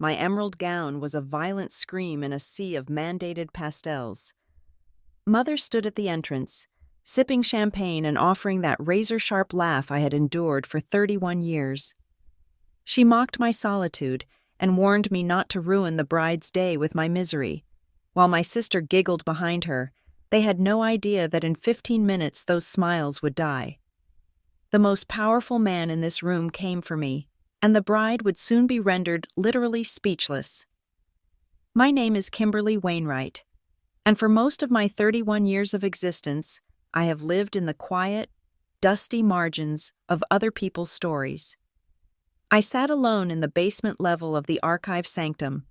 My emerald gown was a violent scream in a sea of mandated pastels. Mother stood at the entrance, sipping champagne and offering that razor-sharp laugh I had endured for 31 years. She mocked my solitude and warned me not to ruin the bride's day with my misery. While my sister giggled behind her, they had no idea that in 15 minutes those smiles would die. The most powerful man in this room came for me, and the bride would soon be rendered literally speechless. My name is Kimberly Wainwright, and for most of my 31 years of existence, I have lived in the quiet, dusty margins of other people's stories. I sat alone in the basement level of the archive sanctum,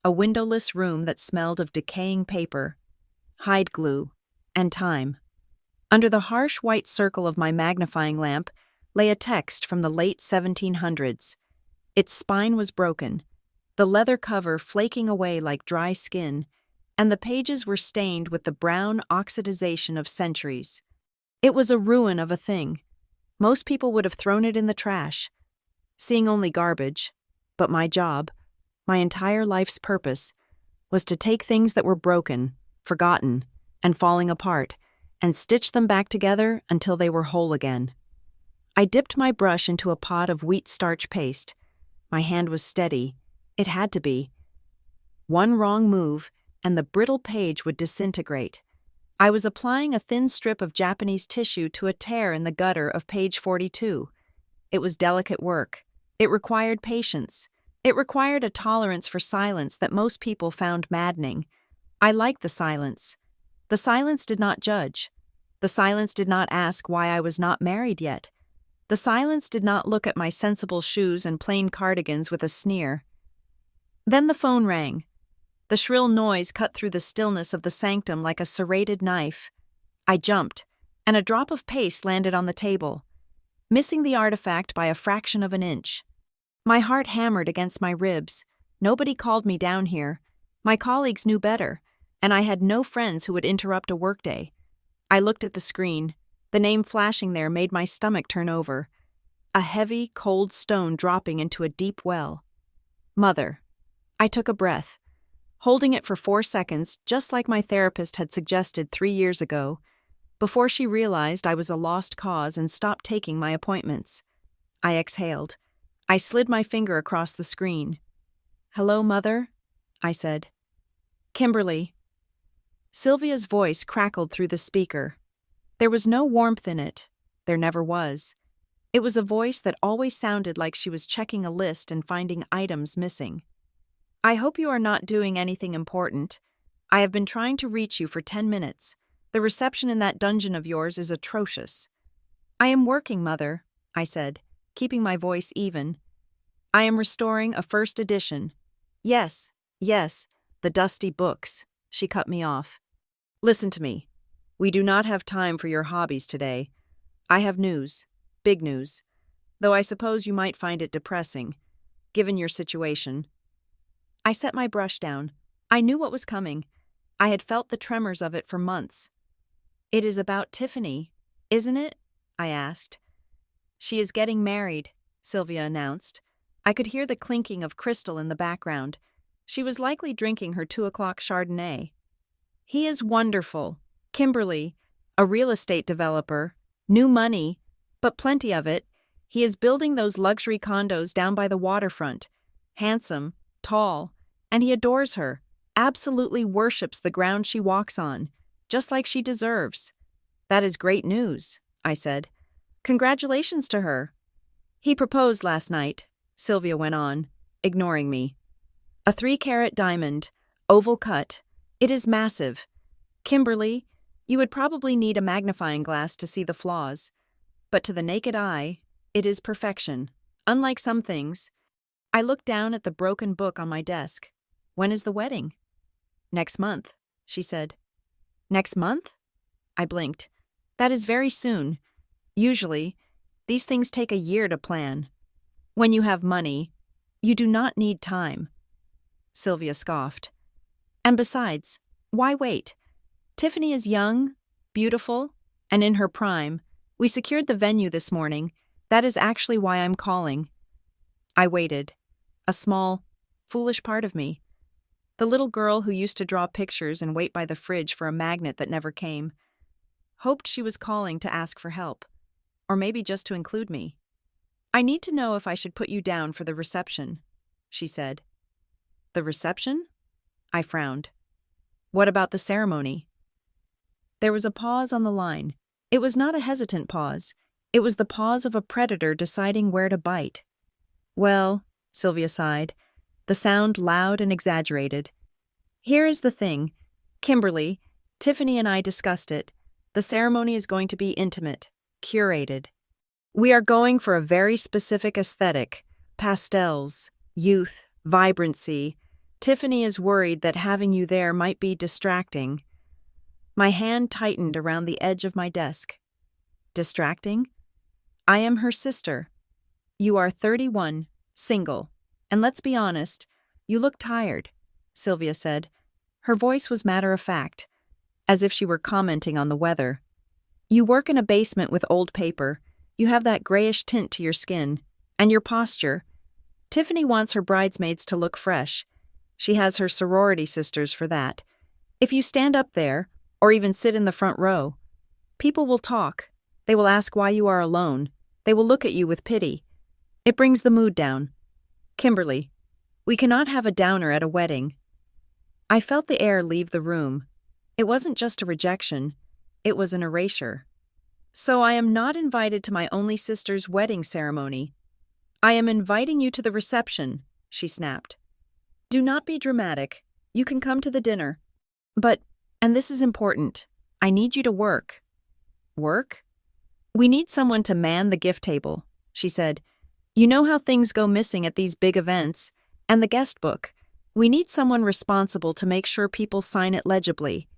a windowless room that smelled of decaying paper, hide glue, and time. Under the harsh white circle of my magnifying lamp lay a text from the late 1700s. Its spine was broken, the leather cover flaking away like dry skin, and the pages were stained with the brown oxidization of centuries. It was a ruin of a thing. Most people would have thrown it in the trash, seeing only garbage, but my job, my entire life's purpose, was to take things that were broken, forgotten, and falling apart, and stitch them back together until they were whole again. I dipped my brush into a pot of wheat starch paste. My hand was steady. It had to be. One wrong move, and the brittle page would disintegrate. I was applying a thin strip of Japanese tissue to a tear in the gutter of page 42. It was delicate work. It required patience. It required a tolerance for silence that most people found maddening. I liked the silence. The silence did not judge. The silence did not ask why I was not married yet. The silence did not look at my sensible shoes and plain cardigans with a sneer. Then the phone rang. The shrill noise cut through the stillness of the sanctum like a serrated knife. I jumped, and a drop of paste landed on the table, missing the artifact by a fraction of an inch. My heart hammered against my ribs. Nobody called me down here. My colleagues knew better, and I had no friends who would interrupt a workday. I looked at the screen. The name flashing there made my stomach turn over. A heavy, cold stone dropping into a deep well. Mother. I took a breath, holding it for 4 seconds, just like my therapist had suggested 3 years ago, before she realized I was a lost cause and stopped taking my appointments. I exhaled. I slid my finger across the screen. "Hello, Mother?" I said. "Kimberly." Sylvia's voice crackled through the speaker. There was no warmth in it. There never was. It was a voice that always sounded like she was checking a list and finding items missing. "I hope you are not doing anything important. I have been trying to reach you for 10 minutes. The reception in that dungeon of yours is atrocious." "I am working, Mother," I said, keeping my voice even. "I am restoring a first edition." Yes, the dusty books." She cut me off. "Listen to me. We do not have time for your hobbies today. I have news, big news, though I suppose you might find it depressing, given your situation." I set my brush down. I knew what was coming. I had felt the tremors of it for months. "It is about Tiffany, isn't it?" I asked. "She is getting married," Sylvia announced. I could hear the clinking of crystal in the background. She was likely drinking her 2 o'clock Chardonnay. "He is wonderful. Kimberly, a real estate developer, new money, but plenty of it. He is building those luxury condos down by the waterfront. Handsome, tall, and he adores her, absolutely worships the ground she walks on, just like she deserves." "That is great news," I said. "Congratulations to her." "He proposed last night," Sylvia went on, ignoring me. "A 3-carat diamond, oval cut. It is massive. Kimberly, you would probably need a magnifying glass to see the flaws, but to the naked eye, it is perfection. Unlike some things." I looked down at the broken book on my desk. "When is the wedding?" "Next month," she said. "Next month?" I blinked. "That is very soon. Usually, these things take a year to plan. When you have money, you do not need time." Sylvia scoffed. "And besides, why wait? Tiffany is young, beautiful, and in her prime. We secured the venue this morning. That is actually why I'm calling." I waited. A small foolish part of me. The little girl who used to draw pictures and wait by the fridge for a magnet that never came. Hoped she was calling to ask for help. Or maybe just to include me. "I need to know if I should put you down for the reception," she said. "The reception?" I frowned. "What about the ceremony?" There was a pause on the line. It was not a hesitant pause. It was the pause of a predator deciding where to bite. "Well," Sylvia sighed, the sound loud and exaggerated. "Here is the thing. Kimberly, Tiffany and I discussed it. The ceremony is going to be intimate, curated. We are going for a very specific aesthetic, pastels, youth, vibrancy. Tiffany is worried that having you there might be distracting." My hand tightened around the edge of my desk. "Distracting? I am her sister. You are 31, single, and let's be honest, you look tired," Sylvia said. Her voice was matter-of-fact, as if she were commenting on the weather. "You work in a basement with old paper. You have that grayish tint to your skin, and your posture. Tiffany wants her bridesmaids to look fresh. She has her sorority sisters for that. If you stand up there, or even sit in the front row, people will talk. They will ask why you are alone. They will look at you with pity. It brings the mood down. Kimberly, we cannot have a downer at a wedding." I felt the air leave the room. It wasn't just a rejection. It was an erasure. "So I am not invited to my only sister's wedding ceremony. I am inviting you to the reception," she snapped. "Do not be dramatic. You can come to the dinner. But, and this is important, I need you to work." "Work?" "We need someone to man the gift table," she said. "You know how things go missing at these big events, and the guest book. We need someone responsible to make sure people sign it legibly.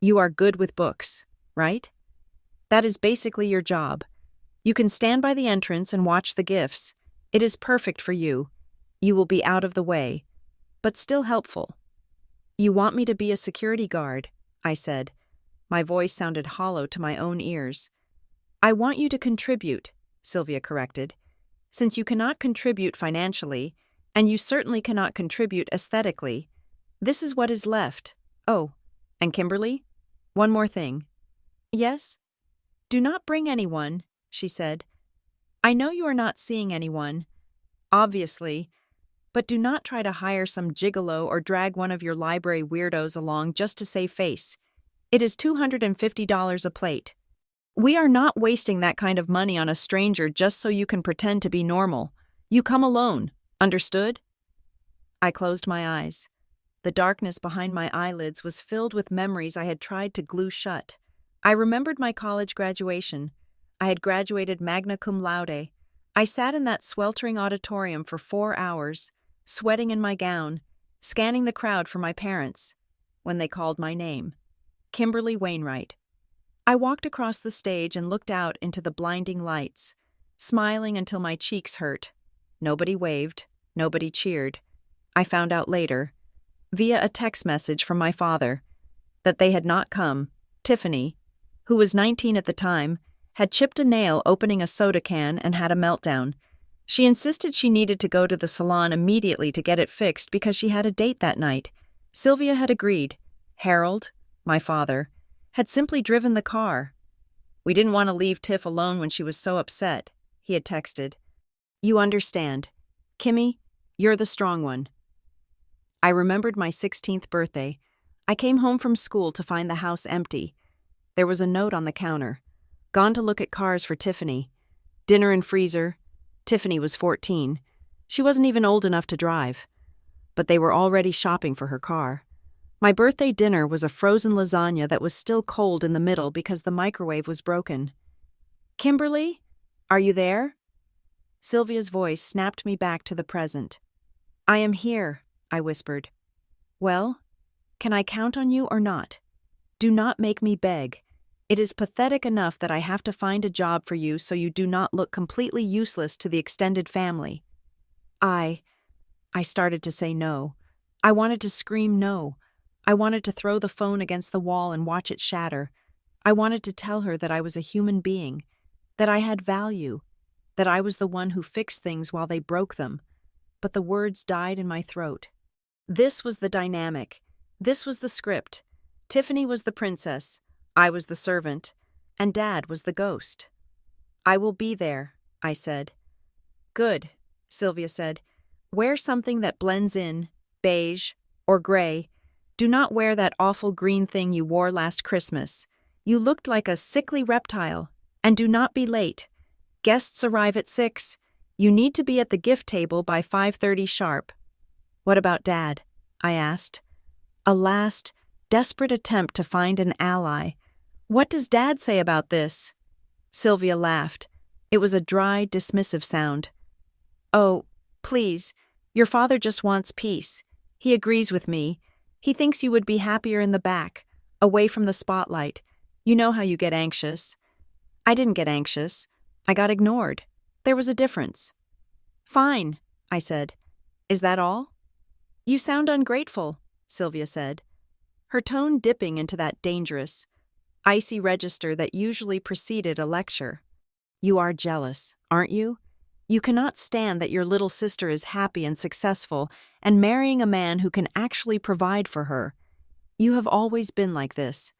You are good with books, right? That is basically your job. You can stand by the entrance and watch the gifts. It is perfect for you. You will be out of the way, but still helpful." "You want me to be a security guard," I said. My voice sounded hollow to my own ears. "I want you to contribute," Sylvia corrected. "Since you cannot contribute financially, and you certainly cannot contribute aesthetically, this is what is left. Oh, and Kimberly, one more thing." "Yes?" "Do not bring anyone," she said. "I know you are not seeing anyone, obviously, but do not try to hire some gigolo or drag one of your library weirdos along just to save face. It is $250 a plate. We are not wasting that kind of money on a stranger just so you can pretend to be normal. You come alone. Understood?" I closed my eyes. The darkness behind my eyelids was filled with memories I had tried to glue shut. I remembered my college graduation. I had graduated magna cum laude. I sat in that sweltering auditorium for 4 hours, sweating in my gown, scanning the crowd for my parents, when they called my name. Kimberly Wainwright. I walked across the stage and looked out into the blinding lights, smiling until my cheeks hurt. Nobody waved, nobody cheered. I found out later, via a text message from my father, that they had not come. Tiffany, who was 19 at the time, had chipped a nail opening a soda can and had a meltdown. She insisted she needed to go to the salon immediately to get it fixed because she had a date that night. Sylvia had agreed. Harold, my father, had simply driven the car. "We didn't want to leave Tiff alone when she was so upset," he had texted. "You understand. Kimmy, you're the strong one." I remembered my 16th birthday. I came home from school to find the house empty. There was a note on the counter. Gone to look at cars for Tiffany. Dinner and freezer. Tiffany was 14. She wasn't even old enough to drive. But they were already shopping for her car. My birthday dinner was a frozen lasagna that was still cold in the middle because the microwave was broken. "Kimberly, are you there?" Sylvia's voice snapped me back to the present. "I am here," I whispered. "Well, can I count on you or not? Do not make me beg. It is pathetic enough that I have to find a job for you so you do not look completely useless to the extended family." I started to say no. I wanted to scream no. I wanted to throw the phone against the wall and watch it shatter. I wanted to tell her that I was a human being, that I had value, that I was the one who fixed things while they broke them. but the words died in my throat. This was the dynamic. This was the script. Tiffany was the princess, I was the servant, and Dad was the ghost. "I will be there," I said. "Good," Sylvia said. "Wear something that blends in, beige or gray. Do not wear that awful green thing you wore last Christmas. You looked like a sickly reptile. And do not be late. Guests arrive at 6. You need to be at the gift table by 5:30 sharp." "What about Dad?" I asked. A last, desperate attempt to find an ally. "What does Dad say about this?" Sylvia laughed. It was a dry, dismissive sound. "Oh, please, your father just wants peace. He agrees with me. He thinks you would be happier in the back, away from the spotlight. You know how you get anxious." I didn't get anxious. I got ignored. There was a difference. "Fine," I said. "Is that all?" "You sound ungrateful," Sylvia said, her tone dipping into that dangerous, icy register that usually preceded a lecture. "You are jealous, aren't you? You cannot stand that your little sister is happy and successful and marrying a man who can actually provide for her. You have always been like this.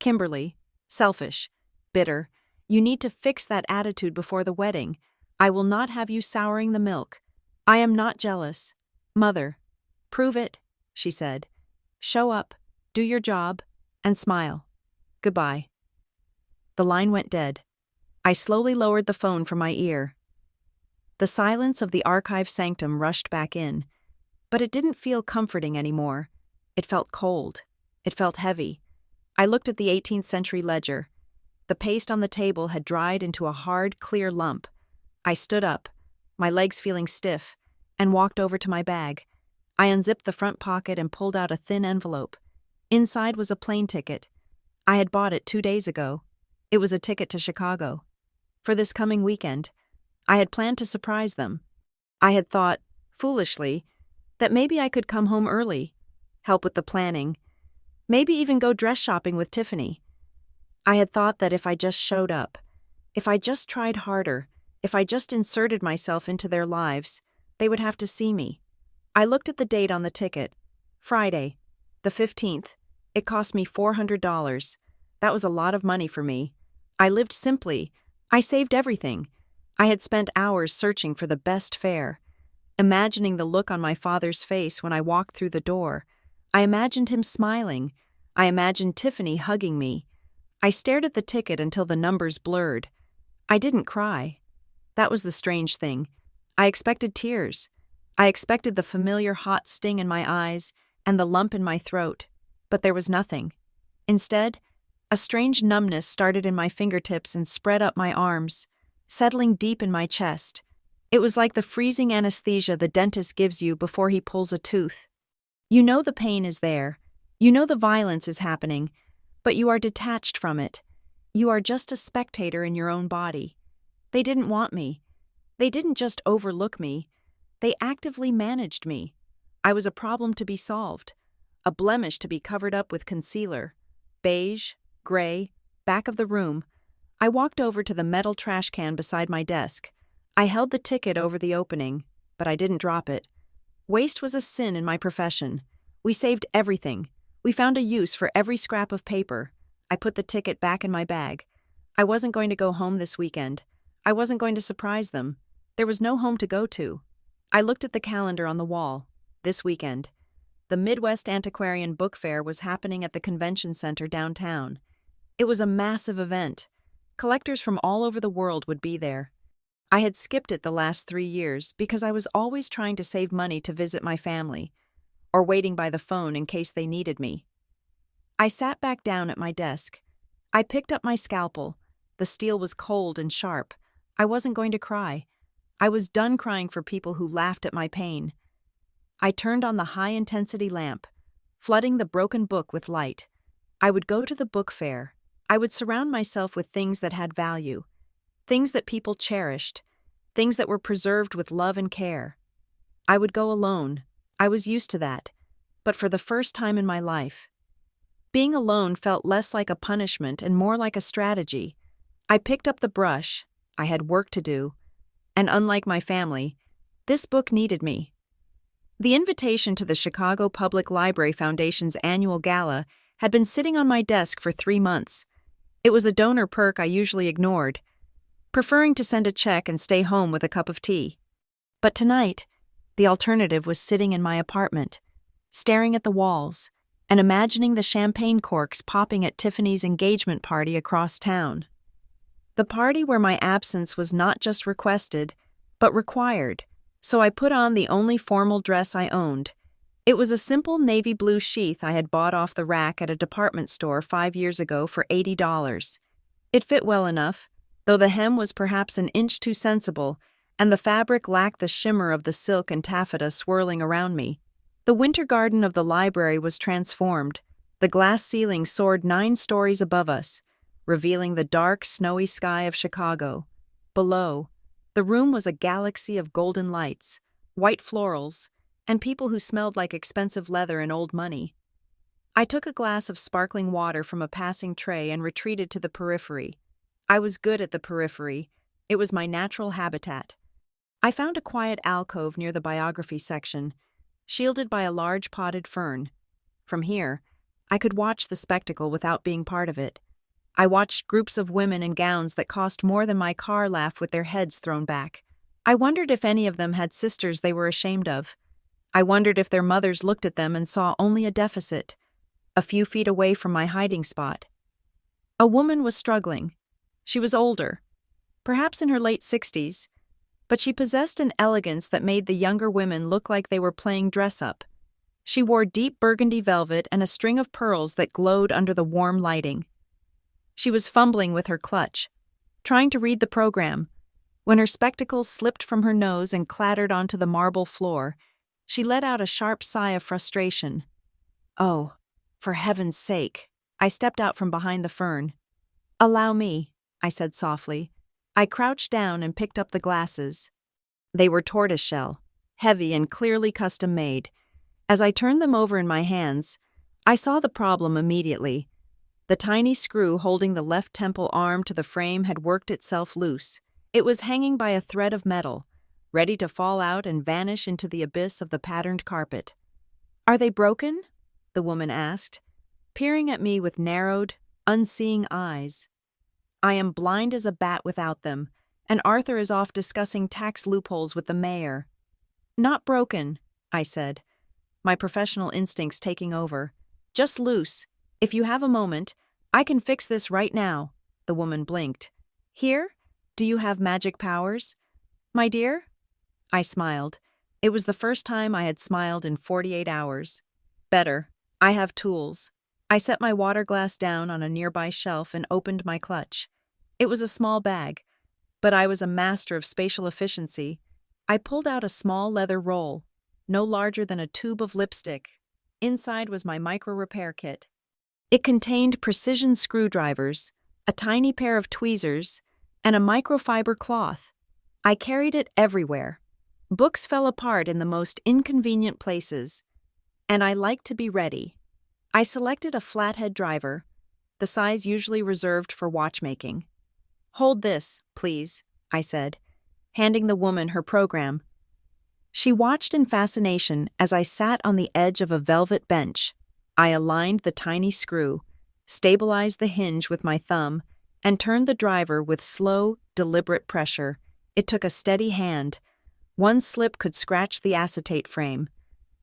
Kimberly, selfish, bitter. You need to fix that attitude before the wedding. I will not have you souring the milk. I am not jealous. Mother, prove it," she said. "Show up, do your job, and smile. Goodbye." The line went dead. I slowly lowered the phone from my ear. The silence of the archive sanctum rushed back in, but it didn't feel comforting anymore. It felt cold. It felt heavy. I looked at the 18th century ledger. The paste on the table had dried into a hard, clear lump. I stood up, my legs feeling stiff, and walked over to my bag. I unzipped the front pocket and pulled out a thin envelope. Inside was a plane ticket. I had bought it 2 days ago. It was a ticket to Chicago. For this coming weekend, I had planned to surprise them. I had thought, foolishly, that maybe I could come home early, help with the planning, maybe even go dress shopping with Tiffany. I had thought that if I just showed up, if I just tried harder, if I just inserted myself into their lives, they would have to see me. I looked at the date on the ticket. Friday, the 15th. It cost me $400. That was a lot of money for me. I lived simply. I saved everything. I had spent hours searching for the best fare. Imagining the look on my father's face when I walked through the door. I imagined him smiling. I imagined Tiffany hugging me. I stared at the ticket until the numbers blurred. I didn't cry. That was the strange thing. I expected tears. I expected the familiar hot sting in my eyes and the lump in my throat, but there was nothing. Instead, a strange numbness started in my fingertips and spread up my arms, settling deep in my chest. It was like the freezing anesthesia the dentist gives you before he pulls a tooth. You know the pain is there. You know the violence is happening, but you are detached from it. You are just a spectator in your own body. They didn't want me. They didn't just overlook me. They actively managed me. I was a problem to be solved, a blemish to be covered up with concealer. Beige, gray, back of the room. I walked over to the metal trash can beside my desk. I held the ticket over the opening, but I didn't drop it. Waste was a sin in my profession. We saved everything. We found a use for every scrap of paper. I put the ticket back in my bag. I wasn't going to go home this weekend. I wasn't going to surprise them. There was no home to go to. I looked at the calendar on the wall. This weekend. The Midwest Antiquarian Book Fair was happening at the convention center downtown. It was a massive event. Collectors from all over the world would be there. I had skipped it the last 3 years because I was always trying to save money to visit my family, or waiting by the phone in case they needed me. I sat back down at my desk. I picked up my scalpel. The steel was cold and sharp. I wasn't going to cry. I was done crying for people who laughed at my pain. I turned on the high-intensity lamp, flooding the broken book with light. I would go to the book fair. I would surround myself with things that had value, things that people cherished, things that were preserved with love and care. I would go alone. I was used to that, but for the first time in my life. Being alone felt less like a punishment and more like a strategy. I picked up the brush. I had work to do. And unlike my family, this book needed me. The invitation to the Chicago Public Library Foundation's annual gala had been sitting on my desk for 3 months. It was a donor perk I usually ignored, preferring to send a check and stay home with a cup of tea. But tonight, the alternative was sitting in my apartment, staring at the walls, and imagining the champagne corks popping at Tiffany's engagement party across town. The party where my absence was not just requested, but required, so I put on the only formal dress I owned. It was a simple navy blue sheath I had bought off the rack at a department store 5 years ago for $80. It fit well enough, though the hem was perhaps an inch too sensible, and the fabric lacked the shimmer of the silk and taffeta swirling around me. The winter garden of the library was transformed. The glass ceiling soared 9 stories above us, revealing the dark, snowy sky of Chicago. Below, the room was a galaxy of golden lights, white florals, and people who smelled like expensive leather and old money. I took a glass of sparkling water from a passing tray and retreated to the periphery. I was good at the periphery. It was my natural habitat. I found a quiet alcove near the biography section, shielded by a large potted fern. From here, I could watch the spectacle without being part of it. I watched groups of women in gowns that cost more than my car laugh with their heads thrown back. I wondered if any of them had sisters they were ashamed of. I wondered if their mothers looked at them and saw only a deficit, a few feet away from my hiding spot. A woman was struggling. She was older, perhaps in her late 60s, but she possessed an elegance that made the younger women look like they were playing dress-up. She wore deep burgundy velvet and a string of pearls that glowed under the warm lighting. She was fumbling with her clutch, trying to read the program. When her spectacles slipped from her nose and clattered onto the marble floor, she let out a sharp sigh of frustration. "Oh, for heaven's sake." I stepped out from behind the fern. "Allow me," I said softly. I crouched down and picked up the glasses. They were tortoiseshell, heavy and clearly custom-made. As I turned them over in my hands, I saw the problem immediately. The tiny screw holding the left temple arm to the frame had worked itself loose. It was hanging by a thread of metal, ready to fall out and vanish into the abyss of the patterned carpet. "Are they broken?" the woman asked, peering at me with narrowed, unseeing eyes. "I am blind as a bat without them, and Arthur is off discussing tax loopholes with the mayor." "Not broken," I said, my professional instincts taking over. "Just loose. If you have a moment, I can fix this right now." The woman blinked. "Here? Do you have magic powers, my dear?" I smiled. It was the first time I had smiled in 48 hours. "Better. I have tools." I set my water glass down on a nearby shelf and opened my clutch. It was a small bag, but I was a master of spatial efficiency. I pulled out a small leather roll, no larger than a tube of lipstick. Inside was my micro-repair kit. It contained precision screwdrivers, a tiny pair of tweezers, and a microfiber cloth. I carried it everywhere. Books fell apart in the most inconvenient places, and I liked to be ready. I selected a flathead driver, the size usually reserved for watchmaking. "Hold this, please," I said, handing the woman her program. She watched in fascination as I sat on the edge of a velvet bench. I aligned the tiny screw, stabilized the hinge with my thumb, and turned the driver with slow, deliberate pressure. It took a steady hand. One slip could scratch the acetate frame.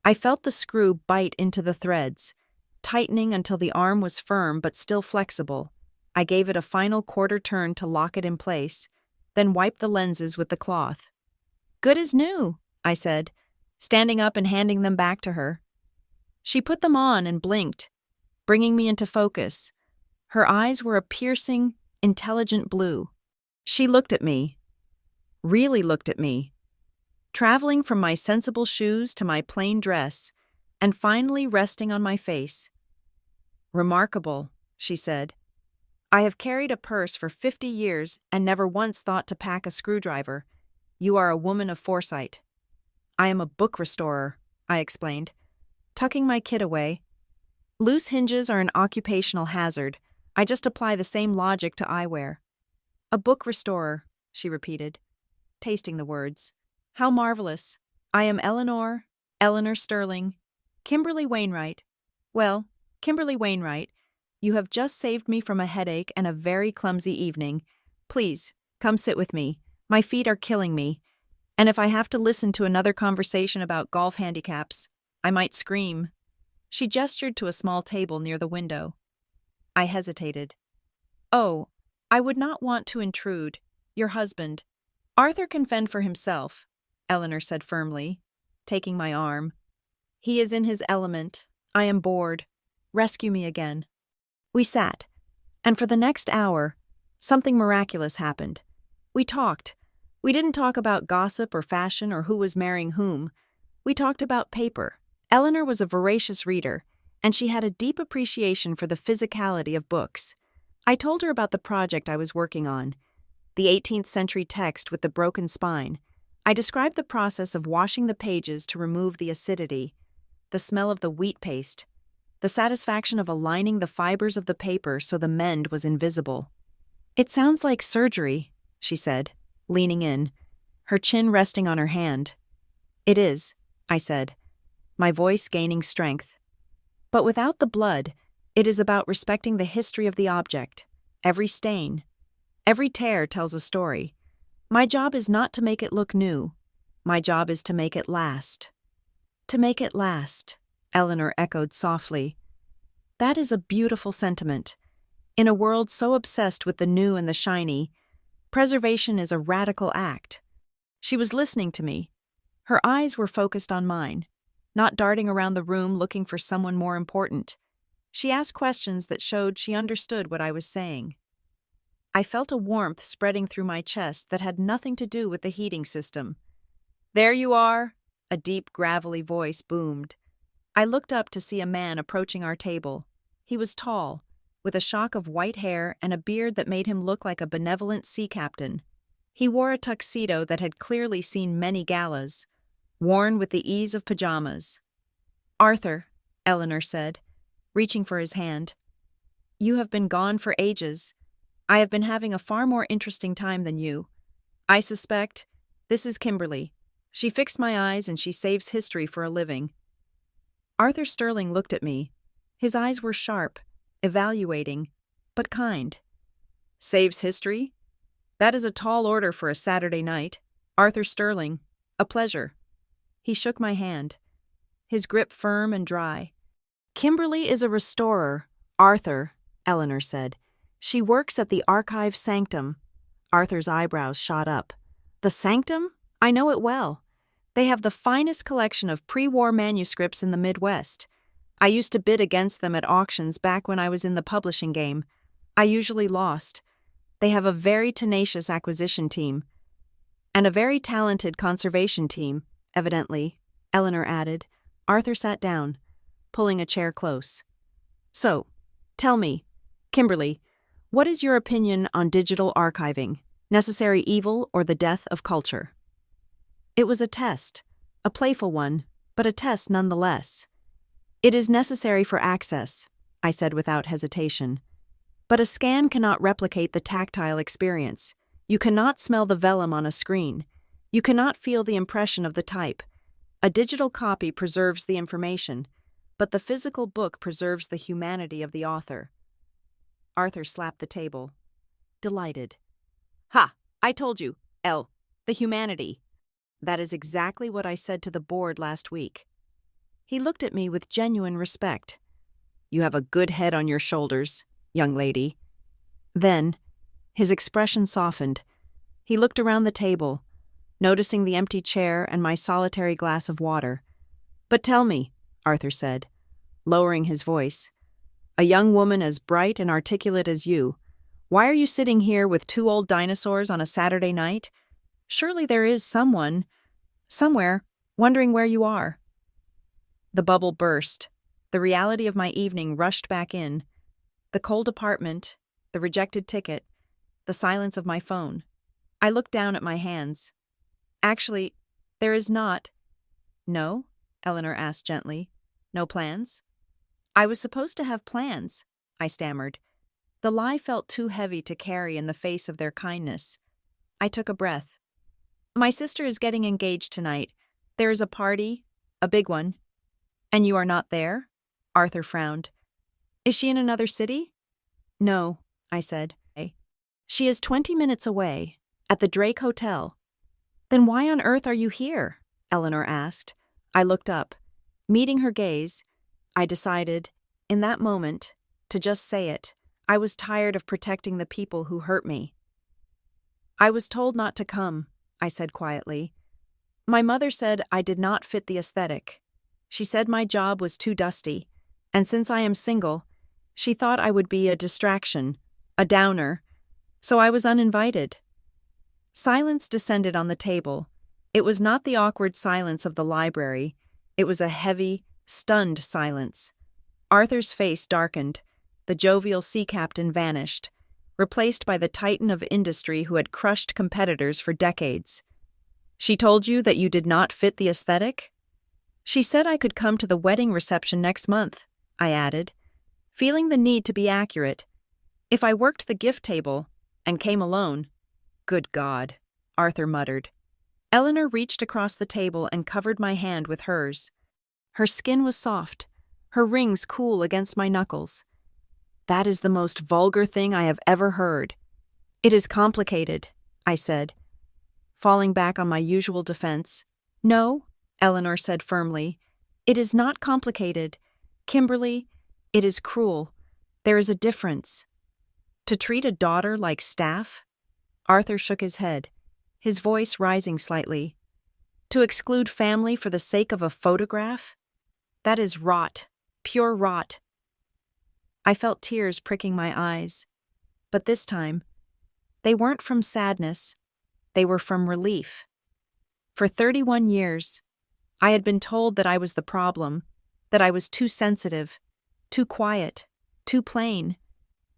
I felt the screw bite into the threads, tightening until the arm was firm but still flexible. I gave it a final quarter turn to lock it in place, then wiped the lenses with the cloth. "Good as new," I said, standing up and handing them back to her. She put them on and blinked, bringing me into focus. Her eyes were a piercing, intelligent blue. She looked at me, really looked at me, traveling from my sensible shoes to my plain dress, and finally resting on my face. "Remarkable," she said. "I have carried a purse for 50 years and never once thought to pack a screwdriver. You are a woman of foresight." "I am a book restorer," I explained, tucking my kit away. "Loose hinges are an occupational hazard. I just apply the same logic to eyewear." "A book restorer," she repeated, tasting the words. "How marvelous. I am Eleanor Eleanor Sterling. Kimberly Wainwright. Well, Kimberly Wainwright, you have just saved me from a headache and a very clumsy evening. Please, come sit with me. My feet are killing me. And if I have to listen to another conversation about golf handicaps, I might scream. She gestured to a small table near the window. I hesitated. Oh, I would not want to intrude. Your husband. Arthur can fend for himself, Eleanor said firmly, taking my arm. He is in his element. I am bored. Rescue me again. We sat, and for the next hour, something miraculous happened. We talked. We didn't talk about gossip or fashion or who was marrying whom. We talked about paper. Eleanor was a voracious reader, and she had a deep appreciation for the physicality of books. I told her about the project I was working on, the 18th century text with the broken spine. I described the process of washing the pages to remove the acidity, the smell of the wheat paste, the satisfaction of aligning the fibers of the paper so the mend was invisible. It sounds like surgery, she said, leaning in, her chin resting on her hand. It is, I said, my voice gaining strength. But without the blood, it is about respecting the history of the object. Every stain, every tear tells a story. My job is not to make it look new. My job is to make it last. To make it last, Eleanor echoed softly. That is a beautiful sentiment. In a world so obsessed with the new and the shiny, preservation is a radical act. She was listening to me. Her eyes were focused on mine, not darting around the room looking for someone more important. She asked questions that showed she understood what I was saying. I felt a warmth spreading through my chest that had nothing to do with the heating system. There you are, a deep, gravelly voice boomed. I looked up to see a man approaching our table. He was tall, with a shock of white hair and a beard that made him look like a benevolent sea captain. He wore a tuxedo that had clearly seen many galas, worn with the ease of pajamas. Arthur, Eleanor said, reaching for his hand. You have been gone for ages. I have been having a far more interesting time than you. I suspect this is Kimberly. She fixed my eyes and she saves history for a living. Arthur Sterling looked at me. His eyes were sharp, evaluating, but kind. Saves history? That is a tall order for a Saturday night. Arthur Sterling, a pleasure. He shook my hand, his grip firm and dry. Kimberly is a restorer, Arthur, Eleanor said. She works at the Archive Sanctum. Arthur's eyebrows shot up. The Sanctum? I know it well. They have the finest collection of pre-war manuscripts in the Midwest. I used to bid against them at auctions back when I was in the publishing game. I usually lost. They have a very tenacious acquisition team. And a very talented conservation team, evidently, Eleanor added. Arthur sat down, pulling a chair close. So, tell me, Kimberly, what is your opinion on digital archiving, necessary evil or the death of culture? It was a test, a playful one, but a test nonetheless. It is necessary for access, I said without hesitation. But a scan cannot replicate the tactile experience. You cannot smell the vellum on a screen. You cannot feel the impression of the type. A digital copy preserves the information, but the physical book preserves the humanity of the author. Arthur slapped the table. Delighted. Ha! I told you, the humanity. That is exactly what I said to the board last week. He looked at me with genuine respect. You have a good head on your shoulders, young lady. Then, his expression softened. He looked around the table, noticing the empty chair and my solitary glass of water. But tell me, Arthur said, lowering his voice, a young woman as bright and articulate as you, why are you sitting here with two old dinosaurs on a Saturday night? Surely there is someone, somewhere, wondering where you are. The bubble burst. The reality of my evening rushed back in. The cold apartment, the rejected ticket, the silence of my phone. I looked down at my hands. Actually, there is not. No? Eleanor asked gently. No plans? I was supposed to have plans, I stammered. The lie felt too heavy to carry in the face of their kindness. I took a breath. My sister is getting engaged tonight. There is a party, A big one. And you are not there? Arthur frowned. Is she in another city? No, I said. She is 20 minutes away, at the Drake Hotel. Then why on earth are you here? Eleanor asked. I looked up. Meeting her gaze, I decided, in that moment, to just say it. I was tired of protecting the people who hurt me. I was told not to come, I said quietly. My mother said I did not fit the aesthetic. She said my job was too dusty, and since I am single, she thought I would be a distraction, a downer, so I was uninvited. Silence descended on the table. It was not the awkward silence of the library. It was a heavy, stunned silence. Arthur's face darkened. The jovial sea captain vanished, replaced by the titan of industry who had crushed competitors for decades. She told you that you did not fit the aesthetic? She said I could come to the wedding reception next month, I added, feeling the need to be accurate. If I worked the gift table and came alone. Good God, Arthur muttered. Eleanor reached across the table and covered my hand with hers. Her skin was soft, her rings cool against my knuckles. That is the most vulgar thing I have ever heard. It is complicated, I said, falling back on my usual defense. No, Eleanor said firmly. It is not complicated. Kimberly, it is cruel. There is a difference. To treat a daughter like staff? Arthur shook his head, his voice rising slightly. To exclude family for the sake of a photograph? That is rot, pure rot. I felt tears pricking my eyes, but this time, they weren't from sadness, they were from relief. For 31 years, I had been told that I was the problem, that I was too sensitive, too quiet, too plain.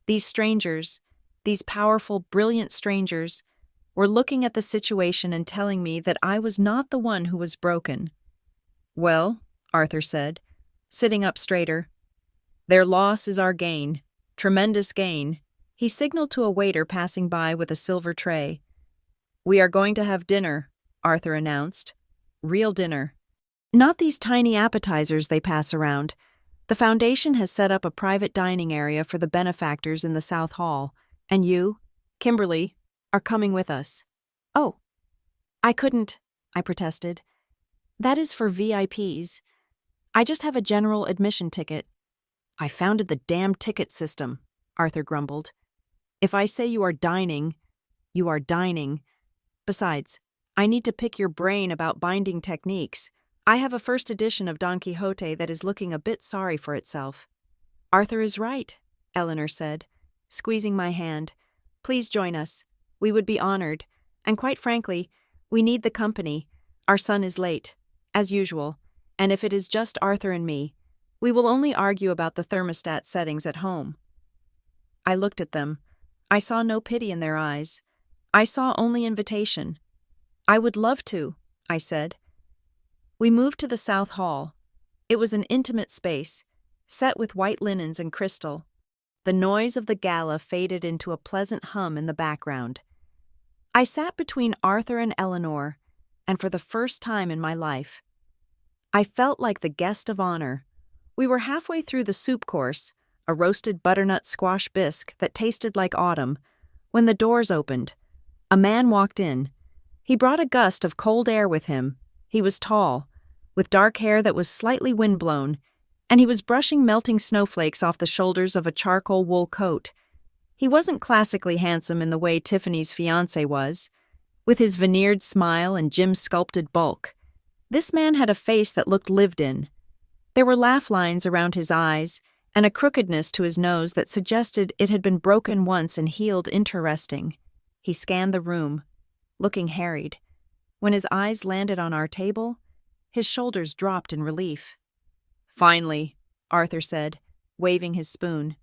These strangers, these powerful, brilliant strangers, were looking at the situation and telling me that I was not the one who was broken. Well, Arthur said, sitting up straighter, their loss is our gain, tremendous gain. He signaled to a waiter passing by with a silver tray. We are going to have dinner, Arthur announced. Real dinner. Not these tiny appetizers they pass around. The foundation has set up a private dining area for the benefactors in the South Hall, and you, Kimberly, are coming with us. Oh, I couldn't, I protested. That is for VIPs. I just have a general admission ticket. I founded the damn ticket system, Arthur grumbled. If I say you are dining, you are dining. Besides, I need to pick your brain about binding techniques. I have a first edition of Don Quixote that is looking a bit sorry for itself. Arthur is right, Eleanor said, squeezing my hand. Please join us. We would be honored. And quite frankly, we need the company. Our son is late, as usual. And if it is just Arthur and me, we will only argue about the thermostat settings at home. I looked at them. I saw no pity in their eyes. I saw only invitation. I would love to, I said. We moved to the South Hall. It was an intimate space, set with white linens and crystal. The noise of the gala faded into a pleasant hum in the background. I sat between Arthur and Eleanor, and for the first time in my life, I felt like the guest of honor. We were halfway through the soup course, a roasted butternut squash bisque that tasted like autumn, when the doors opened. A man walked in. He brought a gust of cold air with him. He was tall, with dark hair that was slightly windblown, and he was brushing melting snowflakes off the shoulders of a charcoal wool coat. He wasn't classically handsome in the way Tiffany's fiancé was, with his veneered smile and gym-sculpted bulk. This man had a face that looked lived in. There were laugh lines around his eyes and a crookedness to his nose that suggested it had been broken once and healed interesting. He scanned the room, looking harried. When his eyes landed on our table, his shoulders dropped in relief. Finally, Arthur said, waving his spoon.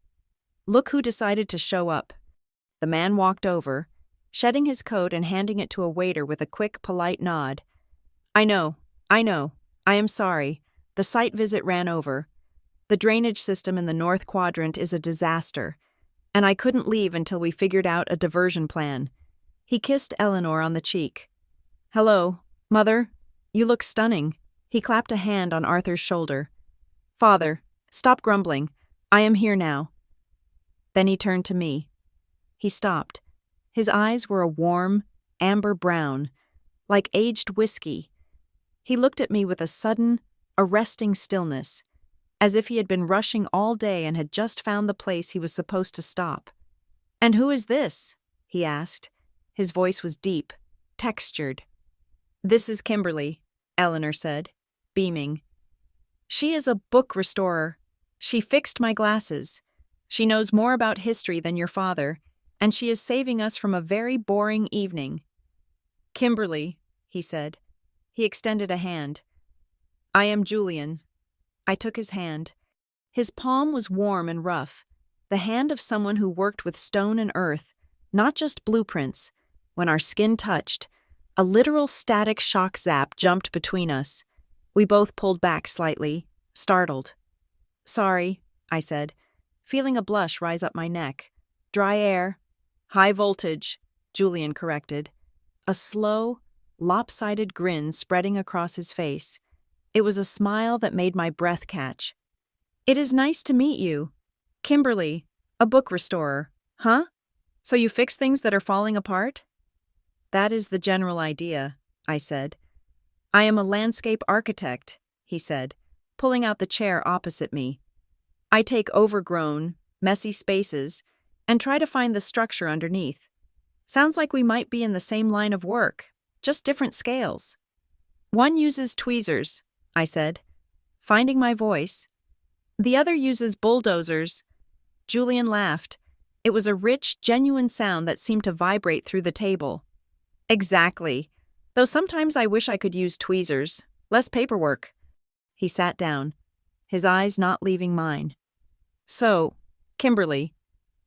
Look who decided to show up. The man walked over, shedding his coat and handing it to a waiter with a quick, polite nod. I know. I am sorry. The site visit ran over. The drainage system in the North Quadrant is a disaster, and I couldn't leave until we figured out a diversion plan. He kissed Eleanor on the cheek. Hello, Mother. You look stunning. He clapped a hand on Arthur's shoulder. "Father, stop grumbling. I am here now." Then he turned to me. He stopped. His eyes were a warm, amber brown, like aged whiskey. He looked at me with a sudden, arresting stillness, as if he had been rushing all day and had just found the place he was supposed to stop. "And who is this?" he asked. His voice was deep, textured. "This is Kimberly," Eleanor said, beaming. "She is a book restorer. She fixed my glasses. She knows more about history than your father, and she is saving us from a very boring evening." "Kimberly," he said. He extended a hand. "I am Julian." I took his hand. His palm was warm and rough, the hand of someone who worked with stone and earth, not just blueprints. When our skin touched, a literal static shock zap jumped between us. We both pulled back slightly, startled. "Sorry," I said, feeling a blush rise up my neck. "Dry air." "High voltage," Julian corrected. A slow, lopsided grin spreading across his face. It was a smile that made my breath catch. "It is nice to meet you. Kimberly, a book restorer, huh? So you fix things that are falling apart?" "That is the general idea," I said. "I am a landscape architect," he said, pulling out the chair opposite me. "I take overgrown, messy spaces and try to find the structure underneath. Sounds like we might be in the same line of work, just different scales." "One uses tweezers," I said, finding my voice. "The other uses bulldozers." Julian laughed. It was a rich, genuine sound that seemed to vibrate through the table. "Exactly. Though sometimes I wish I could use tweezers. Less paperwork." He sat down, his eyes not leaving mine. "So, Kimberly,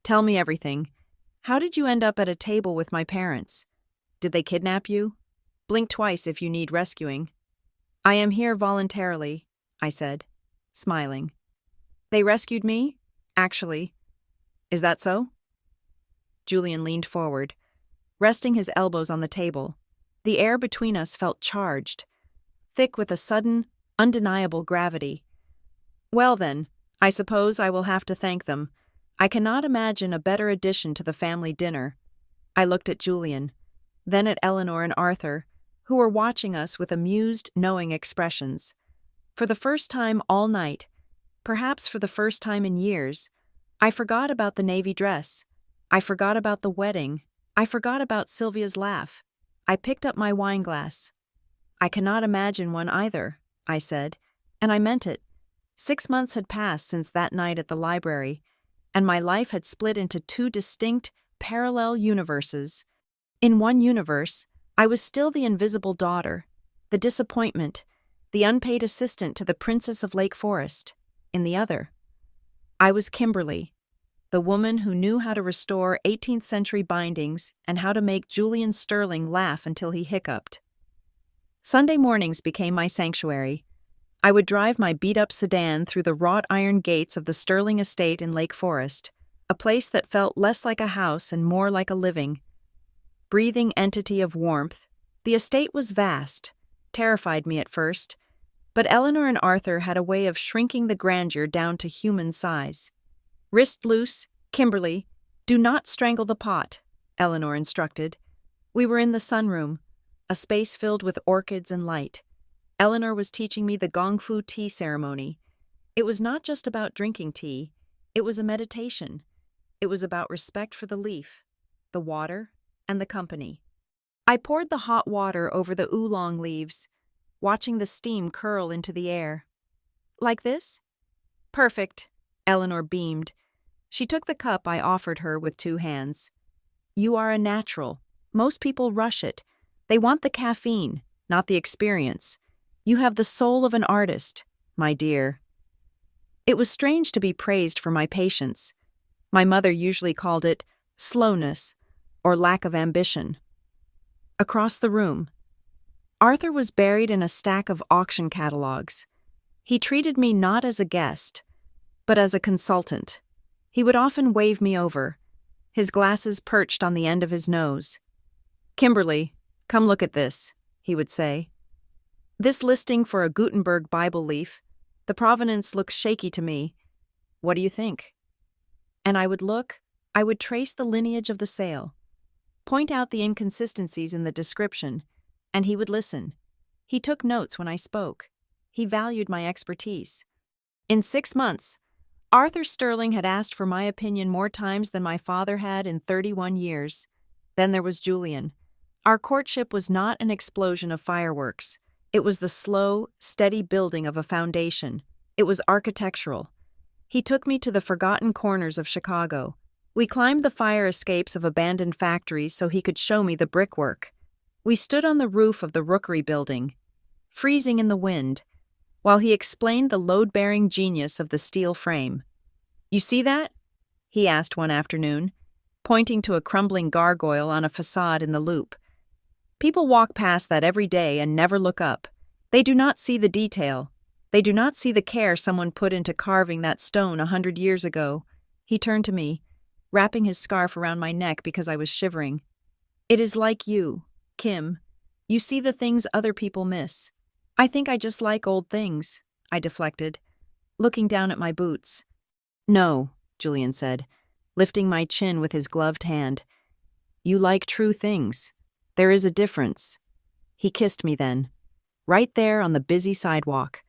tell me everything. How did you end up at a table with my parents? Did they kidnap you? Blink twice if you need rescuing." "I am here voluntarily," I said, smiling. "They rescued me, actually. Is that so?" Julian leaned forward, resting his elbows on the table. The air between us felt charged, thick with a sudden, undeniable gravity. "Well then, I suppose I will have to thank them. I cannot imagine a better addition to the family dinner." I looked at Julian, then at Eleanor and Arthur, who were watching us with amused, knowing expressions. For the first time all night, perhaps for the first time in years, I forgot about the navy dress. I forgot about the wedding. I forgot about Sylvia's laugh. I picked up my wineglass. "I cannot imagine one either," I said, and I meant it. 6 months had passed since that night at the library, and my life had split into 2 distinct, parallel universes. In one universe, I was still the invisible daughter, the disappointment, the unpaid assistant to the Princess of Lake Forest. In the other, I was Kimberly, the woman who knew how to restore 18th century bindings and how to make Julian Sterling laugh until he hiccuped. Sunday mornings became my sanctuary. I would drive my beat-up sedan through the wrought iron gates of the Sterling estate in Lake Forest, a place that felt less like a house and more like a living, breathing entity of warmth. The estate was vast, terrified me at first, but Eleanor and Arthur had a way of shrinking the grandeur down to human size. "Wrist loose, Kimberly. Do not strangle the pot," Eleanor instructed. We were in the sunroom, a space filled with orchids and light. Eleanor was teaching me the gong fu tea ceremony. It was not just about drinking tea, it was a meditation. It was about respect for the leaf, the water, and the company. I poured the hot water over the oolong leaves, watching the steam curl into the air. "Like this?" "Perfect," Eleanor beamed. She took the cup I offered her with 2 hands. "You are a natural. Most people rush it. They want the caffeine, not the experience. You have the soul of an artist, my dear." It was strange to be praised for my patience. My mother usually called it slowness or lack of ambition. Across the room, Arthur was buried in a stack of auction catalogs. He treated me not as a guest, but as a consultant. He would often wave me over, his glasses perched on the end of his nose. "Kimberly, come look at this," he would say. This listing for a Gutenberg Bible leaf. The provenance looks shaky to me. What do you think? And I would trace the lineage of the sale, point out the inconsistencies in the description, and he would listen. He took notes when I spoke. He valued my expertise. In 6 months, Arthur Sterling had asked for my opinion more times than my father had in 31 years. Then there was Julian. Our courtship was not an explosion of fireworks. It was the slow, steady building of a foundation. It was architectural. He took me to the forgotten corners of Chicago. We climbed the fire escapes of abandoned factories so he could show me the brickwork. We stood on the roof of the Rookery building, freezing in the wind, while he explained the load-bearing genius of the steel frame. You see that? He asked one afternoon, pointing to a crumbling gargoyle on a facade in the Loop. People walk past that every day and never look up. They do not see the detail. They do not see the care someone put into carving that stone 100 years ago. He turned to me, wrapping his scarf around my neck because I was shivering. It is like you, Kim. You see the things other people miss. I think I just like old things, I deflected, looking down at my boots. No, Julian said, lifting my chin with his gloved hand. You like true things. There is a difference. He kissed me then, right there on the busy sidewalk.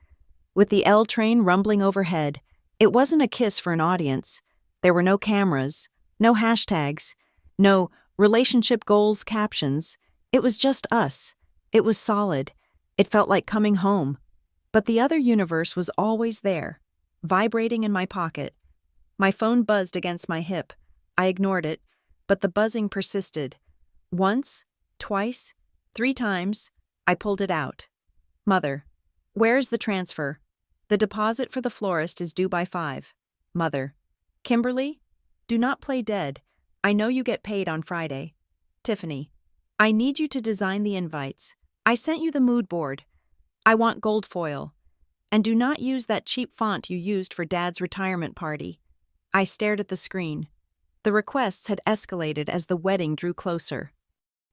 With the L train rumbling overhead, it wasn't a kiss for an audience. There were no cameras, no hashtags, no relationship goals captions. It was just us. It was solid. It felt like coming home. But the other universe was always there, vibrating in my pocket. My phone buzzed against my hip. I ignored it, but the buzzing persisted. Once, twice, 3 times, I pulled it out. Mother, where is the transfer? The deposit for the florist is due by 5. Mother, Kimberly, do not play dead. I know you get paid on Friday. Tiffany, I need you to design the invites. I sent you the mood board. I want gold foil. And do not use that cheap font you used for Dad's retirement party. I stared at the screen. The requests had escalated as the wedding drew closer.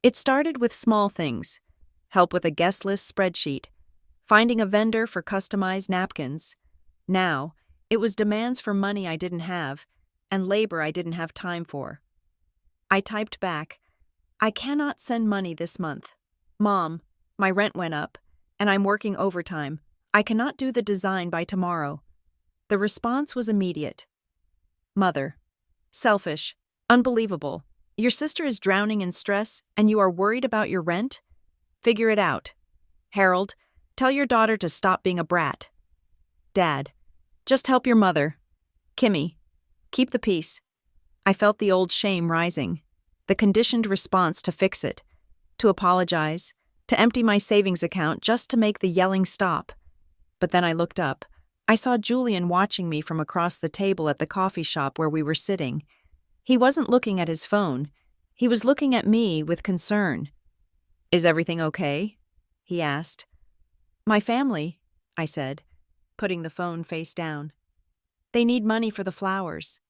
It started with small things. Help with a guest list spreadsheet. Finding a vendor for customized napkins. Now, it was demands for money I didn't have, and labor I didn't have time for. I typed back, I cannot send money this month. Mom, my rent went up, and I'm working overtime. I cannot do the design by tomorrow. The response was immediate. Mother, selfish, unbelievable. Your sister is drowning in stress, and you are worried about your rent? Figure it out. Harold, tell your daughter to stop being a brat. Dad, just help your mother. Kimmy, keep the peace. I felt the old shame rising, the conditioned response to fix it, to apologize, to empty my savings account just to make the yelling stop. But then I looked up. I saw Julian watching me from across the table at the coffee shop where we were sitting. He wasn't looking at his phone. He was looking at me with concern. Is everything okay? He asked. My family, I said, putting the phone face down. They need money for the flowers.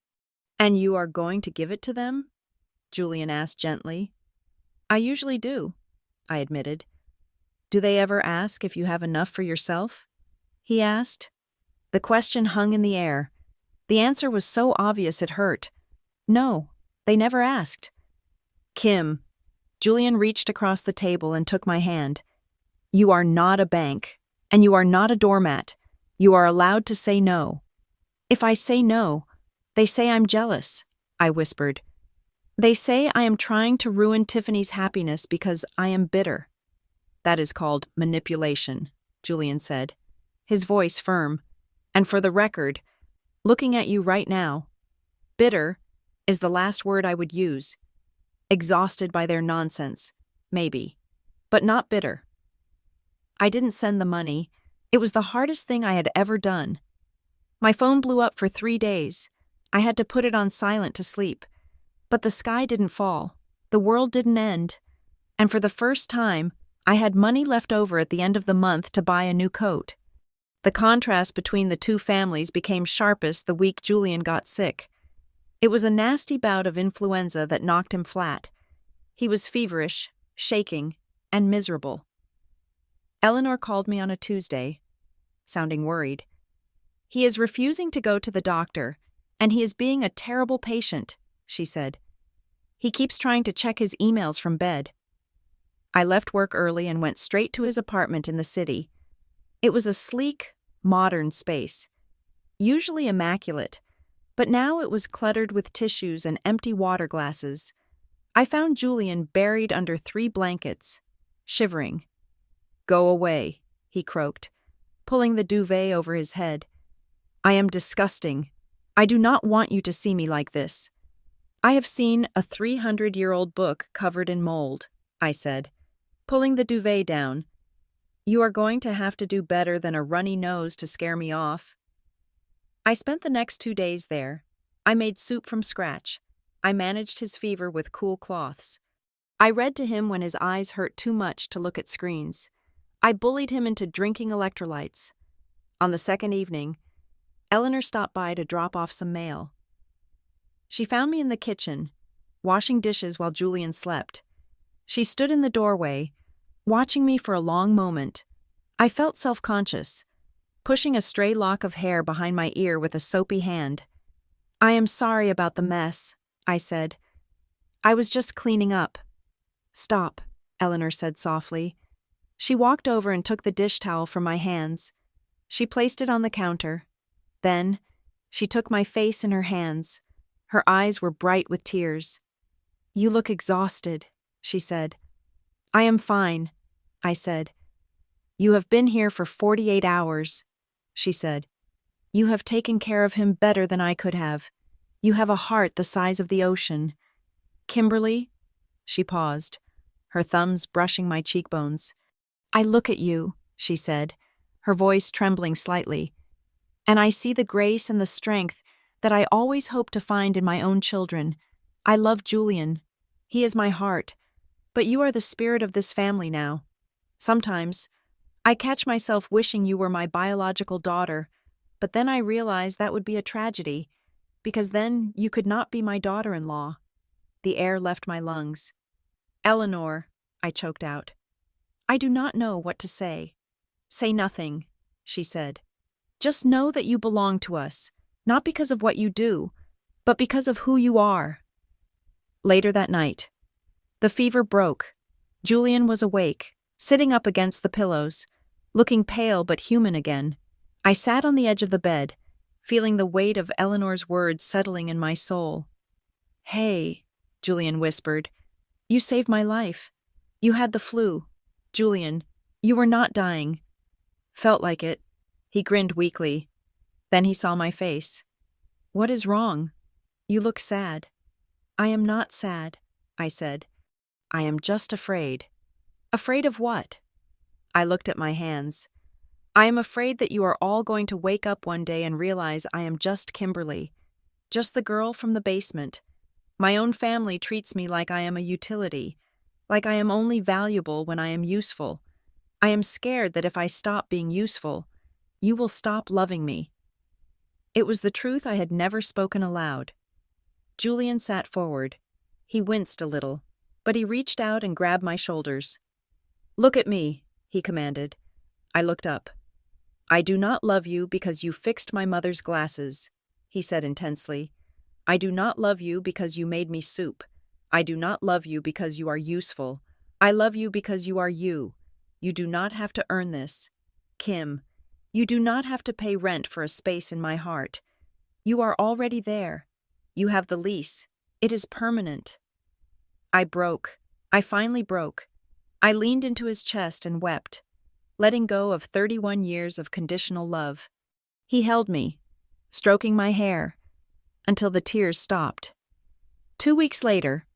And you are going to give it to them? Julian asked gently. I usually do, I admitted. Do they ever ask if you have enough for yourself? He asked. The question hung in the air. The answer was so obvious it hurt. No, they never asked. Kim, Julian reached across the table and took my hand. You are not a bank, and you are not a doormat. You are allowed to say no. If I say no, they say I'm jealous, I whispered. They say I am trying to ruin Tiffany's happiness because I am bitter. That is called manipulation, Julian said, his voice firm. And for the record, looking at you right now, bitter is the last word I would use. Exhausted by their nonsense, maybe, but not bitter. I didn't send the money. It was the hardest thing I had ever done. My phone blew up for 3 days. I had to put it on silent to sleep. But the sky didn't fall. The world didn't end. And for the first time, I had money left over at the end of the month to buy a new coat. The contrast between the two families became sharpest the week Julian got sick. It was a nasty bout of influenza that knocked him flat. He was feverish, shaking, and miserable. Eleanor called me on a Tuesday, sounding worried. He is refusing to go to the doctor, and he is being a terrible patient, she said. He keeps trying to check his emails from bed. I left work early and went straight to his apartment in the city. It was a sleek, modern space, usually immaculate, but now it was cluttered with tissues and empty water glasses. I found Julian buried under 3 blankets, shivering. "Go away," he croaked, pulling the duvet over his head. "I am disgusting. I do not want you to see me like this." "I have seen a 300-year-old book covered in mold," I said, pulling the duvet down. "You are going to have to do better than a runny nose to scare me off." I spent the next 2 days there. I made soup from scratch. I managed his fever with cool cloths. I read to him when his eyes hurt too much to look at screens. I bullied him into drinking electrolytes. On the second evening, Eleanor stopped by to drop off some mail. She found me in the kitchen, washing dishes while Julian slept. She stood in the doorway, watching me for a long moment. I felt self-conscious, pushing a stray lock of hair behind my ear with a soapy hand. "I am sorry about the mess," I said. "I was just cleaning up." "Stop," Eleanor said softly. She walked over and took the dish towel from my hands. She placed it on the counter. Then, she took my face in her hands. Her eyes were bright with tears. "You look exhausted," she said. "I am fine," I said. "You have been here for 48 hours, she said. "You have taken care of him better than I could have. You have a heart the size of the ocean." "Kimberly?" She paused, her thumbs brushing my cheekbones. "I look at you," she said, her voice trembling slightly, "and I see the grace and the strength that I always hoped to find in my own children. I love Julian. He is my heart. But you are the spirit of this family now. Sometimes, I catch myself wishing you were my biological daughter, but then I realize that would be a tragedy, because then you could not be my daughter-in-law." The air left my lungs. "Eleanor," I choked out. "I do not know what to say." "Say nothing," she said. "Just know that you belong to us, not because of what you do, but because of who you are." Later that night, the fever broke. Julian was awake, sitting up against the pillows, looking pale but human again. I sat on the edge of the bed, feeling the weight of Eleanor's words settling in my soul. "Hey," Julian whispered. "You saved my life. You had the flu. Julian, you were not dying." "Felt like it." He grinned weakly. Then he saw my face. "What is wrong? You look sad." "I am not sad," I said. "I am just afraid." "Afraid of what?" I looked at my hands. "I am afraid that you are all going to wake up one day and realize I am just Kimberly, just the girl from the basement. My own family treats me like I am a utility, like I am only valuable when I am useful. I am scared that if I stop being useful, you will stop loving me." It was the truth I had never spoken aloud. Julian sat forward. He winced a little, but he reached out and grabbed my shoulders. "Look at me," he commanded. I looked up. "I do not love you because you fixed my mother's glasses," he said intensely. "I do not love you because you made me soup. I do not love you because you are useful. I love you because you are you. You do not have to earn this. Kim, you do not have to pay rent for a space in my heart. You are already there. You have the lease. It is permanent." I broke. I finally broke. I leaned into his chest and wept, letting go of 31 years of conditional love. He held me, stroking my hair, until the tears stopped. 2 weeks later,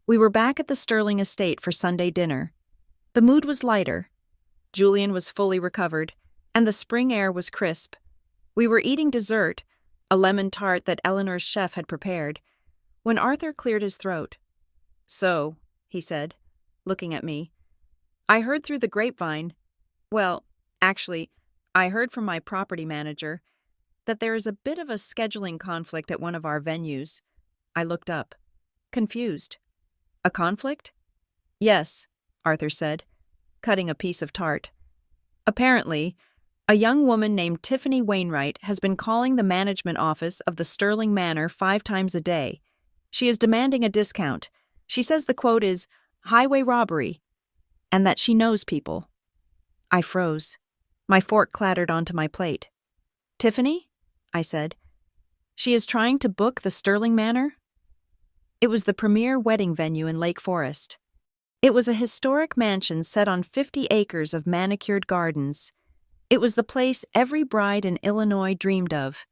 we were back at the Sterling estate for Sunday dinner. The mood was lighter. Julian was fully recovered, and the spring air was crisp. We were eating dessert, a lemon tart that Eleanor's chef had prepared, when Arthur cleared his throat. "So," he said, looking at me, "I heard through the grapevine, well, actually, I heard from my property manager, that there is a bit of a scheduling conflict at one of our venues." I looked up, confused. "A conflict?" "Yes," Arthur said, cutting a piece of tart. Apparently, a young woman named Tiffany Wainwright has been calling the management office of the Sterling Manor 5 times a day. She is demanding a discount. She says the quote is highway robbery, and that she knows people. I froze. My fork clattered onto my plate. Tiffany? I said. She is trying to book the Sterling Manor? It was the premier wedding venue in Lake Forest. It was a historic mansion set on 50 acres of manicured gardens. It was the place every bride in Illinois dreamed of.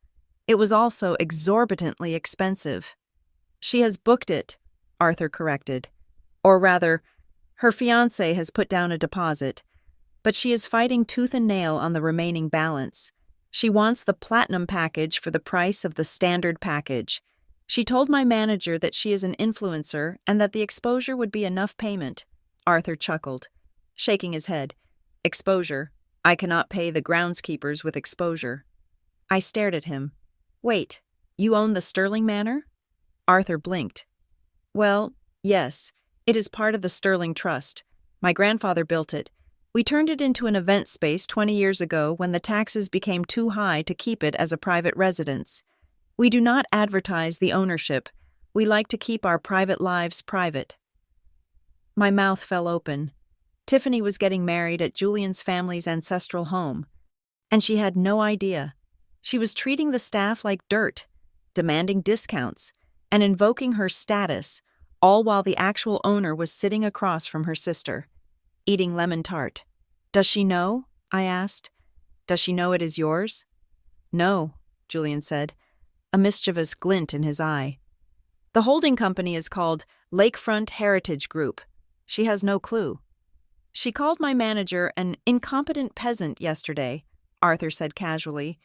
It was also exorbitantly expensive. She has booked it, Arthur corrected. Or rather, her fiancé has put down a deposit. But she is fighting tooth and nail on the remaining balance. She wants the platinum package for the price of the standard package. She told my manager that she is an influencer and that the exposure would be enough payment. Arthur chuckled, shaking his head. Exposure. I cannot pay the groundskeepers with exposure. I stared at him. Wait, you own the Sterling Manor? Arthur blinked. Well, yes, it is part of the Sterling Trust. My grandfather built it. We turned it into an event space 20 years ago when the taxes became too high to keep it as a private residence. We do not advertise the ownership. We like to keep our private lives private. My mouth fell open. Tiffany was getting married at Julian's family's ancestral home, and she had no idea. She was treating the staff like dirt, demanding discounts, and invoking her status, all while the actual owner was sitting across from her sister, eating lemon tart. Does she know? I asked. Does she know it is yours? No, Julian said, a mischievous glint in his eye. The holding company is called Lakefront Heritage Group. She has no clue. She called my manager an incompetent peasant yesterday, Arthur said casually,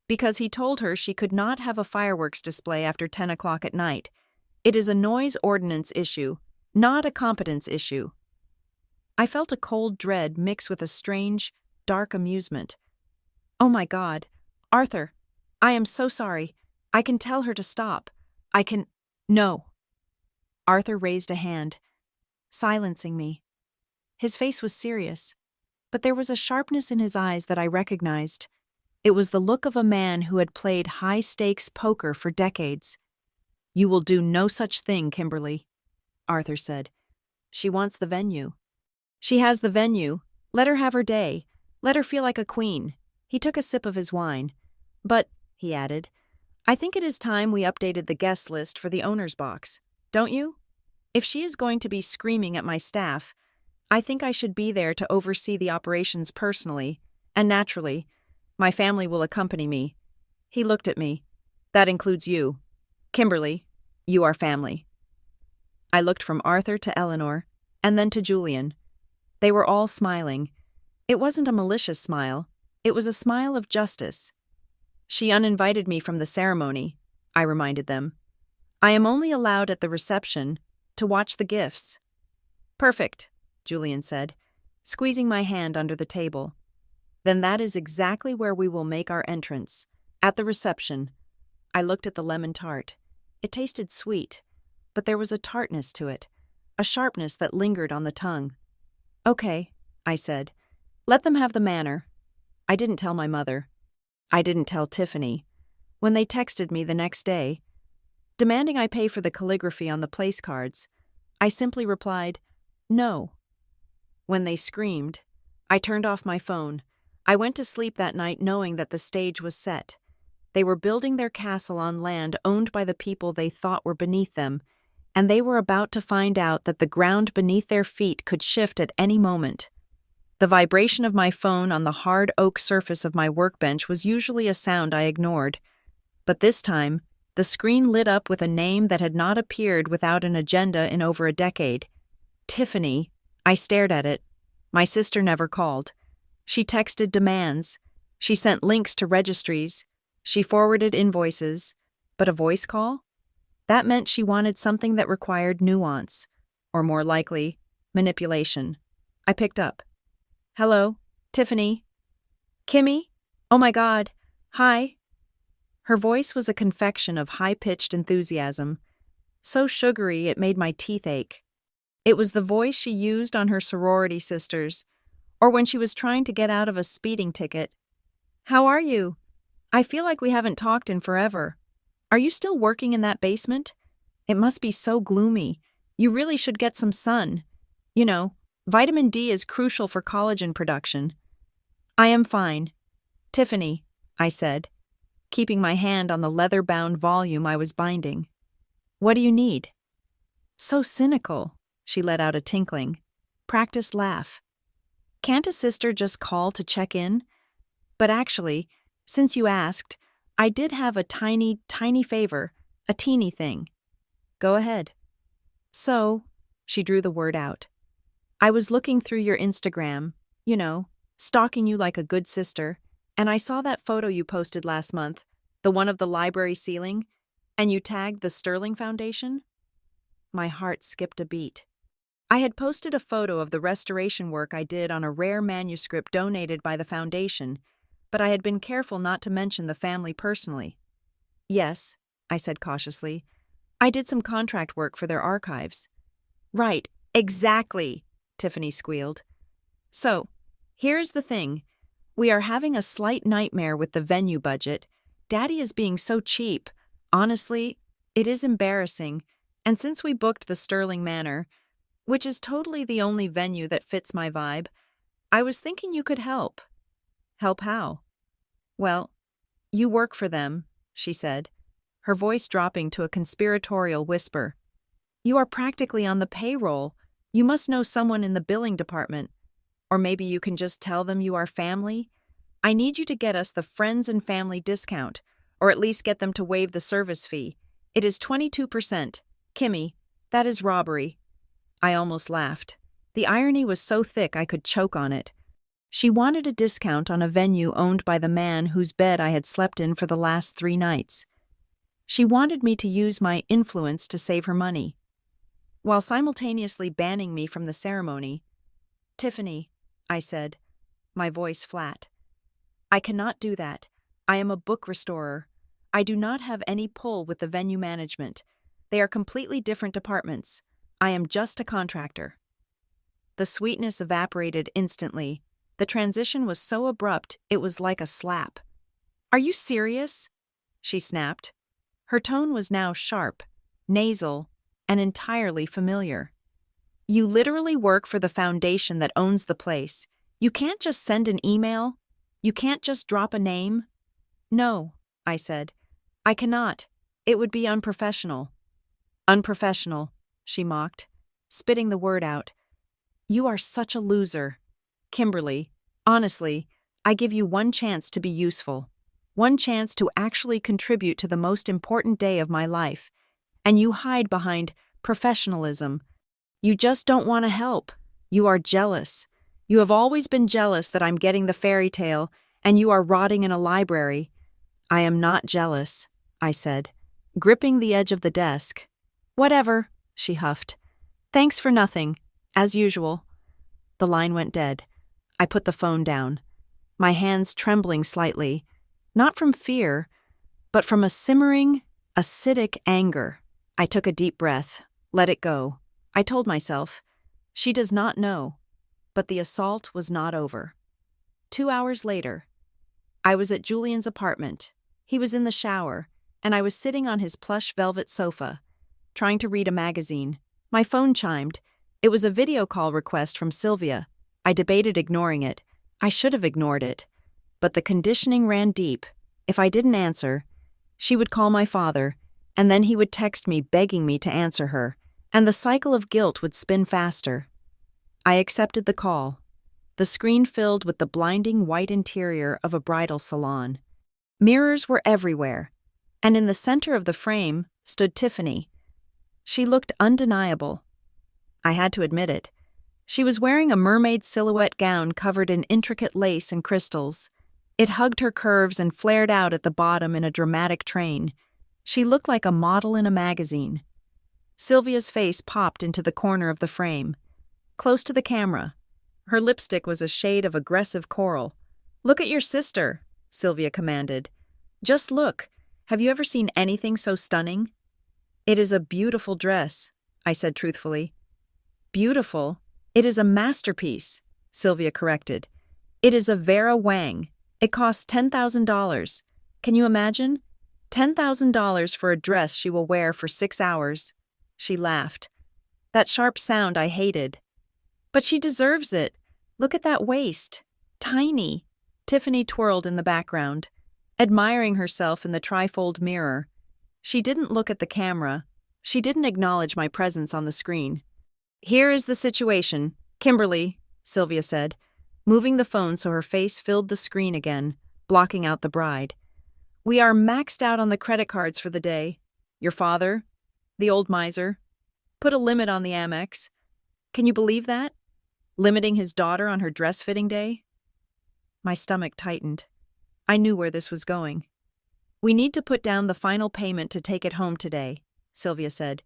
because he told her she could not have a fireworks display after 10 o'clock at night. It is a noise ordinance issue, not a competence issue. I felt a cold dread mix with a strange, dark amusement. Oh my God, Arthur, I am so sorry. I can tell her to stop. No. Arthur raised a hand, silencing me. His face was serious, but there was a sharpness in his eyes that I recognized. It was the look of a man who had played high-stakes poker for decades. You will do no such thing, Kimberly, Arthur said. She wants the venue. She has the venue. Let her have her day. Let her feel like a queen. He took a sip of his wine. But, he added, I think it is time we updated the guest list for the owner's box. Don't you? If she is going to be screaming at my staff, I think I should be there to oversee the operations personally, and naturally, my family will accompany me. He looked at me. That includes you. Kimberly, you are family. I looked from Arthur to Eleanor, and then to Julian. They were all smiling. It wasn't a malicious smile. It was a smile of justice. She uninvited me from the ceremony, I reminded them. I am only allowed at the reception to watch the gifts. Perfect, Julian said, squeezing my hand under the table. Then that is exactly where we will make our entrance, at the reception. I looked at the lemon tart. It tasted sweet, but there was a tartness to it, a sharpness that lingered on the tongue. Okay, I said. Let them have the manor. I didn't tell my mother. I didn't tell Tiffany. When they texted me the next day, demanding I pay for the calligraphy on the place cards, I simply replied, no. When they screamed, I turned off my phone. I went to sleep that night knowing that the stage was set. They were building their castle on land owned by the people they thought were beneath them, and they were about to find out that the ground beneath their feet could shift at any moment. The vibration of my phone on the hard oak surface of my workbench was usually a sound I ignored. But this time, the screen lit up with a name that had not appeared without an agenda in over a decade. Tiffany. I stared at it. My sister never called. She texted demands. She sent links to registries. She forwarded invoices. But a voice call? That meant she wanted something that required nuance, or more likely, manipulation. I picked up. Hello, Tiffany. Kimmy? Oh my God. Hi. Her voice was a confection of high-pitched enthusiasm, so sugary it made my teeth ache. It was the voice she used on her sorority sisters, or when she was trying to get out of a speeding ticket. "How are you? I feel like we haven't talked in forever. Are you still working in that basement? It must be so gloomy. You really should get some sun. You know, vitamin D is crucial for collagen production." "I am fine. Tiffany," I said, keeping my hand on the leather-bound volume I was binding. "What do you need?" "So cynical," she let out a tinkling, practiced laugh. "Can't a sister just call to check in? But actually, since you asked, I did have a tiny, tiny favor, a teeny thing." "Go ahead." "So," she drew the word out, "I was looking through your Instagram, stalking you like a good sister, and I saw that photo you posted last month, the one of the library ceiling, and you tagged the Sterling Foundation." My heart skipped a beat. I had posted a photo of the restoration work I did on a rare manuscript donated by the foundation, but I had been careful not to mention the family personally. "Yes," I said cautiously. "I did some contract work for their archives." "Right, exactly," Tiffany squealed. "So, here's the thing. We are having a slight nightmare with the venue budget. Daddy is being so cheap. Honestly, it is embarrassing. And since we booked the Sterling Manor, which is totally the only venue that fits my vibe, I was thinking you could help." "Help how?" "Well, you work for them," she said, her voice dropping to a conspiratorial whisper. "You are practically on the payroll. You must know someone in the billing department. Or maybe you can just tell them you are family. I need you to get us the friends and family discount, or at least get them to waive the service fee. It is 22%. Kimmy, that is robbery." I almost laughed. The irony was so thick I could choke on it. She wanted a discount on a venue owned by the man whose bed I had slept in for the last 3 nights. She wanted me to use my influence to save her money, while simultaneously banning me from the ceremony. "Tiffany," I said, my voice flat, "I cannot do that. I am a book restorer. I do not have any pull with the venue management. They are completely different departments. I am just a contractor." The sweetness evaporated instantly. The transition was so abrupt it was like a slap. "Are you serious?" she snapped. Her tone was now sharp, nasal, and entirely familiar. "You literally work for the foundation that owns the place. You can't just send an email? You can't just drop a name?" "No," I said. "I cannot. It would be unprofessional." "Unprofessional," she mocked, spitting the word out. "You are such a loser. Kimberly, honestly, I give you one chance to be useful. One chance to actually contribute to the most important day of my life. And you hide behind professionalism. You just don't want to help. You are jealous. You have always been jealous that I'm getting the fairy tale, and you are rotting in a library." "I am not jealous," I said, gripping the edge of the desk. "Whatever," she huffed. "Thanks for nothing, as usual." The line went dead. I put the phone down, my hands trembling slightly, not from fear, but from a simmering, acidic anger. I took a deep breath, let it go. I told myself, she does not know, but the assault was not over. 2 hours later, I was at Julian's apartment. He was in the shower, and I was sitting on his plush velvet sofa, trying to read a magazine. My phone chimed. It was a video call request from Sylvia. I debated ignoring it. I should have ignored it. But the conditioning ran deep. If I didn't answer, she would call my father, and then he would text me begging me to answer her, and the cycle of guilt would spin faster. I accepted the call. The screen filled with the blinding white interior of a bridal salon. Mirrors were everywhere, and in the center of the frame stood Tiffany. She looked undeniable. I had to admit it. She was wearing a mermaid silhouette gown covered in intricate lace and crystals. It hugged her curves and flared out at the bottom in a dramatic train. She looked like a model in a magazine. Sylvia's face popped into the corner of the frame, close to the camera. Her lipstick was a shade of aggressive coral. "Look at your sister," Sylvia commanded. "Just look. Have you ever seen anything so stunning?" "It is a beautiful dress," I said truthfully. "Beautiful? It is a masterpiece," Sylvia corrected. It is a Vera Wang. It costs $10,000. Can you imagine? $10,000 for a dress she will wear for 6 hours. She laughed. That sharp sound I hated. But she deserves it. Look at that waist. Tiny. Tiffany twirled in the background, admiring herself in the trifold mirror. She didn't look at the camera. She didn't acknowledge my presence on the screen. Here is the situation, Kimberly, Sylvia said, moving the phone so her face filled the screen again, blocking out the bride. We are maxed out on the credit cards for the day. Your father, the old miser, put a limit on the Amex. Can you believe that? Limiting his daughter on her dress-fitting day? My stomach tightened. I knew where this was going. We need to put down the final payment to take it home today, Sylvia said.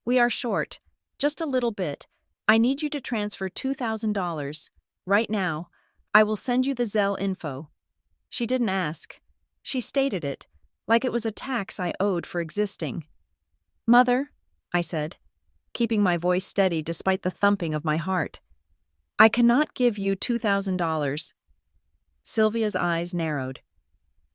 We are short. Just a little bit. I need you to transfer $2,000. Right now. I will send you the Zelle info. She didn't ask. She stated it, like it was a tax I owed for existing. Mother, I said, keeping my voice steady despite the thumping of my heart. I cannot give you $2,000. Sylvia's eyes narrowed.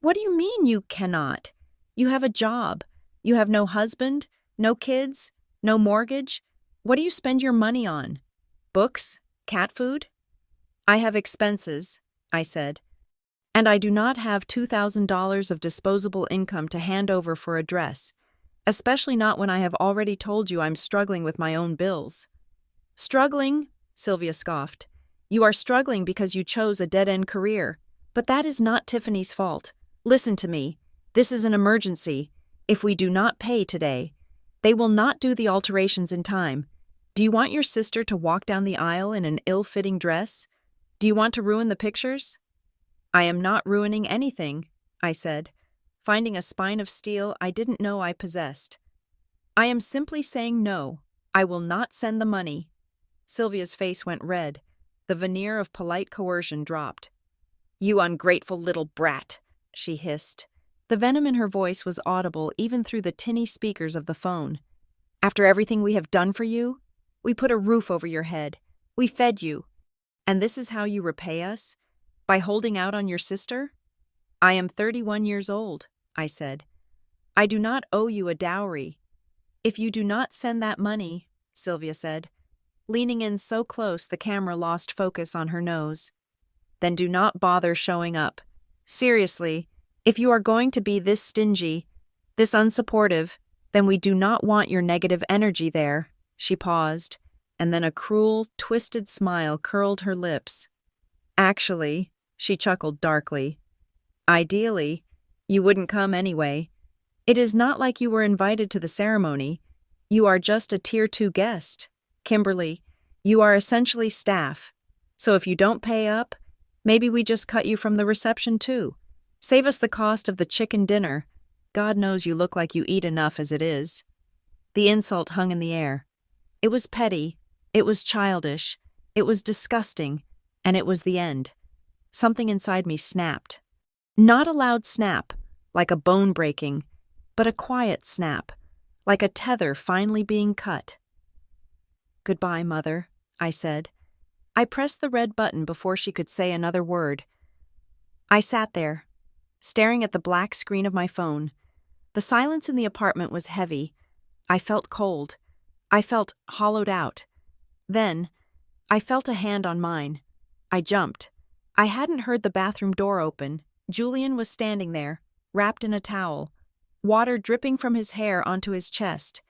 What do you mean you cannot? You have a job. You have no husband, no kids, no mortgage. What do you spend your money on? Books? Cat food? I have expenses, I said. And I do not have $2,000 of disposable income to hand over for a dress, especially not when I have already told you I'm struggling with my own bills. Struggling? Sylvia scoffed. You are struggling because you chose a dead-end career. But that is not Tiffany's fault. Listen to me. This is an emergency. If we do not pay today, they will not do the alterations in time. Do you want your sister to walk down the aisle in an ill-fitting dress? Do you want to ruin the pictures? I am not ruining anything, I said, finding a spine of steel I didn't know I possessed. I am simply saying no. I will not send the money. Sylvia's face went red. The veneer of polite coercion dropped. You ungrateful little brat, she hissed. The venom in her voice was audible even through the tinny speakers of the phone. After everything we have done for you, we put a roof over your head. We fed you. And this is how you repay us? By holding out on your sister? I am 31 years old, I said. I do not owe you a dowry. If you do not send that money, Sylvia said, leaning in so close the camera lost focus on her nose, then do not bother showing up. Seriously, if you are going to be this stingy, this unsupportive, then we do not want your negative energy there. She paused, and then a cruel, twisted smile curled her lips. Actually, she chuckled darkly. Ideally, you wouldn't come anyway. It is not like you were invited to the ceremony. You are just a Tier 2 guest. Kimberly, you are essentially staff. So if you don't pay up, maybe we just cut you from the reception too. Save us the cost of the chicken dinner. God knows you look like you eat enough as it is. The insult hung in the air. It was petty, it was childish, it was disgusting, and it was the end. Something inside me snapped. Not a loud snap, like a bone breaking, but a quiet snap, like a tether finally being cut. Goodbye, Mother, I said. I pressed the red button before she could say another word. I sat there, staring at the black screen of my phone. The silence in the apartment was heavy. I felt cold. I felt hollowed out. Then, I felt a hand on mine. I jumped. I hadn't heard the bathroom door open. Julian was standing there, wrapped in a towel, water dripping from his hair onto his chest.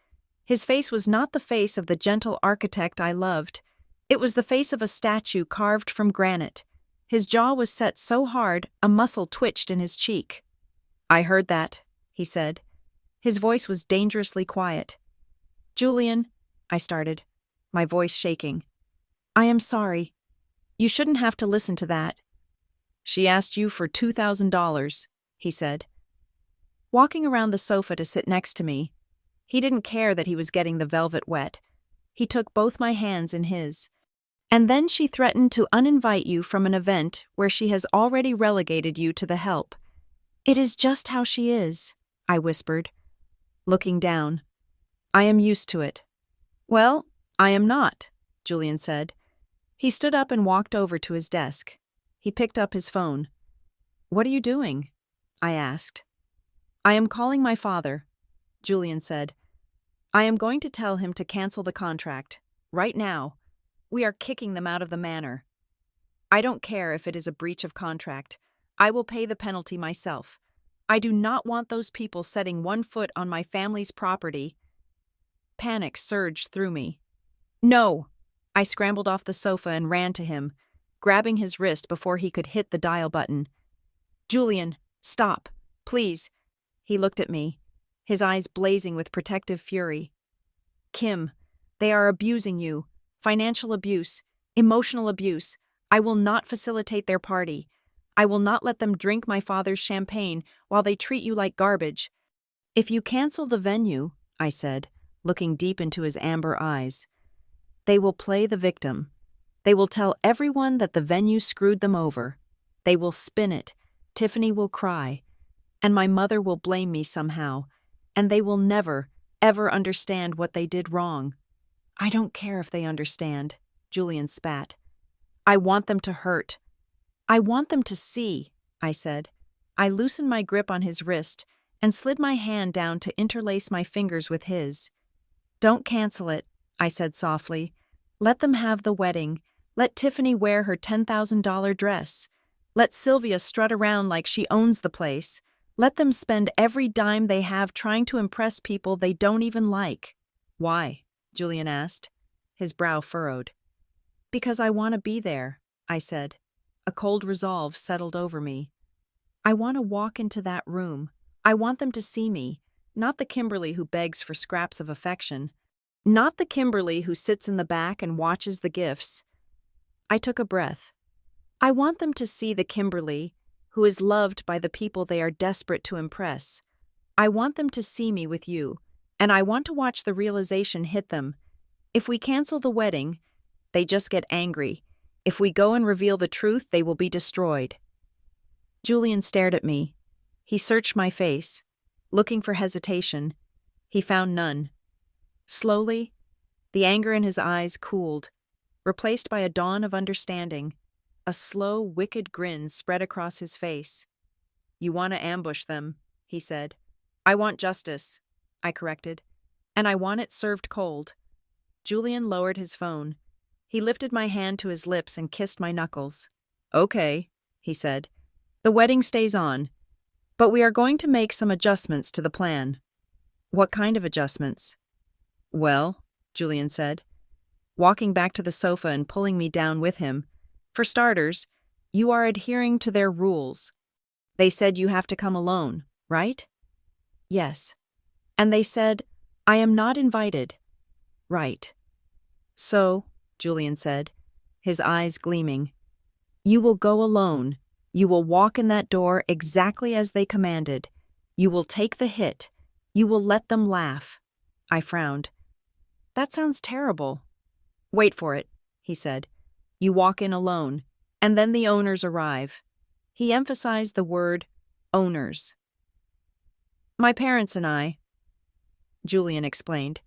His face was not the face of the gentle architect I loved. It was the face of a statue carved from granite. His jaw was set so hard, a muscle twitched in his cheek. I heard that, he said. His voice was dangerously quiet. Julian, I started, my voice shaking. I am sorry. You shouldn't have to listen to that. She asked you for $2,000, he said. Walking around the sofa to sit next to me, he didn't care that he was getting the velvet wet. He took both my hands in his. And then she threatened to uninvite you from an event where she has already relegated you to the help. It is just how she is, I whispered, looking down. I am used to it. Well, I am not, Julian said. He stood up and walked over to his desk. He picked up his phone. "What are you doing?" I asked. "I am calling my father," Julian said. "I am going to tell him to cancel the contract. Right now. We are kicking them out of the manor. I don't care if it is a breach of contract. I will pay the penalty myself. I do not want those people setting one foot on my family's property." Panic surged through me. "No!" I scrambled off the sofa and ran to him, grabbing his wrist before he could hit the dial button. "Julian, stop, please." He looked at me, his eyes blazing with protective fury. "Kim, they are abusing you. Financial abuse, emotional abuse. I will not facilitate their party. I will not let them drink my father's champagne while they treat you like garbage. If you cancel the venue," I said, looking deep into his amber eyes, "they will play the victim. They will tell everyone that the venue screwed them over. They will spin it. Tiffany will cry. And my mother will blame me somehow. And they will never, ever understand what they did wrong." "I don't care if they understand," Julian spat. "I want them to hurt. I want them to see," I said. I loosened my grip on his wrist and slid my hand down to interlace my fingers with his. "Don't cancel it," I said softly. "Let them have the wedding. Let Tiffany wear her $10,000 dress. Let Sylvia strut around like she owns the place. Let them spend every dime they have trying to impress people they don't even like." "Why?" Julian asked, his brow furrowed. "Because I want to be there," I said. A cold resolve settled over me. I want to walk into that room. I want them to see me, not the Kimberly who begs for scraps of affection, not the Kimberly who sits in the back and watches the gifts. I took a breath. I want them to see the Kimberly who is loved by the people they are desperate to impress. I want them to see me with you, and I want to watch the realization hit them. If we cancel the wedding, they just get angry. If we go and reveal the truth, they will be destroyed." Julian stared at me. He searched my face, looking for hesitation. He found none. Slowly, the anger in his eyes cooled, replaced by a dawn of understanding. A slow, wicked grin spread across his face. "You want to ambush them," he said. "I want justice," I corrected. "And I want it served cold." Julian lowered his phone. He lifted my hand to his lips and kissed my knuckles. "Okay," he said. "The wedding stays on, but we are going to make some adjustments to the plan." "What kind of adjustments?" "Well," Julian said, walking back to the sofa and pulling me down with him. "For starters, you are adhering to their rules. They said you have to come alone, right?" "Yes." "And they said, I am not invited." "Right." "So," Julian said, his eyes gleaming, "you will go alone. You will walk in that door exactly as they commanded. You will take the hit. You will let them laugh." I frowned. "That sounds terrible." "Wait for it," he said. "You walk in alone, and then the owners arrive." He emphasized the word owners. "My parents and I," Julian explained.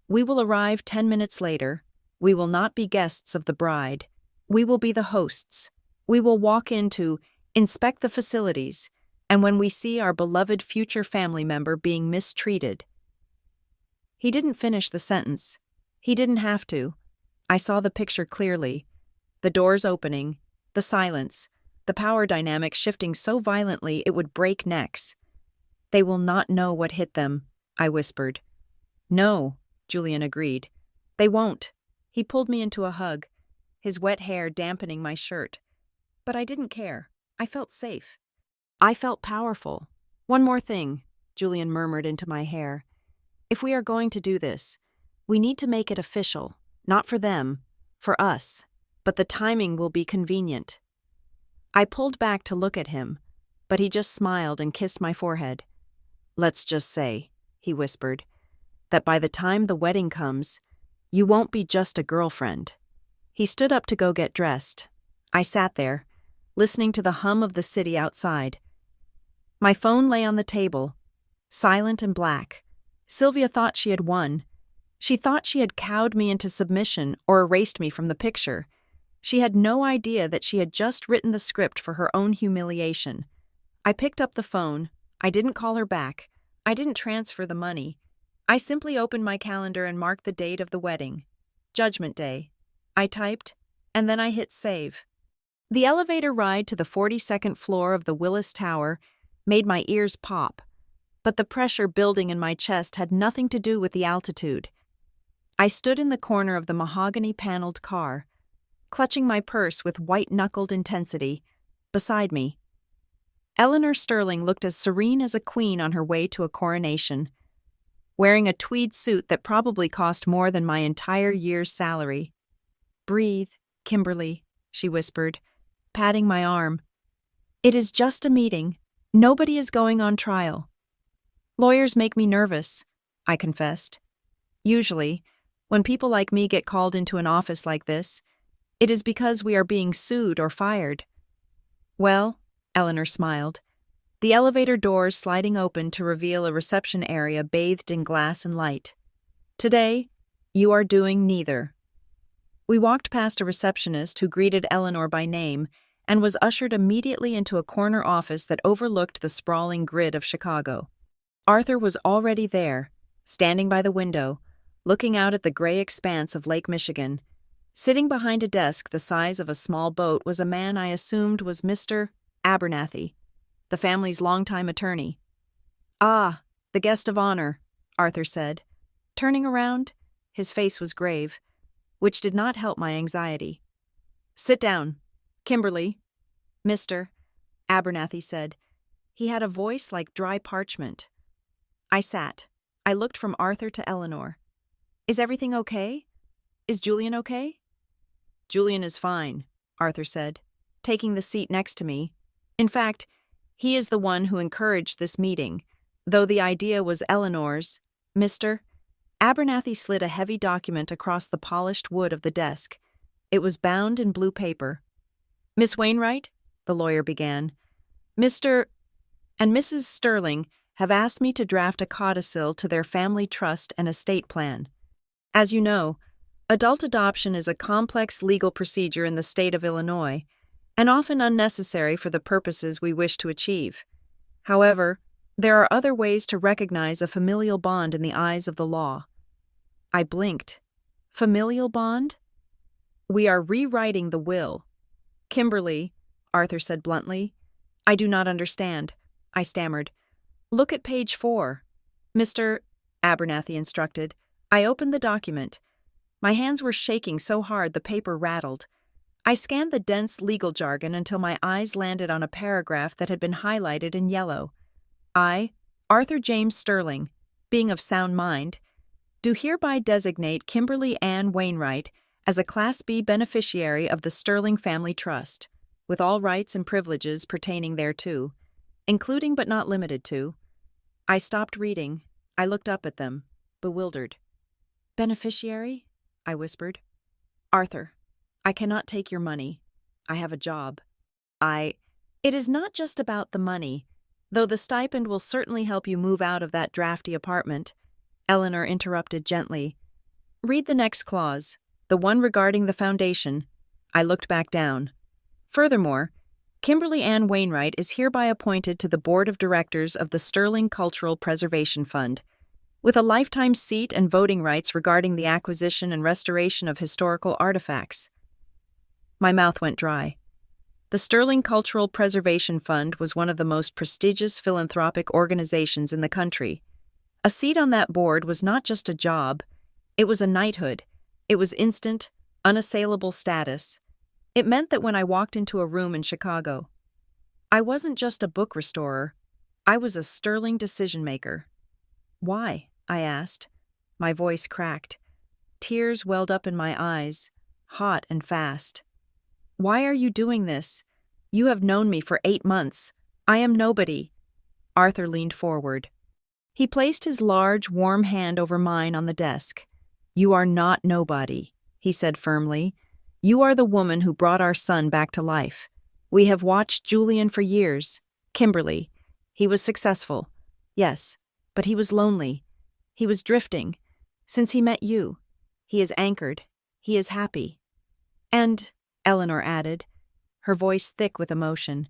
"We will arrive 10 minutes later. We will not be guests of the bride. We will be the hosts. We will walk in to inspect the facilities, and when we see our beloved future family member being mistreated." He didn't finish the sentence. He didn't have to. I saw the picture clearly. The doors opening, the silence, the power dynamic shifting so violently it would break necks. "They will not know what hit them," I whispered. "No," Julian agreed. "They won't." He pulled me into a hug, his wet hair dampening my shirt. But I didn't care. I felt safe. I felt powerful. "One more thing," Julian murmured into my hair. "If we are going to do this, we need to make it official, not for them, for us. But the timing will be convenient." I pulled back to look at him, but he just smiled and kissed my forehead. "Let's just say," he whispered, "that by the time the wedding comes, you won't be just a girlfriend." He stood up to go get dressed. I sat there, listening to the hum of the city outside. My phone lay on the table, silent and black. Sylvia thought she had won. She thought she had cowed me into submission or erased me from the picture. She had no idea that she had just written the script for her own humiliation. I picked up the phone. I didn't call her back. I didn't transfer the money. I simply opened my calendar and marked the date of the wedding. Judgment Day. I typed, and then I hit save. The elevator ride to the 42nd floor of the Willis Tower made my ears pop, but the pressure building in my chest had nothing to do with the altitude. I stood in the corner of the mahogany-paneled car, clutching my purse with white-knuckled intensity. Beside me, Eleanor Sterling looked as serene as a queen on her way to a coronation, wearing a tweed suit that probably cost more than my entire year's salary. "Breathe, Kimberly," she whispered, patting my arm. "It is just a meeting. Nobody is going on trial." "Lawyers make me nervous," I confessed. "Usually, when people like me get called into an office like this, it is because we are being sued or fired." "Well," Eleanor smiled, the elevator doors sliding open to reveal a reception area bathed in glass and light. "Today, you are doing neither." We walked past a receptionist who greeted Eleanor by name and was ushered immediately into a corner office that overlooked the sprawling grid of Chicago. Arthur was already there, standing by the window, looking out at the gray expanse of Lake Michigan. Sitting behind a desk the size of a small boat was a man I assumed was Mr. Abernathy, the family's longtime attorney. "Ah, the guest of honor," Arthur said. Turning around, his face was grave, which did not help my anxiety. "Sit down, Kimberly," Mr. Abernathy said. He had a voice like dry parchment. I sat. I looked from Arthur to Eleanor. "Is everything okay? Is Julian okay?" "Julian is fine," Arthur said, taking the seat next to me. In fact, he is the one who encouraged this meeting, though the idea was Eleanor's. "Mr. Abernathy slid a heavy document across the polished wood of the desk. It was bound in blue paper. "Miss Wainwright," the lawyer began, "Mr. and Mrs. Sterling have asked me to draft a codicil to their family trust and estate plan. As you know, adult adoption is a complex legal procedure in the state of Illinois, and often unnecessary for the purposes we wish to achieve. However, there are other ways to recognize a familial bond in the eyes of the law." I blinked. Familial bond? "We are rewriting the will." "Kimberly," Arthur said bluntly, "I do not understand," I stammered. "Look at page 4. Mr. Abernathy instructed. I opened the document. My hands were shaking so hard the paper rattled. I scanned the dense legal jargon until my eyes landed on a paragraph that had been highlighted in yellow. "I, Arthur James Sterling, being of sound mind, do hereby designate Kimberly Ann Wainwright as a Class B beneficiary of the Sterling Family Trust, with all rights and privileges pertaining thereto, including but not limited to." I stopped reading. I looked up at them, bewildered. "Beneficiary?" I whispered. "Arthur, I cannot take your money. I have a job. It is not just about the money, though the stipend will certainly help you move out of that drafty apartment," Eleanor interrupted gently. "Read the next clause, the one regarding the foundation." I looked back down. "Furthermore, Kimberly Ann Wainwright is hereby appointed to the Board of Directors of the Sterling Cultural Preservation Fund, with a lifetime seat and voting rights regarding the acquisition and restoration of historical artifacts." My mouth went dry. The Sterling Cultural Preservation Fund was one of the most prestigious philanthropic organizations in the country. A seat on that board was not just a job, it was a knighthood. It was instant, unassailable status. It meant that when I walked into a room in Chicago, I wasn't just a book restorer, I was a sterling decision-maker. "Why?" I asked. My voice cracked. Tears welled up in my eyes, hot and fast. "Why are you doing this? You have known me for 8 months. I am nobody." Arthur leaned forward. He placed his large, warm hand over mine on the desk. "You are not nobody," he said firmly. "You are the woman who brought our son back to life. We have watched Julian for years. Kimberly. He was successful. Yes, but he was lonely. He was drifting. Since he met you, he is anchored. He is happy. And Eleanor added, her voice thick with emotion.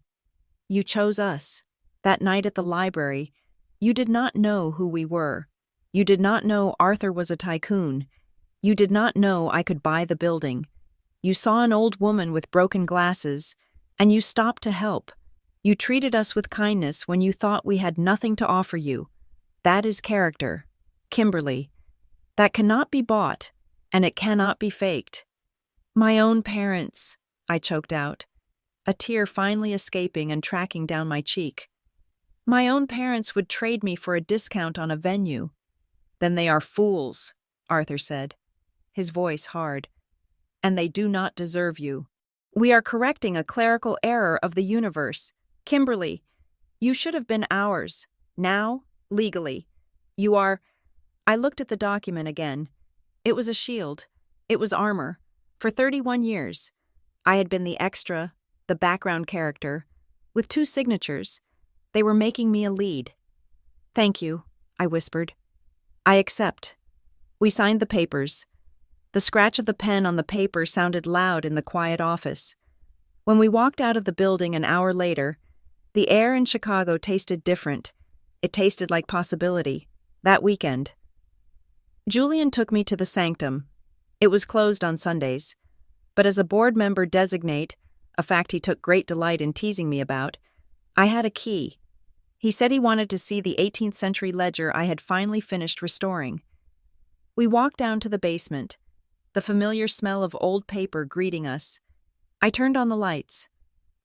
You chose us. That night at the library, you did not know who we were. You did not know Arthur was a tycoon. You did not know I could buy the building. You saw an old woman with broken glasses, and you stopped to help. You treated us with kindness when you thought we had nothing to offer you. That is character. Kimberly. That cannot be bought, and it cannot be faked. My own parents, I choked out, a tear finally escaping and tracking down my cheek. My own parents would trade me for a discount on a venue. Then they are fools, Arthur said, his voice hard. And they do not deserve you. We are correcting a clerical error of the universe. Kimberly, you should have been ours. Now, legally. You are... I looked at the document again. It was a shield. It was armor. For 31 years. I had been the extra, the background character, with 2 signatures. They were making me a lead. Thank you, I whispered. I accept. We signed the papers. The scratch of the pen on the paper sounded loud in the quiet office. When we walked out of the building an hour later, the air in Chicago tasted different. It tasted like possibility. That weekend. Julian took me to the sanctum. It was closed on Sundays. But as a board member designate, a fact he took great delight in teasing me about, I had a key. He said he wanted to see the 18th century ledger I had finally finished restoring. We walked down to the basement, the familiar smell of old paper greeting us. I turned on the lights.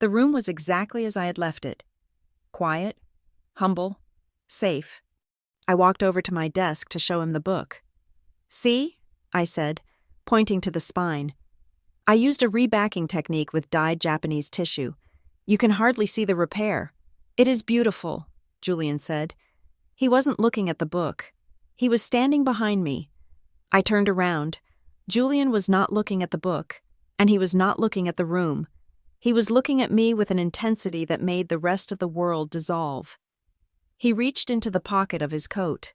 The room was exactly as I had left it. Quiet, humble, safe. I walked over to my desk to show him the book. See? I said, pointing to the spine. I used a rebacking technique with dyed Japanese tissue. You can hardly see the repair. It is beautiful, Julian said. He wasn't looking at the book. He was standing behind me. I turned around. Julian was not looking at the book, and he was not looking at the room. He was looking at me with an intensity that made the rest of the world dissolve. He reached into the pocket of his coat.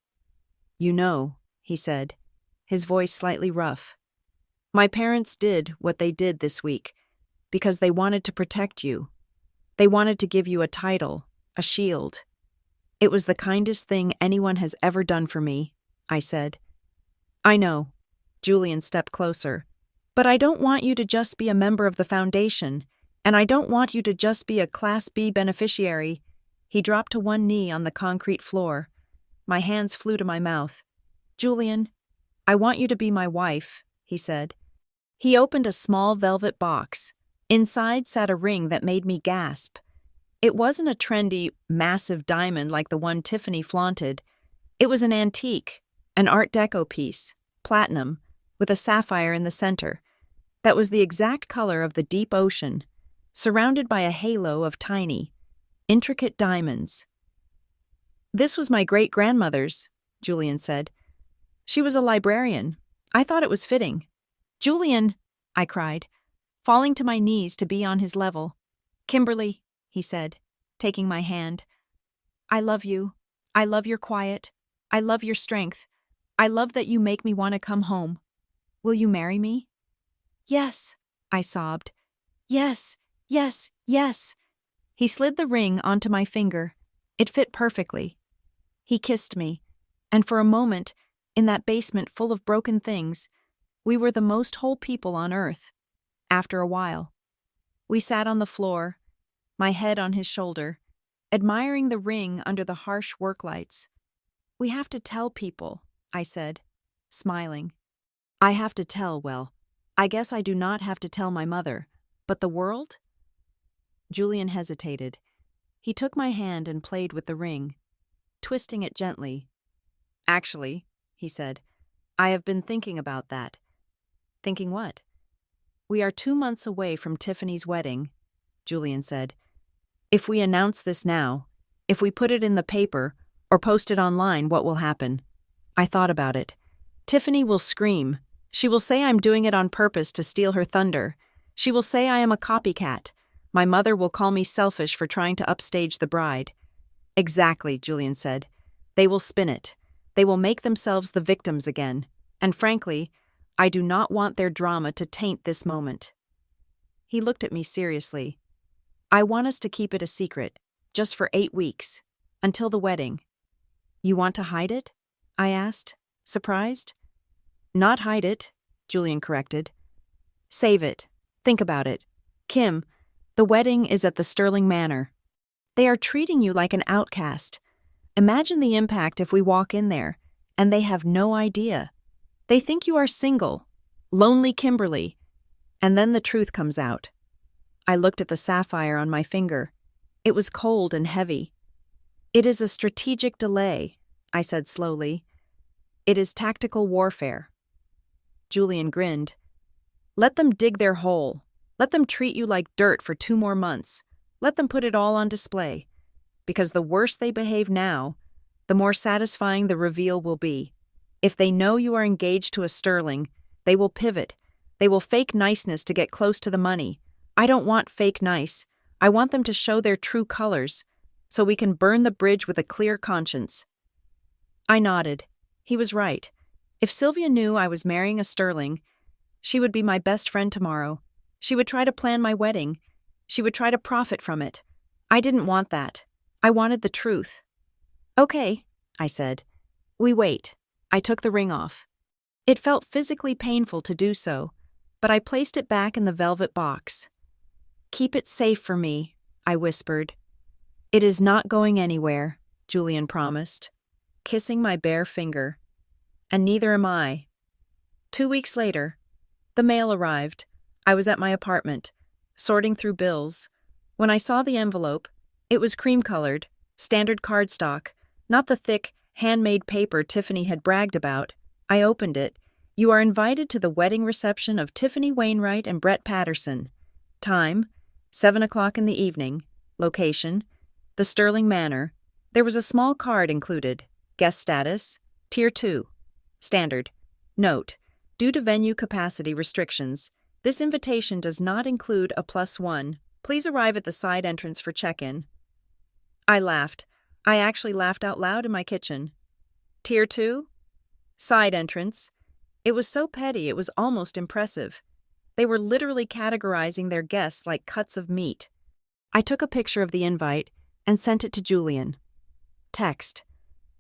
You know, he said, his voice slightly rough. My parents did what they did this week because they wanted to protect you. They wanted to give you a title, a shield. It was the kindest thing anyone has ever done for me, I said. I know. Julian stepped closer. But I don't want you to just be a member of the foundation, and I don't want you to just be a Class B beneficiary. He dropped to one knee on the concrete floor. My hands flew to my mouth. Julian, I want you to be my wife, he said. He opened a small velvet box. Inside sat a ring that made me gasp. It wasn't a trendy, massive diamond like the one Tiffany flaunted. It was an antique, an Art Deco piece, platinum, with a sapphire in the center. That was the exact color of the deep ocean, surrounded by a halo of tiny, intricate diamonds. This was my great-grandmother's, Julian said. She was a librarian. I thought it was fitting. Julian, I cried, falling to my knees to be on his level. Kimberly, he said, taking my hand. I love you. I love your quiet. I love your strength. I love that you make me want to come home. Will you marry me? Yes, I sobbed. Yes, yes, yes. He slid the ring onto my finger. It fit perfectly. He kissed me, and for a moment, in that basement full of broken things, we were the most whole people on earth. After a while, we sat on the floor, my head on his shoulder, admiring the ring under the harsh work lights. We have to tell people, I said, smiling. I have to tell, well, I guess I do not have to tell my mother, but the world? Julian hesitated. He took my hand and played with the ring, twisting it gently. Actually, he said, I have been thinking about that. Thinking what? We are 2 months away from Tiffany's wedding, Julian said. If we announce this now, if we put it in the paper or post it online, what will happen? I thought about it. Tiffany will scream. She will say I'm doing it on purpose to steal her thunder. She will say I am a copycat. My mother will call me selfish for trying to upstage the bride. Exactly, Julian said. They will spin it. They will make themselves the victims again. And frankly, I do not want their drama to taint this moment. He looked at me seriously. I want us to keep it a secret, just for 8 weeks, until the wedding. You want to hide it? I asked, surprised. Not hide it, Julian corrected. Save it. Think about it. Kim, the wedding is at the Sterling Manor. They are treating you like an outcast. Imagine the impact if we walk in there, and they have no idea. They think you are single, lonely Kimberly, and then the truth comes out. I looked at the sapphire on my finger. It was cold and heavy. It is a strategic delay, I said slowly. It is tactical warfare. Julian grinned. Let them dig their hole. Let them treat you like dirt for 2 more months. Let them put it all on display. Because the worse they behave now, the more satisfying the reveal will be. If they know you are engaged to a Sterling, they will pivot. They will fake niceness to get close to the money. I don't want fake nice. I want them to show their true colors, so we can burn the bridge with a clear conscience. I nodded. He was right. If Sylvia knew I was marrying a Sterling, she would be my best friend tomorrow. She would try to plan my wedding. She would try to profit from it. I didn't want that. I wanted the truth. Okay, I said. We wait. I took the ring off. It felt physically painful to do so, but I placed it back in the velvet box. Keep it safe for me, I whispered. It is not going anywhere, Julian promised, kissing my bare finger. And neither am I. 2 weeks later, the mail arrived. I was at my apartment, sorting through bills. When I saw the envelope, it was cream-colored, standard cardstock, not the thick, handmade paper Tiffany had bragged about. I opened it. You are invited to the wedding reception of Tiffany Wainwright and Brett Patterson. Time, 7 o'clock in the evening. Location, the Sterling Manor. There was a small card included. Guest status, Tier 2. Standard. Note, due to venue capacity restrictions, this invitation does not include a +1. Please arrive at the side entrance for check-in. I laughed. I actually laughed out loud in my kitchen. Tier 2? Side entrance. It was so petty it was almost impressive. They were literally categorizing their guests like cuts of meat. I took a picture of the invite and sent it to Julian. Text.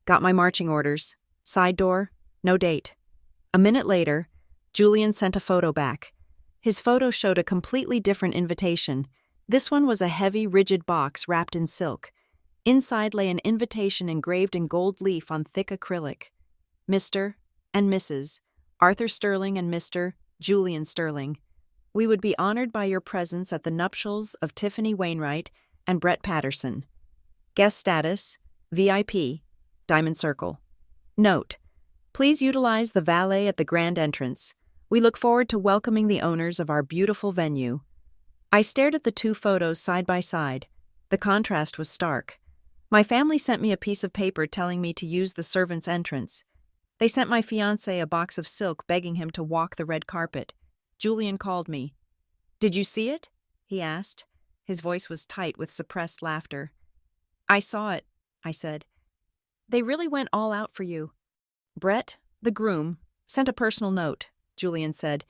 Got my marching orders. Side door. No date. A minute later, Julian sent a photo back. His photo showed a completely different invitation. This one was a heavy, rigid box wrapped in silk. Inside lay an invitation engraved in gold leaf on thick acrylic. Mr. and Mrs. Arthur Sterling and Mr. Julian Sterling. We would be honored by your presence at the nuptials of Tiffany Wainwright and Brett Patterson. Guest status, VIP, Diamond Circle. Note, please utilize the valet at the grand entrance. We look forward to welcoming the owners of our beautiful venue. I stared at the 2 photos side by side. The contrast was stark. My family sent me a piece of paper telling me to use the servants' entrance. They sent my fiancé a box of silk begging him to walk the red carpet. Julian called me. Did you see it? He asked. His voice was tight with suppressed laughter. I saw it, I said. They really went all out for you. Brett, the groom, sent a personal note, Julian said.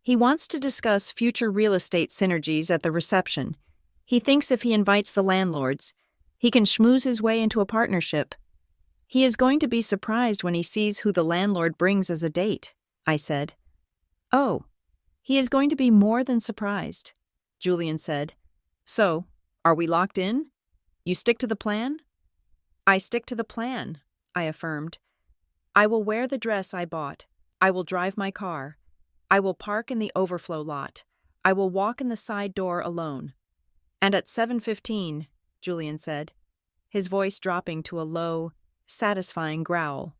He wants to discuss future real estate synergies at the reception. He thinks if he invites the landlords, he can schmooze his way into a partnership. He is going to be surprised when he sees who the landlord brings as a date, I said. Oh, he is going to be more than surprised, Julian said. So, are we locked in? You stick to the plan? I stick to the plan, I affirmed. I will wear the dress I bought. I will drive my car. I will park in the overflow lot. I will walk in the side door alone. And at 7:15, Julian said, his voice dropping to a low, satisfying growl,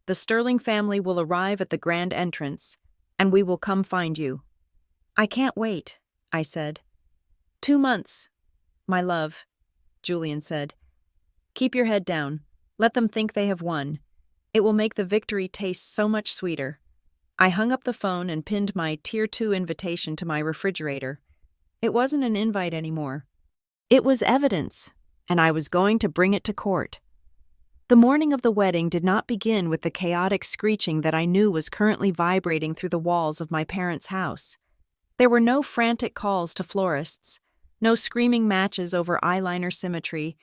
the Sterling family will arrive at the grand entrance, and we will come find you. I can't wait, I said. 2 months, my love, Julian said. Keep your head down. Let them think they have won. It will make the victory taste so much sweeter. I hung up the phone and pinned my Tier 2 invitation to my refrigerator. It wasn't an invite anymore. It was evidence, and I was going to bring it to court. The morning of the wedding did not begin with the chaotic screeching that I knew was currently vibrating through the walls of my parents' house. There were no frantic calls to florists, no screaming matches over eyeliner symmetry,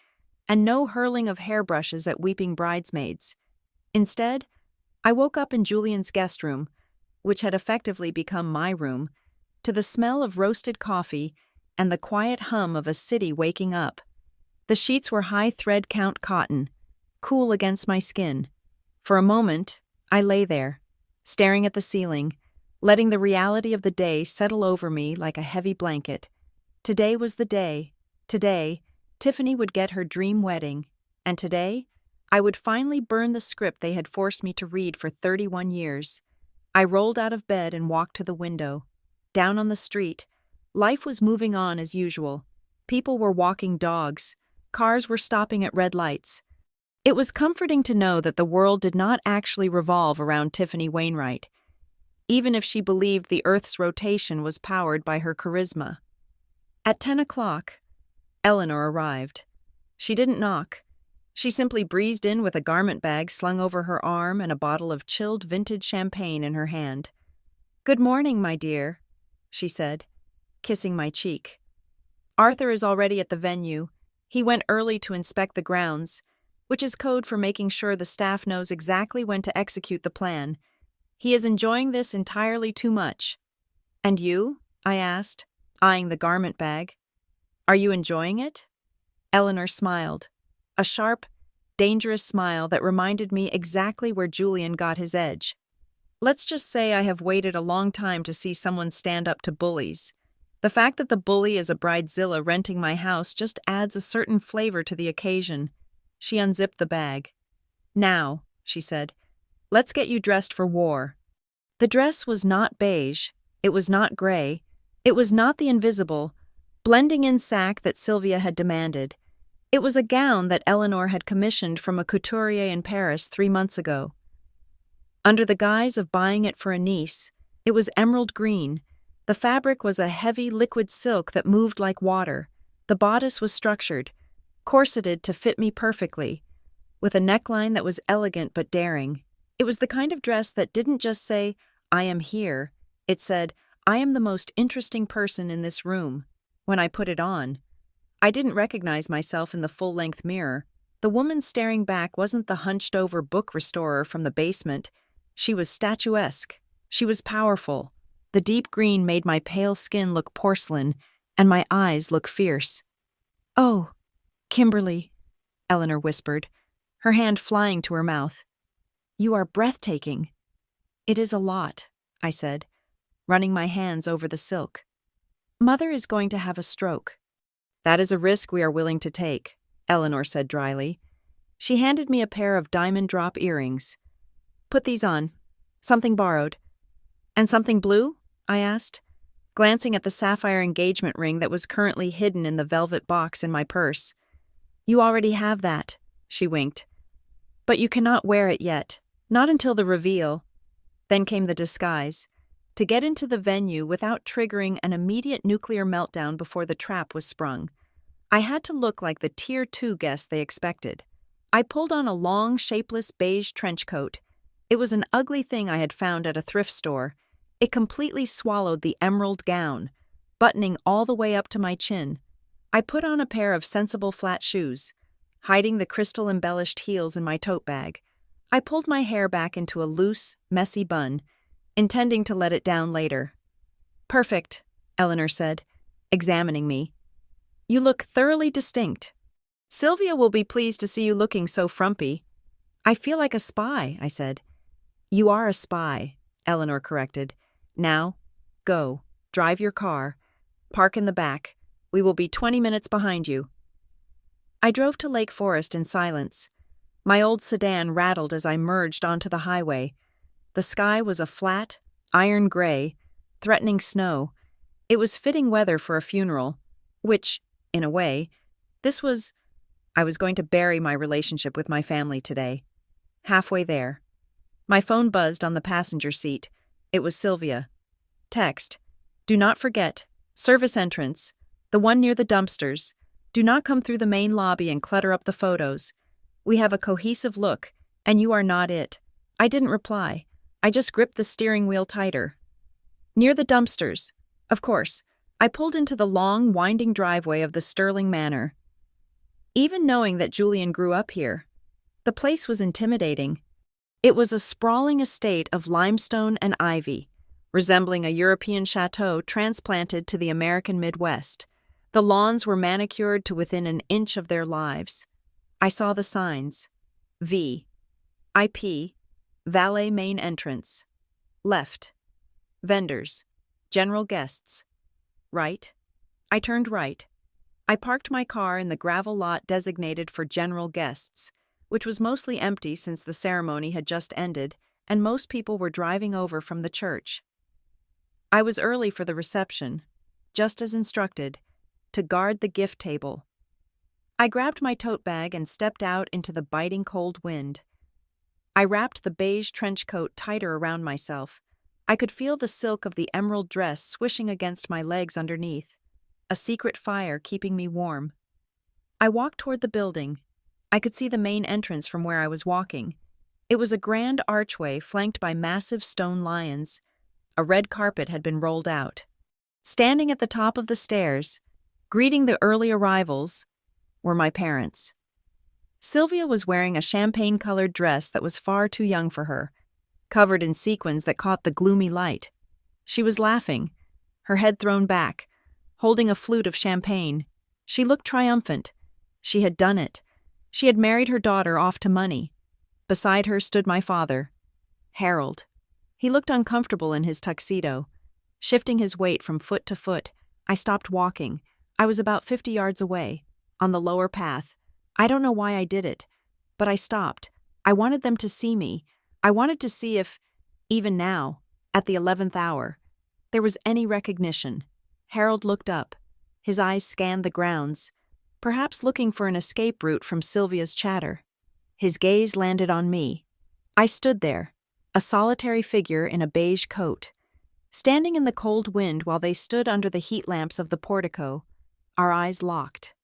and no hurling of hairbrushes at weeping bridesmaids. Instead, I woke up in Julian's guest room, which had effectively become my room, to the smell of roasted coffee and the quiet hum of a city waking up. The sheets were high thread count cotton, cool against my skin. For a moment, I lay there, staring at the ceiling, letting the reality of the day settle over me like a heavy blanket. Today was the day. Today, Tiffany would get her dream wedding, and today, I would finally burn the script they had forced me to read for 31 years. I rolled out of bed and walked to the window. Down on the street, life was moving on as usual. People were walking dogs. Cars were stopping at red lights. It was comforting to know that the world did not actually revolve around Tiffany Wainwright, even if she believed the Earth's rotation was powered by her charisma. At 10 o'clock, Eleanor arrived. She didn't knock. She simply breezed in with a garment bag slung over her arm and a bottle of chilled vintage champagne in her hand. "Good morning, my dear," she said, kissing my cheek. "Arthur is already at the venue. He went early to inspect the grounds, which is code for making sure the staff knows exactly when to execute the plan. He is enjoying this entirely too much." "And you?" I asked, eyeing the garment bag. "Are you enjoying it?" Eleanor smiled, a sharp, dangerous smile that reminded me exactly where Julian got his edge. "Let's just say I have waited a long time to see someone stand up to bullies. The fact that the bully is a bridezilla renting my house just adds a certain flavor to the occasion." She unzipped the bag. "Now," she said, "let's get you dressed for war." The dress was not beige, it was not gray, it was not the invisible, blending-in sack that Sylvia had demanded. It was a gown that Eleanor had commissioned from a couturier in Paris 3 months ago. Under the guise of buying it for a niece, it was emerald green. The fabric was a heavy liquid silk that moved like water. The bodice was structured, corseted to fit me perfectly, with a neckline that was elegant but daring. It was the kind of dress that didn't just say, "I am here." It said, "I am the most interesting person in this room." When I put it on, I didn't recognize myself in the full-length mirror. The woman staring back wasn't the hunched-over book restorer from the basement. She was statuesque. She was powerful. The deep green made my pale skin look porcelain, and my eyes look fierce. "Oh, Kimberly," Eleanor whispered, her hand flying to her mouth. "You are breathtaking." "It is a lot," I said, running my hands over the silk. "Mother is going to have a stroke." "That is a risk we are willing to take," Eleanor said dryly. She handed me a pair of diamond drop earrings. "Put these on. Something borrowed." "And something blue?" I asked, glancing at the sapphire engagement ring that was currently hidden in the velvet box in my purse. "You already have that," she winked. "But you cannot wear it yet, not until the reveal." Then came the disguise, to get into the venue without triggering an immediate nuclear meltdown before the trap was sprung. I had to look like the Tier 2 guest they expected. I pulled on a long, shapeless beige trench coat. It was an ugly thing I had found at a thrift store. It completely swallowed the emerald gown, buttoning all the way up to my chin. I put on a pair of sensible flat shoes, hiding the crystal-embellished heels in my tote bag. I pulled my hair back into a loose, messy bun, intending to let it down later. "Perfect," Eleanor said, examining me. "You look thoroughly distinct. Sylvia will be pleased to see you looking so frumpy." "I feel like a spy," I said. "You are a spy," Eleanor corrected. "Now, go, drive your car, park in the back. We will be 20 minutes behind you." I drove to Lake Forest in silence. My old sedan rattled as I merged onto the highway. The sky was a flat, iron gray, threatening snow. It was fitting weather for a funeral, which, in a way, I was going to bury my relationship with my family today. Halfway there. My phone buzzed on the passenger seat. It was Sylvia. Text: "Do not forget, service entrance, the one near the dumpsters. Do not come through the main lobby and clutter up the photos. We have a cohesive look, and you are not it." I didn't reply. I just gripped the steering wheel tighter. "Near the dumpsters. Of course, I pulled into the long, winding driveway of the Sterling Manor. Even knowing that Julian grew up here, the place was intimidating. It was a sprawling estate of limestone and ivy, resembling a European chateau transplanted to the American Midwest. The lawns were manicured to within an inch of their lives. I saw the signs. VIP, valet main entrance. Left. Vendors. General guests. Right. I turned right. I parked my car in the gravel lot designated for general guests, which was mostly empty since the ceremony had just ended and most people were driving over from the church. I was early for the reception, just as instructed, to guard the gift table. I grabbed my tote bag and stepped out into the biting cold wind. I wrapped the beige trench coat tighter around myself. I could feel the silk of the emerald dress swishing against my legs underneath, a secret fire keeping me warm. I walked toward the building. I could see the main entrance from where I was walking. It was a grand archway flanked by massive stone lions. A red carpet had been rolled out. Standing at the top of the stairs, greeting the early arrivals, were my parents. Sylvia was wearing a champagne-colored dress that was far too young for her, covered in sequins that caught the gloomy light. She was laughing, her head thrown back, holding a flute of champagne. She looked triumphant. She had done it. She had married her daughter off to money. Beside her stood my father, Harold. He looked uncomfortable in his tuxedo. Shifting his weight from foot to foot, I stopped walking. I was about 50 yards away, on the lower path. I don't know why I did it, but I stopped. I wanted them to see me. I wanted to see if, even now, at the 11th hour, there was any recognition. Harold looked up. His eyes scanned the grounds, perhaps looking for an escape route from Sylvia's chatter. His gaze landed on me. I stood there, a solitary figure in a beige coat. Standing in the cold wind while they stood under the heat lamps of the portico, our eyes locked.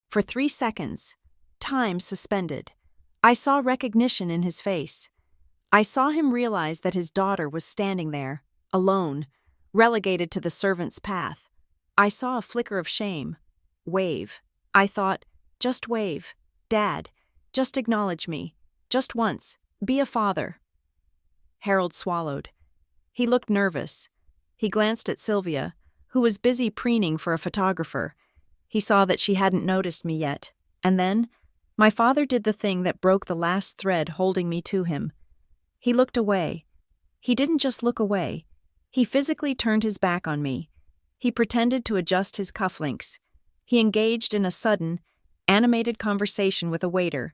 For 3 seconds, time suspended. I saw recognition in his face. I saw him realize that his daughter was standing there, alone, relegated to the servant's path. I saw a flicker of shame. Wave. I thought, just wave. Dad, just acknowledge me. Just once. Be a father. Harold swallowed. He looked nervous. He glanced at Sylvia, who was busy preening for a photographer. He saw that she hadn't noticed me yet. And then, my father did the thing that broke the last thread holding me to him. He looked away. He didn't just look away. He physically turned his back on me. He pretended to adjust his cufflinks. He engaged in a sudden, animated conversation with a waiter.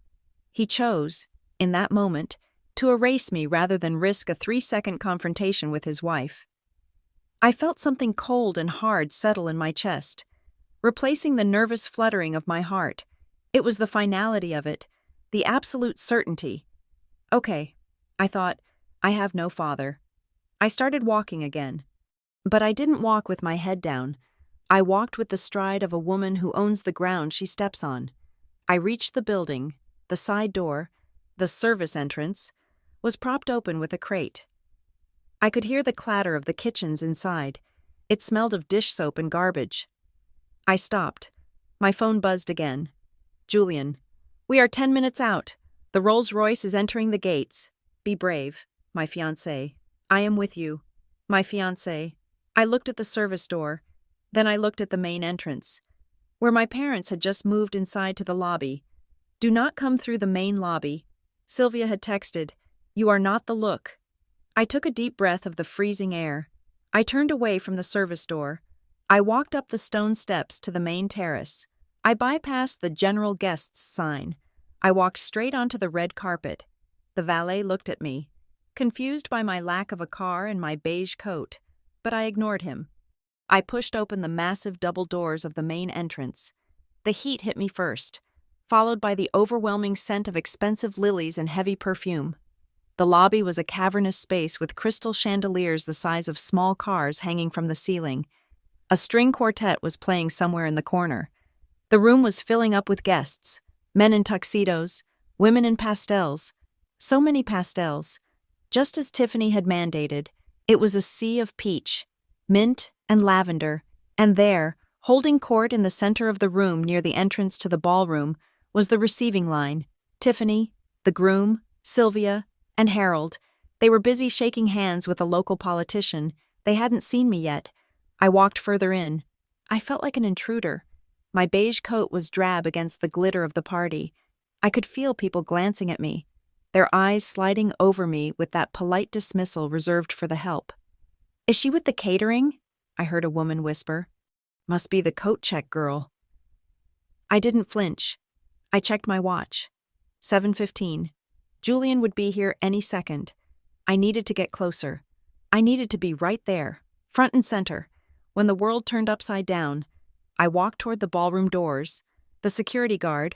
He chose, in that moment, to erase me rather than risk a 3-second confrontation with his wife. I felt something cold and hard settle in my chest, replacing the nervous fluttering of my heart. It was the finality of it, the absolute certainty. Okay, I thought, I have no father. I started walking again. But I didn't walk with my head down. I walked with the stride of a woman who owns the ground she steps on. I reached the building. The side door, the service entrance, was propped open with a crate. I could hear the clatter of the kitchens inside. It smelled of dish soap and garbage. I stopped. My phone buzzed again. Julian, we are 10 minutes out. The Rolls-Royce is entering the gates. Be brave, my fiancé. I am with you. My fiancé. I looked at the service door. Then I looked at the main entrance, where my parents had just moved inside to the lobby. Do not come through the main lobby. Sylvia had texted, you are not the look. I took a deep breath of the freezing air. I turned away from the service door. I walked up the stone steps to the main terrace. I bypassed the general guests sign. I walked straight onto the red carpet. The valet looked at me, confused by my lack of a car and my beige coat, but I ignored him. I pushed open the massive double doors of the main entrance. The heat hit me first, followed by the overwhelming scent of expensive lilies and heavy perfume. The lobby was a cavernous space with crystal chandeliers the size of small cars hanging from the ceiling. A string quartet was playing somewhere in the corner. The room was filling up with guests, men in tuxedos, women in pastels. So many pastels. Just as Tiffany had mandated, it was a sea of peach, mint, and lavender, and there, holding court in the center of the room near the entrance to the ballroom, was the receiving line. Tiffany, the groom, Sylvia, and Harold. They were busy shaking hands with a local politician. They hadn't seen me yet. I walked further in. I felt like an intruder. My beige coat was drab against the glitter of the party. I could feel people glancing at me, their eyes sliding over me with that polite dismissal reserved for the help. "Is she with the catering?" I heard a woman whisper. "Must be the coat check girl." I didn't flinch. I checked my watch. 7:15. Julian would be here any second. I needed to get closer. I needed to be right there, front and center. When the world turned upside down, I walked toward the ballroom doors. The security guard,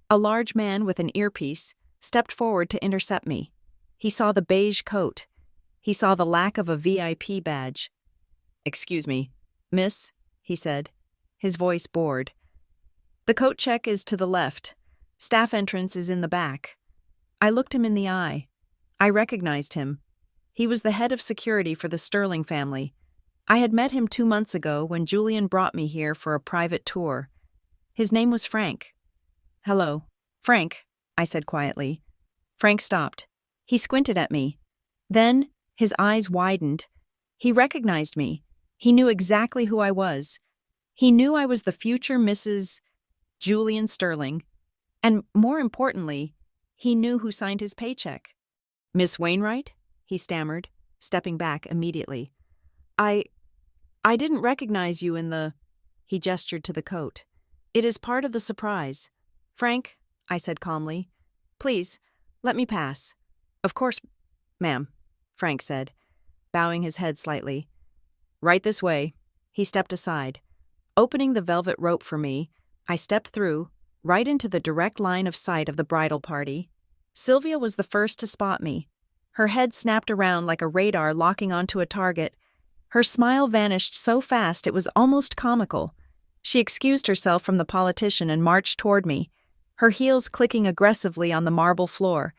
a large man with an earpiece, stepped forward to intercept me. He saw the beige coat. He saw the lack of a VIP badge. "Excuse me, miss," he said, his voice bored. "The coat check is to the left. Staff entrance is in the back." I looked him in the eye. I recognized him. He was the head of security for the Sterling family. I had met him 2 months ago when Julian brought me here for a private tour. His name was Frank. "Hello, Frank," I said quietly. Frank stopped. He squinted at me. Then, his eyes widened. He recognized me. He knew exactly who I was. He knew I was the future Mrs. Julian Sterling. And more importantly, he knew who signed his paycheck. "Miss Wainwright?" he stammered, stepping back immediately. I didn't recognize you in the—" He gestured to the coat. "It is part of the surprise." "Frank," I said calmly, "please, let me pass." "Of course, ma'am," Frank said, bowing his head slightly. "Right this way." He stepped aside. Opening the velvet rope for me, I stepped through, right into the direct line of sight of the bridal party. Sylvia was the first to spot me. Her head snapped around like a radar locking onto a target. Her smile vanished so fast it was almost comical. She excused herself from the politician and marched toward me, her heels clicking aggressively on the marble floor.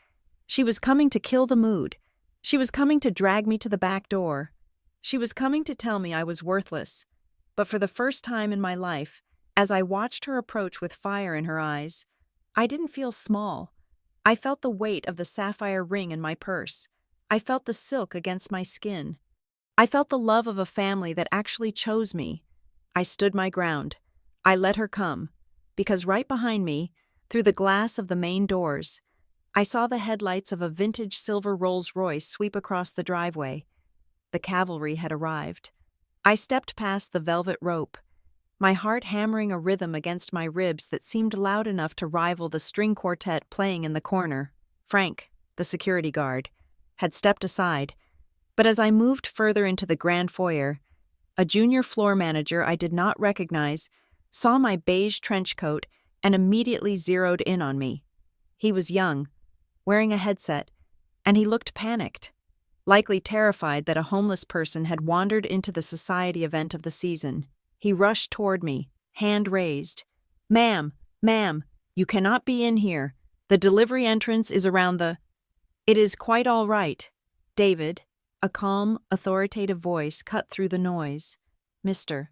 She was coming to kill the mood. She was coming to drag me to the back door. She was coming to tell me I was worthless. But for the first time in my life, as I watched her approach with fire in her eyes, I didn't feel small. I felt the weight of the sapphire ring in my purse. I felt the silk against my skin. I felt the love of a family that actually chose me. I stood my ground. I let her come, because right behind me, through the glass of the main doors, I saw the headlights of a vintage silver Rolls-Royce sweep across the driveway. The cavalry had arrived. I stepped past the velvet rope, my heart hammering a rhythm against my ribs that seemed loud enough to rival the string quartet playing in the corner. Frank, the security guard, had stepped aside, but as I moved further into the grand foyer, a junior floor manager I did not recognize saw my beige trench coat and immediately zeroed in on me. He was young, wearing a headset, and he looked panicked, likely terrified that a homeless person had wandered into the society event of the season. He rushed toward me, hand raised. Ma'am, you cannot be in here. The delivery entrance is around the—" "It is quite all right, David." A calm, authoritative voice cut through the noise. Mr.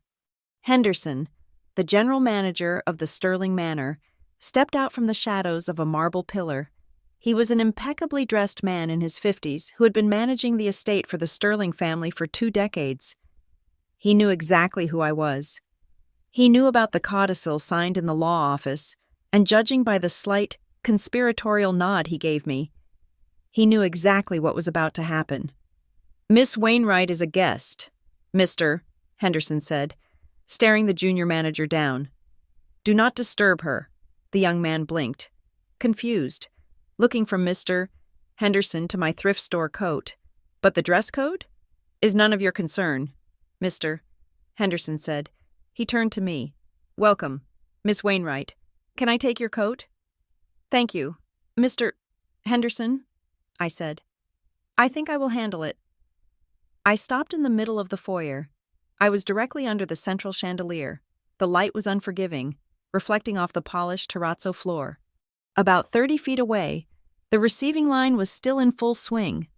Henderson, the general manager of the Sterling Manor, stepped out from the shadows of a marble pillar. He was an impeccably dressed man in his 50s who had been managing the estate for the Sterling family for 2 decades. He knew exactly who I was. He knew about the codicil signed in the law office, and judging by the slight, conspiratorial nod he gave me, he knew exactly what was about to happen. "Miss Wainwright is a guest, Mr. Henderson said, staring the junior manager down. "Do not disturb her." The young man blinked, confused, looking from Mr. Henderson to my thrift store coat. "But the dress code is none of your concern," Mr. Henderson said. He turned to me. "Welcome, Miss Wainwright. Can I take your coat?" "Thank you, Mr. Henderson," I said. "I think I will handle it." I stopped in the middle of the foyer. I was directly under the central chandelier. The light was unforgiving, reflecting off the polished terrazzo floor. About 30 feet away, the receiving line was still in full swing.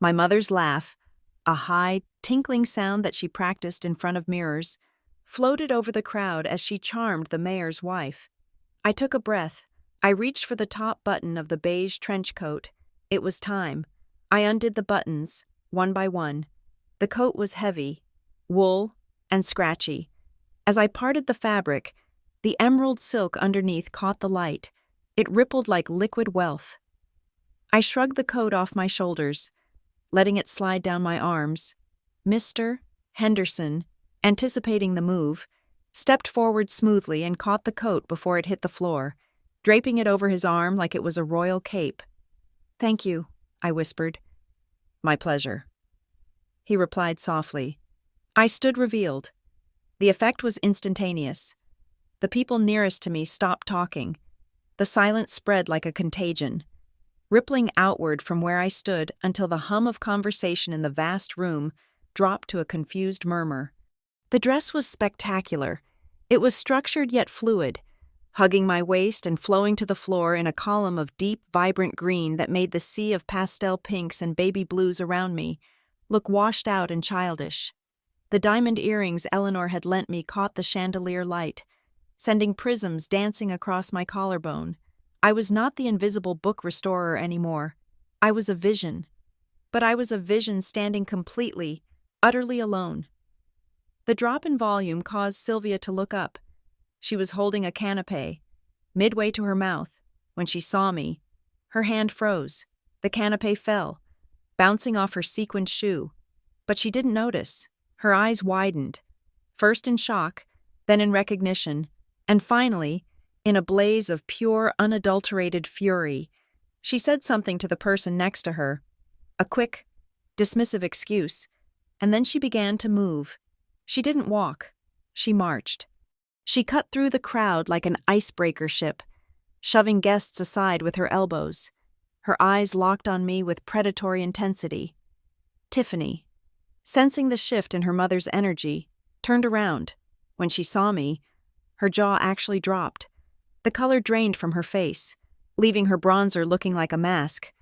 My mother's laugh, A high, tinkling sound that she practiced in front of mirrors floated over the crowd as she charmed the mayor's wife. I took a breath. I reached for the top button of the beige trench coat. It was time. I undid the buttons, one by one. The coat was heavy, wool, and scratchy. As I parted the fabric, the emerald silk underneath caught the light. It rippled like liquid wealth. I shrugged the coat off my shoulders, letting it slide down my arms. Mr. Henderson, anticipating the move, stepped forward smoothly and caught the coat before it hit the floor, draping it over his arm like it was a royal cape. "Thank you," I whispered. "My pleasure," he replied softly. I stood revealed. The effect was instantaneous. The people nearest to me stopped talking. The silence spread like a contagion, rippling outward from where I stood until the hum of conversation in the vast room dropped to a confused murmur. The dress was spectacular. It was structured yet fluid, hugging my waist and flowing to the floor in a column of deep, vibrant green that made the sea of pastel pinks and baby blues around me look washed out and childish. The diamond earrings Eleanor had lent me caught the chandelier light, sending prisms dancing across my collarbone. I was not the invisible book restorer anymore. I was a vision. But I was a vision standing completely, utterly alone. The drop in volume caused Sylvia to look up. She was holding a canapé, midway to her mouth. When she saw me, her hand froze. The canapé fell, bouncing off her sequined shoe. But she didn't notice. Her eyes widened, first in shock, then in recognition, and finally, in a blaze of pure, unadulterated fury. She said something to the person next to her, a quick, dismissive excuse, and then she began to move. She didn't walk. She marched. She cut through the crowd like an icebreaker ship, shoving guests aside with her elbows. Her eyes locked on me with predatory intensity. Tiffany, sensing the shift in her mother's energy, turned around. When she saw me, her jaw actually dropped. The color drained from her face, leaving her bronzer looking like a mask.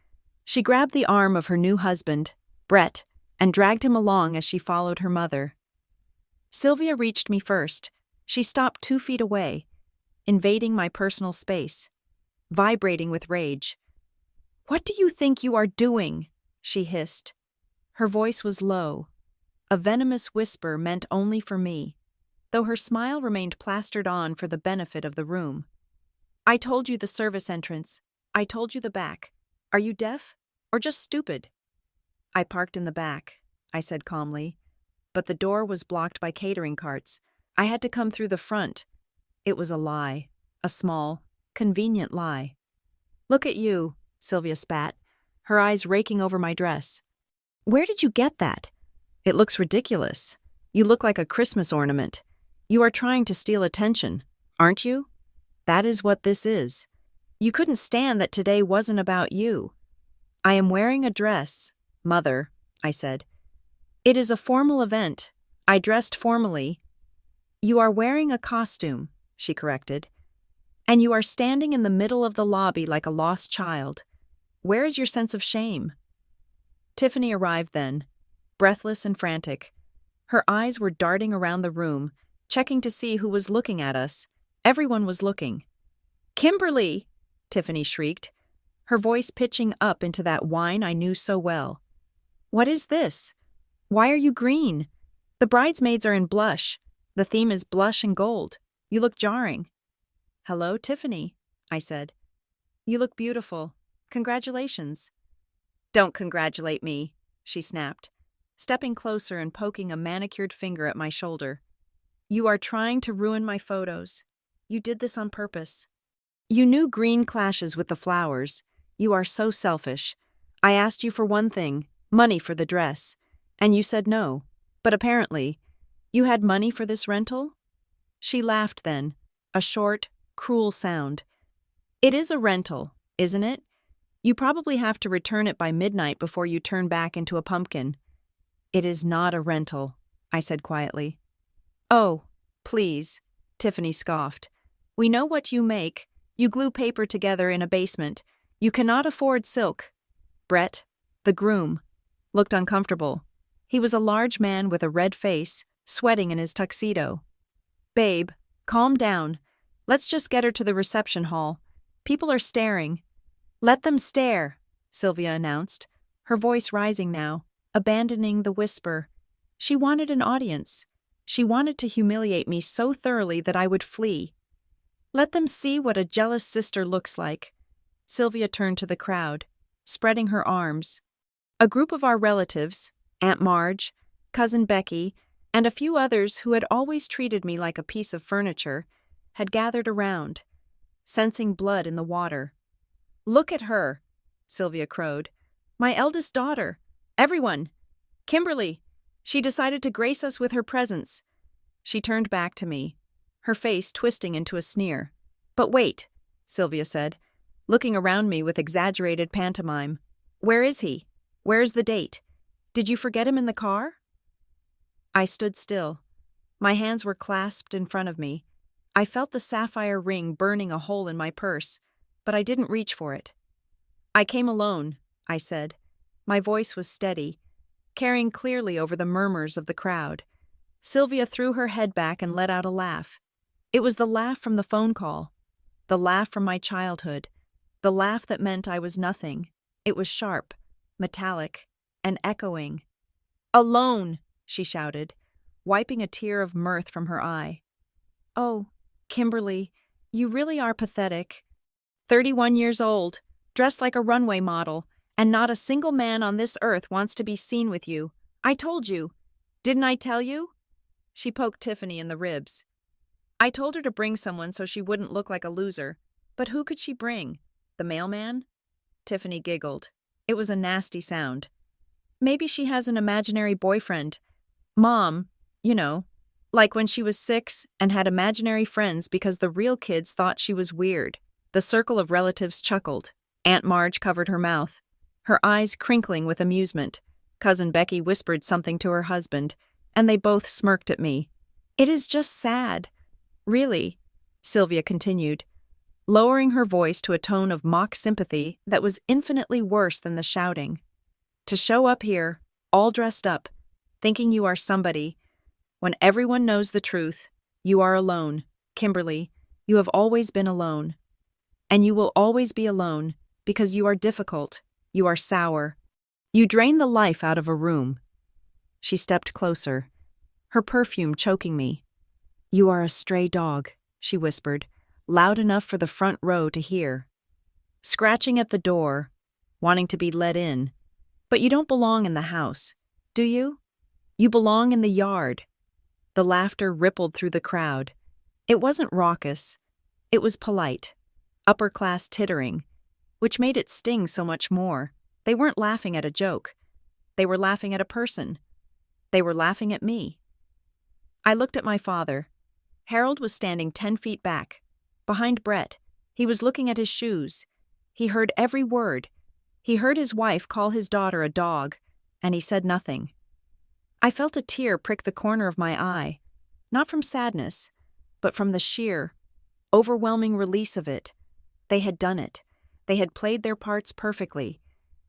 She grabbed the arm of her new husband, Brett, and dragged him along as she followed her mother. Sylvia reached me first. She stopped 2 feet away, invading my personal space, vibrating with rage. "What do you think you are doing?" she hissed. Her voice was low, a venomous whisper meant only for me, though her smile remained plastered on for the benefit of the room. "I told you the service entrance. I told you the back. Are you deaf? Or just stupid?" "I parked in the back," I said calmly, but the door was blocked by catering carts. I had to come through the front. It was a lie, a small, convenient lie. "Look at you," Sylvia spat, her eyes raking over my dress. "Where did you get that? It looks ridiculous. You look like a Christmas ornament. You are trying to steal attention, aren't you? That is what this is. You couldn't stand that today wasn't about you." "I am wearing a dress, Mother," I said. "It is a formal event. I dressed formally." "You are wearing a costume," she corrected. "And you are standing in the middle of the lobby like a lost child. Where is your sense of shame?" Tiffany arrived then, breathless and frantic. Her eyes were darting around the room, checking to see who was looking at us. Everyone was looking. "Kimberly!" Tiffany shrieked, her voice pitching up into that whine I knew so well. "What is this? Why are you green? The bridesmaids are in blush. The theme is blush and gold. You look jarring." "Hello, Tiffany," I said. "You look beautiful. Congratulations." "Don't congratulate me," she snapped, stepping closer and poking a manicured finger at my shoulder. "You are trying to ruin my photos. You did this on purpose. You knew green clashes with the flowers. You are so selfish. I asked you for one thing, money for the dress, and you said no. But apparently, you had money for this rental?" She laughed then, a short, cruel sound. "It is a rental, isn't it? You probably have to return it by midnight before you turn back into a pumpkin." "It is not a rental," I said quietly. "Oh, please," Tiffany scoffed. "We know what you make. You glue paper together in a basement. You cannot afford silk." Brett, the groom, looked uncomfortable. He was a large man with a red face, sweating in his tuxedo. "Babe, calm down. Let's just get her to the reception hall. People are staring." "Let them stare," Sylvia announced, her voice rising now, abandoning the whisper. She wanted an audience. She wanted to humiliate me so thoroughly that I would flee. "Let them see what a jealous sister looks like." Sylvia turned to the crowd, spreading her arms. A group of our relatives, Aunt Marge, Cousin Becky, and a few others who had always treated me like a piece of furniture, had gathered around, sensing blood in the water. "Look at her," Sylvia crowed. "My eldest daughter. Everyone. Kimberly. She decided to grace us with her presence." She turned back to me, her face twisting into a sneer. "But wait," Sylvia said, looking around me with exaggerated pantomime. "Where is he? Where is the date? Did you forget him in the car?" I stood still. My hands were clasped in front of me. I felt the sapphire ring burning a hole in my purse, but I didn't reach for it. "I came alone," I said. My voice was steady, carrying clearly over the murmurs of the crowd. Sylvia threw her head back and let out a laugh. It was the laugh from the phone call, the laugh from my childhood, the laugh that meant I was nothing. It was sharp, metallic, and echoing. "Alone!" she shouted, wiping a tear of mirth from her eye. "Oh, Kimberly, you really are pathetic. 31 years old, dressed like a runway model, and not a single man on this earth wants to be seen with you. I told you. Didn't I tell you?" She poked Tiffany in the ribs. "I told her to bring someone so she wouldn't look like a loser. But who could she bring? The mailman?" Tiffany giggled. It was a nasty sound. "Maybe she has an imaginary boyfriend. Mom, you know, like when she was 6 and had imaginary friends because the real kids thought she was weird." The circle of relatives chuckled. Aunt Marge covered her mouth, her eyes crinkling with amusement. Cousin Becky whispered something to her husband, and they both smirked at me. "It is just sad. Really," Sylvia continued, lowering her voice to a tone of mock sympathy that was infinitely worse than the shouting. "To show up here, all dressed up, thinking you are somebody, when everyone knows the truth, you are alone. Kimberly, you have always been alone. And you will always be alone, because you are difficult, you are sour. You drain the life out of a room." She stepped closer, her perfume choking me. "You are a stray dog," she whispered, loud enough for the front row to hear. "Scratching at the door, wanting to be let in. But you don't belong in the house, do you? You belong in the yard." The laughter rippled through the crowd. It wasn't raucous. It was polite, upper-class tittering, which made it sting so much more. They weren't laughing at a joke. They were laughing at a person. They were laughing at me. I looked at my father. Harold was standing 10 feet back, behind Brett. He was looking at his shoes. He heard every word. He heard his wife call his daughter a dog, and he said nothing. I felt a tear prick the corner of my eye, not from sadness, but from the sheer, overwhelming release of it. They had done it. They had played their parts perfectly.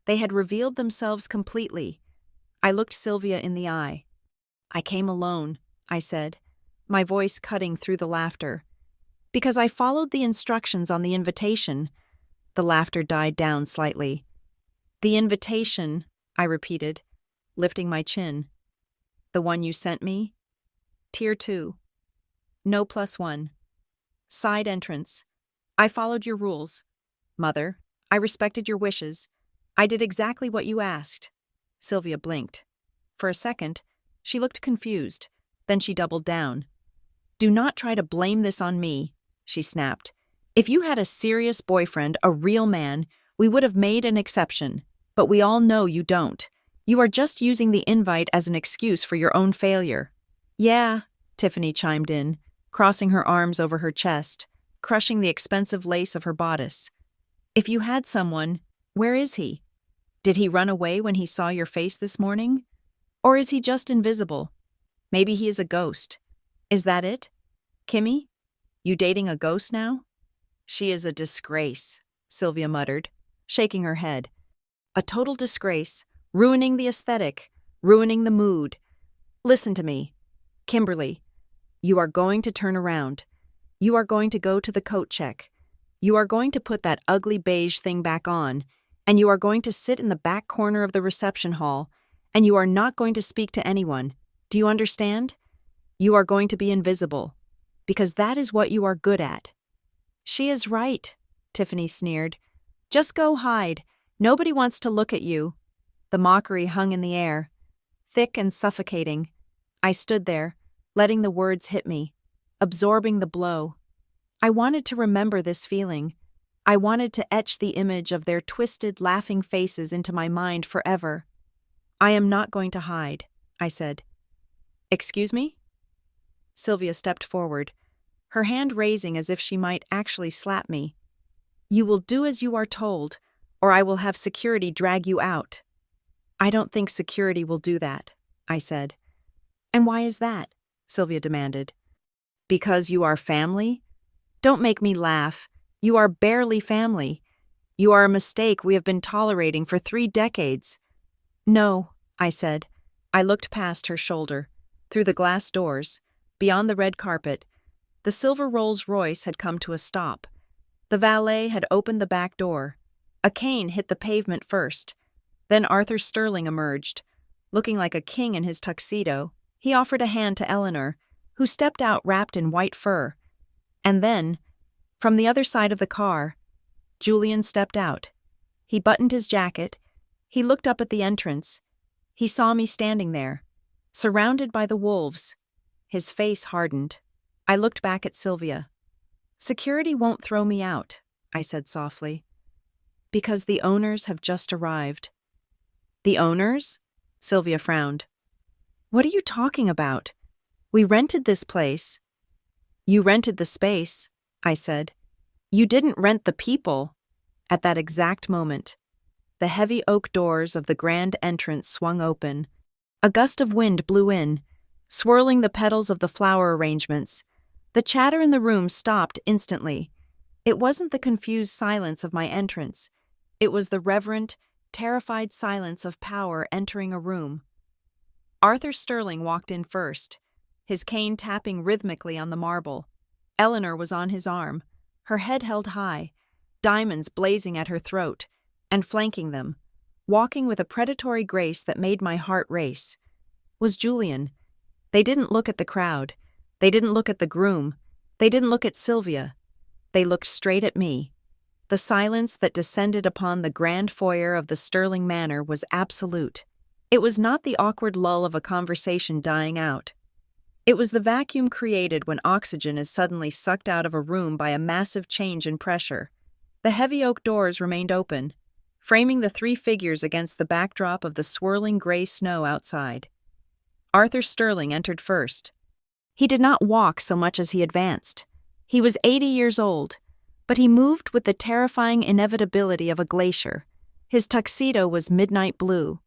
They had revealed themselves completely. I looked Sylvia in the eye. "I came alone," I said, my voice cutting through the laughter. "Because I followed the instructions on the invitation." The laughter died down slightly. "The invitation," I repeated, lifting my chin. "The one you sent me? Tier 2. No +1. Side entrance. I followed your rules. Mother, I respected your wishes. I did exactly what you asked." Sylvia blinked. For a second, she looked confused. Then she doubled down. "Do not try to blame this on me," she snapped. "If you had a serious boyfriend, a real man, we would have made an exception. But we all know you don't. You are just using the invite as an excuse for your own failure." "Yeah," Tiffany chimed in, crossing her arms over her chest, crushing the expensive lace of her bodice. "If you had someone, where is he? Did he run away when he saw your face this morning? Or is he just invisible? Maybe he is a ghost. Is that it? Kimmy, you dating a ghost now?" "She is a disgrace," Sylvia muttered, shaking her head. "A total disgrace, ruining the aesthetic, ruining the mood. Listen to me. Kimberly, you are going to turn around. You are going to go to the coat check. You are going to put that ugly beige thing back on, and you are going to sit in the back corner of the reception hall, and you are not going to speak to anyone. Do you understand? You are going to be invisible, because that is what you are good at. She is right, Tiffany sneered. Just go hide. Nobody wants to look at you. The mockery hung in the air, thick and suffocating. I stood there, letting the words hit me, absorbing the blow. I wanted to remember this feeling. I wanted to etch the image of their twisted, laughing faces into my mind forever. I am not going to hide, I said. Excuse me? Sylvia stepped forward, her hand raising as if she might actually slap me. You will do as you are told, or I will have security drag you out. I don't think security will do that, I said. And why is that? Sylvia demanded. Because you are family? Don't make me laugh. You are barely family. You are a mistake we have been tolerating for 3 decades. No, I said. I looked past her shoulder, through the glass doors, beyond the red carpet. The silver Rolls-Royce had come to a stop. The valet had opened the back door. A cane hit the pavement first. Then Arthur Sterling emerged. Looking like a king in his tuxedo, he offered a hand to Eleanor, who stepped out wrapped in white fur. And then, from the other side of the car, Julian stepped out. He buttoned his jacket. He looked up at the entrance. He saw me standing there, surrounded by the wolves. His face hardened. I looked back at Sylvia. Security won't throw me out, I said softly. Because the owners have just arrived. The owners? Sylvia frowned. What are you talking about? We rented this place. You rented the space, I said. You didn't rent the people. At that exact moment, the heavy oak doors of the grand entrance swung open. A gust of wind blew in, swirling the petals of the flower arrangements. The chatter in the room stopped instantly. It wasn't the confused silence of my entrance. It was the reverent, terrified silence of power entering a room. Arthur Sterling walked in first, his cane tapping rhythmically on the marble. Eleanor was on his arm, her head held high, diamonds blazing at her throat, and flanking them, walking with a predatory grace that made my heart race, was Julian. They didn't look at the crowd. They didn't look at the groom. They didn't look at Sylvia. They looked straight at me. The silence that descended upon the grand foyer of the Sterling Manor was absolute. It was not the awkward lull of a conversation dying out. It was the vacuum created when oxygen is suddenly sucked out of a room by a massive change in pressure. The heavy oak doors remained open, framing the 3 figures against the backdrop of the swirling gray snow outside. Arthur Sterling entered first. He did not walk so much as he advanced. He was 80 years old, but he moved with the terrifying inevitability of a glacier. His tuxedo was midnight blue,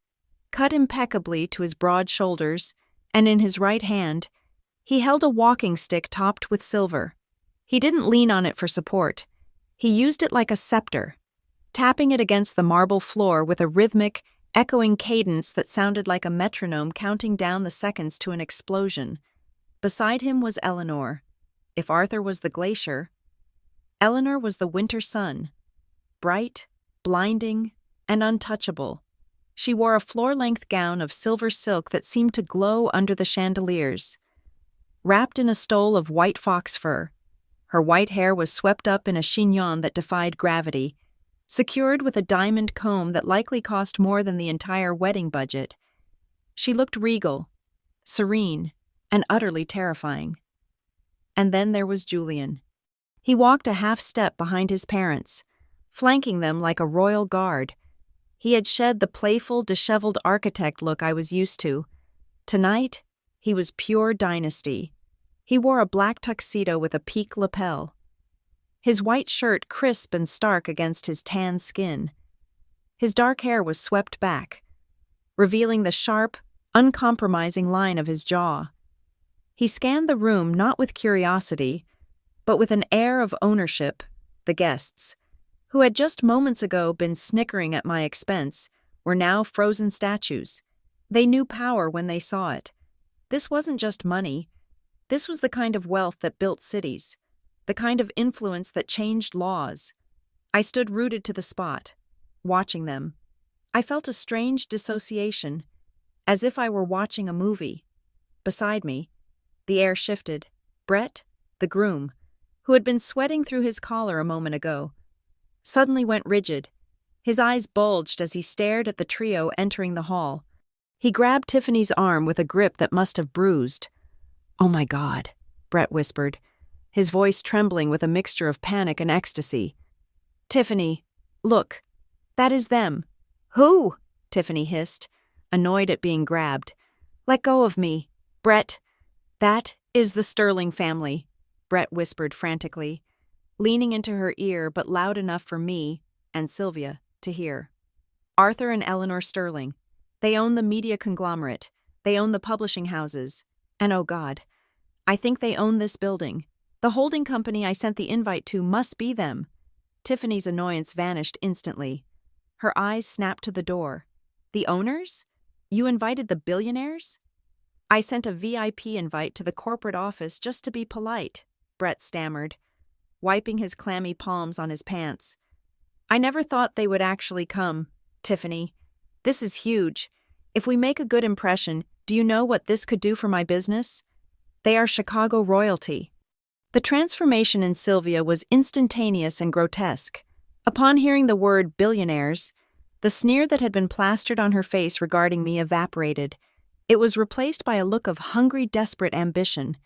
cut impeccably to his broad shoulders, and in his right hand, he held a walking stick topped with silver. He didn't lean on it for support. He used it like a scepter, tapping it against the marble floor with a rhythmic, echoing cadence that sounded like a metronome counting down the seconds to an explosion. Beside him was Eleanor. If Arthur was the glacier, Eleanor was the winter sun, bright, blinding, and untouchable. She wore a floor-length gown of silver silk that seemed to glow under the chandeliers. Wrapped in a stole of white fox fur, her white hair was swept up in a chignon that defied gravity, secured with a diamond comb that likely cost more than the entire wedding budget. She looked regal, serene, and utterly terrifying. And then there was Julian. He walked a half-step behind his parents, flanking them like a royal guard. He had shed the playful, disheveled architect look I was used to. Tonight, he was pure dynasty. He wore a black tuxedo with a peak lapel, his white shirt crisp and stark against his tan skin. His dark hair was swept back, revealing the sharp, uncompromising line of his jaw. He scanned the room not with curiosity, but with an air of ownership. The guests, who had just moments ago been snickering at my expense, were now frozen statues. They knew power when they saw it. This wasn't just money. This was the kind of wealth that built cities, the kind of influence that changed laws. I stood rooted to the spot, watching them. I felt a strange dissociation, as if I were watching a movie. Beside me, the air shifted. Brett, the groom, who had been sweating through his collar a moment ago, suddenly went rigid. His eyes bulged as he stared at the trio entering the hall. He grabbed Tiffany's arm with a grip that must have bruised. "Oh my God," Brett whispered, his voice trembling with a mixture of panic and ecstasy. "Tiffany, look, that is them." "Who?" Tiffany hissed, annoyed at being grabbed. "Let go of me, Brett." "That is the Sterling family," Brett whispered frantically, leaning into her ear but loud enough for me and Sylvia to hear. "Arthur and Eleanor Sterling. They own the media conglomerate. They own the publishing houses. And oh God, I think they own this building. The holding company I sent the invite to must be them." Tiffany's annoyance vanished instantly. Her eyes snapped to the door. "The owners? You invited the billionaires?" "I sent a VIP invite to the corporate office just to be polite," Brett stammered, wiping his clammy palms on his pants. "I never thought they would actually come, Tiffany. This is huge. If we make a good impression, do you know what this could do for my business? They are Chicago royalty." The transformation in Sylvia was instantaneous and grotesque. Upon hearing the word billionaires, the sneer that had been plastered on her face regarding me evaporated. It was replaced by a look of hungry, desperate ambition.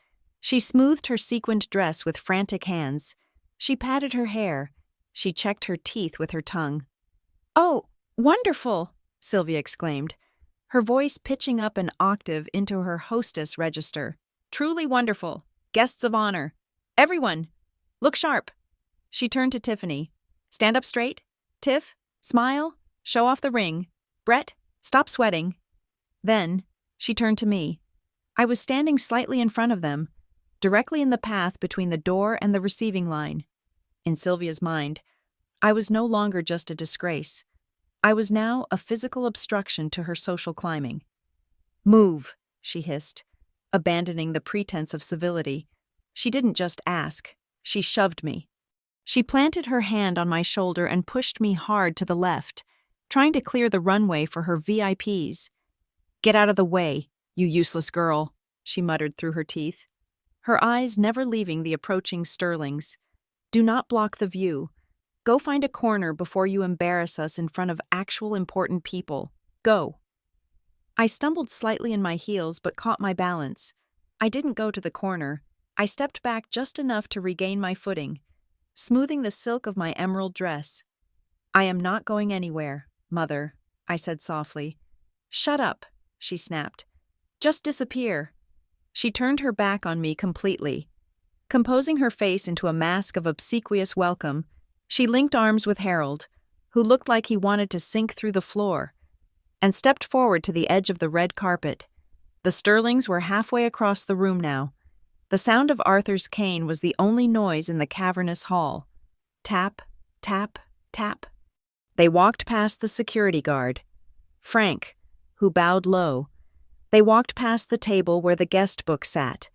She smoothed her sequined dress with frantic hands. She patted her hair. She checked her teeth with her tongue. "Oh, wonderful!" Sylvia exclaimed, her voice pitching up an octave into her hostess register. "Truly wonderful. Guests of honor. Everyone, look sharp." She turned to Tiffany. "Stand up straight. Tiff, smile. Show off the ring. Brett, stop sweating." Then, she turned to me. I was standing slightly in front of them, directly in the path between the door and the receiving line. In Sylvia's mind, I was no longer just a disgrace. I was now a physical obstruction to her social climbing. "Move," she hissed, abandoning the pretense of civility. She didn't just ask. She shoved me. She planted her hand on my shoulder and pushed me hard to the left, trying to clear the runway for her VIPs. "Get out of the way, you useless girl," she muttered through her teeth, her eyes never leaving the approaching Sterlings. "Do not block the view. Go find a corner before you embarrass us in front of actual important people. Go." I stumbled slightly in my heels but caught my balance. I didn't go to the corner. I stepped back just enough to regain my footing, smoothing the silk of my emerald dress. "I am not going anywhere, Mother," I said softly. "Shut up," she snapped. "Just disappear." She turned her back on me completely. Composing her face into a mask of obsequious welcome, she linked arms with Harold, who looked like he wanted to sink through the floor, and stepped forward to the edge of the red carpet. The Sterlings were halfway across the room now. The sound of Arthur's cane was the only noise in the cavernous hall. Tap, tap, tap. They walked past the security guard, Frank, who bowed low. They walked past the table where the guest book sat,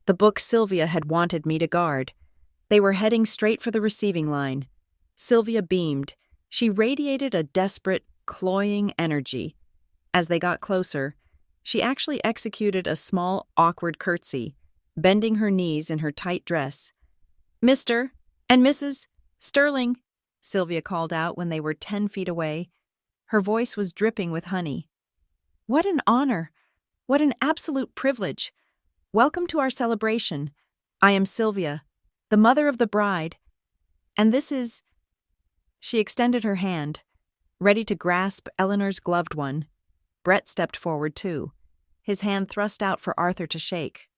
the book Sylvia had wanted me to guard. They were heading straight for the receiving line. Sylvia beamed. She radiated a desperate, cloying energy. As they got closer, she actually executed a small, awkward curtsy, bending her knees in her tight dress. "Mr. and Mrs. Sterling," Sylvia called out when they were 10 feet away. Her voice was dripping with honey. "What an honor! What an absolute privilege! Welcome to our celebration. I am Sylvia, the mother of the bride. And this is—" She extended her hand, ready to grasp Eleanor's gloved one. Brett stepped forward too, his hand thrust out for Arthur to shake.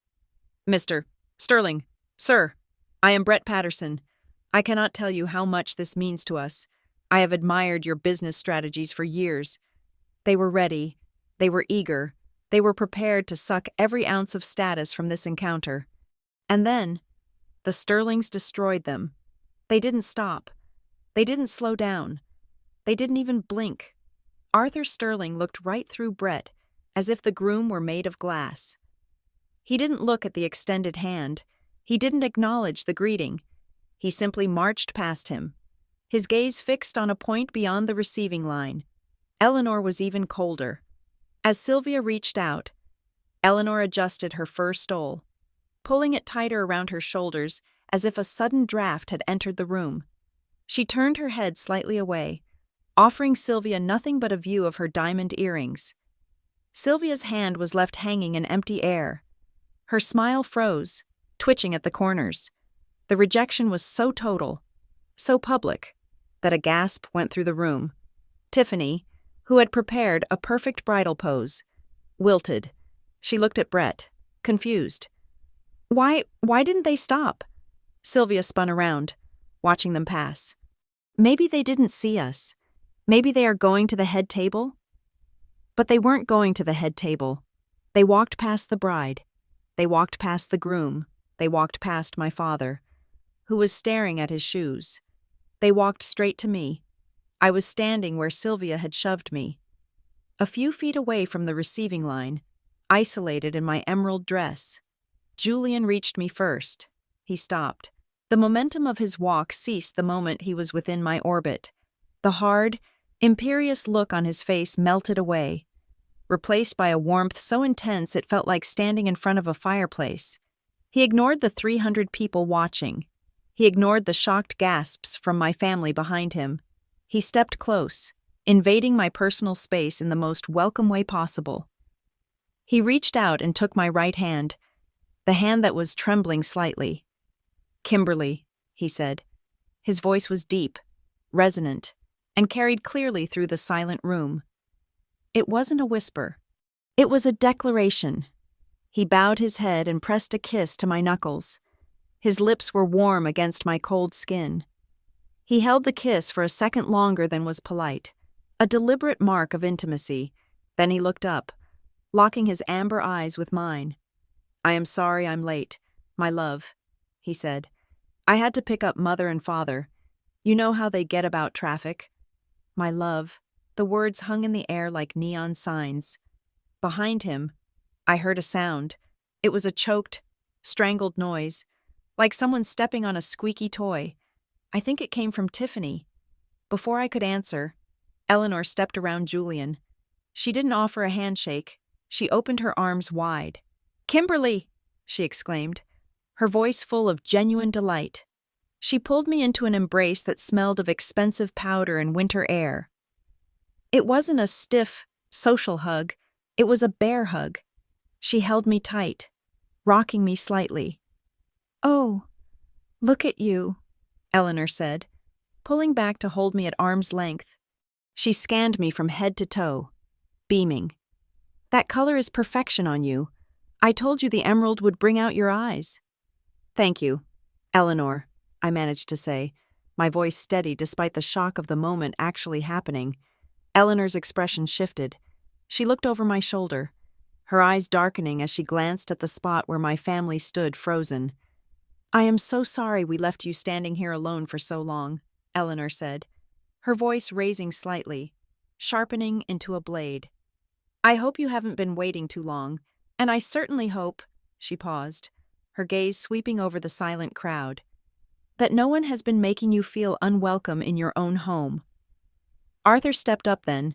"Mr. Sterling, sir, I am Brett Patterson. I cannot tell you how much this means to us. I have admired your business strategies for years." They were ready. They were eager. They were prepared to suck every ounce of status from this encounter. And then, the Sterlings destroyed them. They didn't stop. They didn't slow down. They didn't even blink. Arthur Sterling looked right through Brett, as if the groom were made of glass. He didn't look at the extended hand. He didn't acknowledge the greeting. He simply marched past him, his gaze fixed on a point beyond the receiving line. Eleanor was even colder. As Sylvia reached out, Eleanor adjusted her fur stole, pulling it tighter around her shoulders as if a sudden draft had entered the room. She turned her head slightly away, offering Sylvia nothing but a view of her diamond earrings. Sylvia's hand was left hanging in empty air. Her smile froze, twitching at the corners. The rejection was so total, so public, that a gasp went through the room. Tiffany, who had prepared a perfect bridal pose, wilted. She looked at Brett, confused. Why didn't they stop? Sylvia spun around, watching them pass. Maybe they didn't see us. Maybe they are going to the head table? But they weren't going to the head table. They walked past the bride. They walked past the groom. They walked past my father, who was staring at his shoes. They walked straight to me. I was standing where Sylvia had shoved me. A few feet away from the receiving line, isolated in my emerald dress. Julian reached me first. He stopped. The momentum of his walk ceased the moment he was within my orbit. The hard, imperious look on his face melted away, replaced by a warmth so intense it felt like standing in front of a fireplace. He ignored the 300 people watching. He ignored the shocked gasps from my family behind him. He stepped close, invading my personal space in the most welcome way possible. He reached out and took my right hand, the hand that was trembling slightly. "Kimberly," he said. His voice was deep, resonant, and carried clearly through the silent room. It wasn't a whisper. It was a declaration. He bowed his head and pressed a kiss to my knuckles. His lips were warm against my cold skin. He held the kiss for a second longer than was polite, a deliberate mark of intimacy. Then he looked up, locking his amber eyes with mine. "I am sorry I'm late, my love," he said. "I had to pick up Mother and Father. You know how they get about traffic." My love. The words hung in the air like neon signs. Behind him, I heard a sound. It was a choked, strangled noise, like someone stepping on a squeaky toy. I think it came from Tiffany. Before I could answer, Eleanor stepped around Julian. She didn't offer a handshake. She opened her arms wide. "Kimberly!" she exclaimed, her voice full of genuine delight. She pulled me into an embrace that smelled of expensive powder and winter air. It wasn't a stiff, social hug. It was a bear hug. She held me tight, rocking me slightly. "Oh, look at you," Eleanor said, pulling back to hold me at arm's length. She scanned me from head to toe, beaming. "That color is perfection on you. I told you the emerald would bring out your eyes." "Thank you, Eleanor," I managed to say, my voice steady despite the shock of the moment actually happening. Eleanor's expression shifted. She looked over my shoulder, her eyes darkening as she glanced at the spot where my family stood frozen. "I am so sorry we left you standing here alone for so long," Eleanor said, her voice raising slightly, sharpening into a blade. "I hope you haven't been waiting too long, and I certainly hope," she paused, her gaze sweeping over the silent crowd, "that no one has been making you feel unwelcome in your own home." Arthur stepped up then.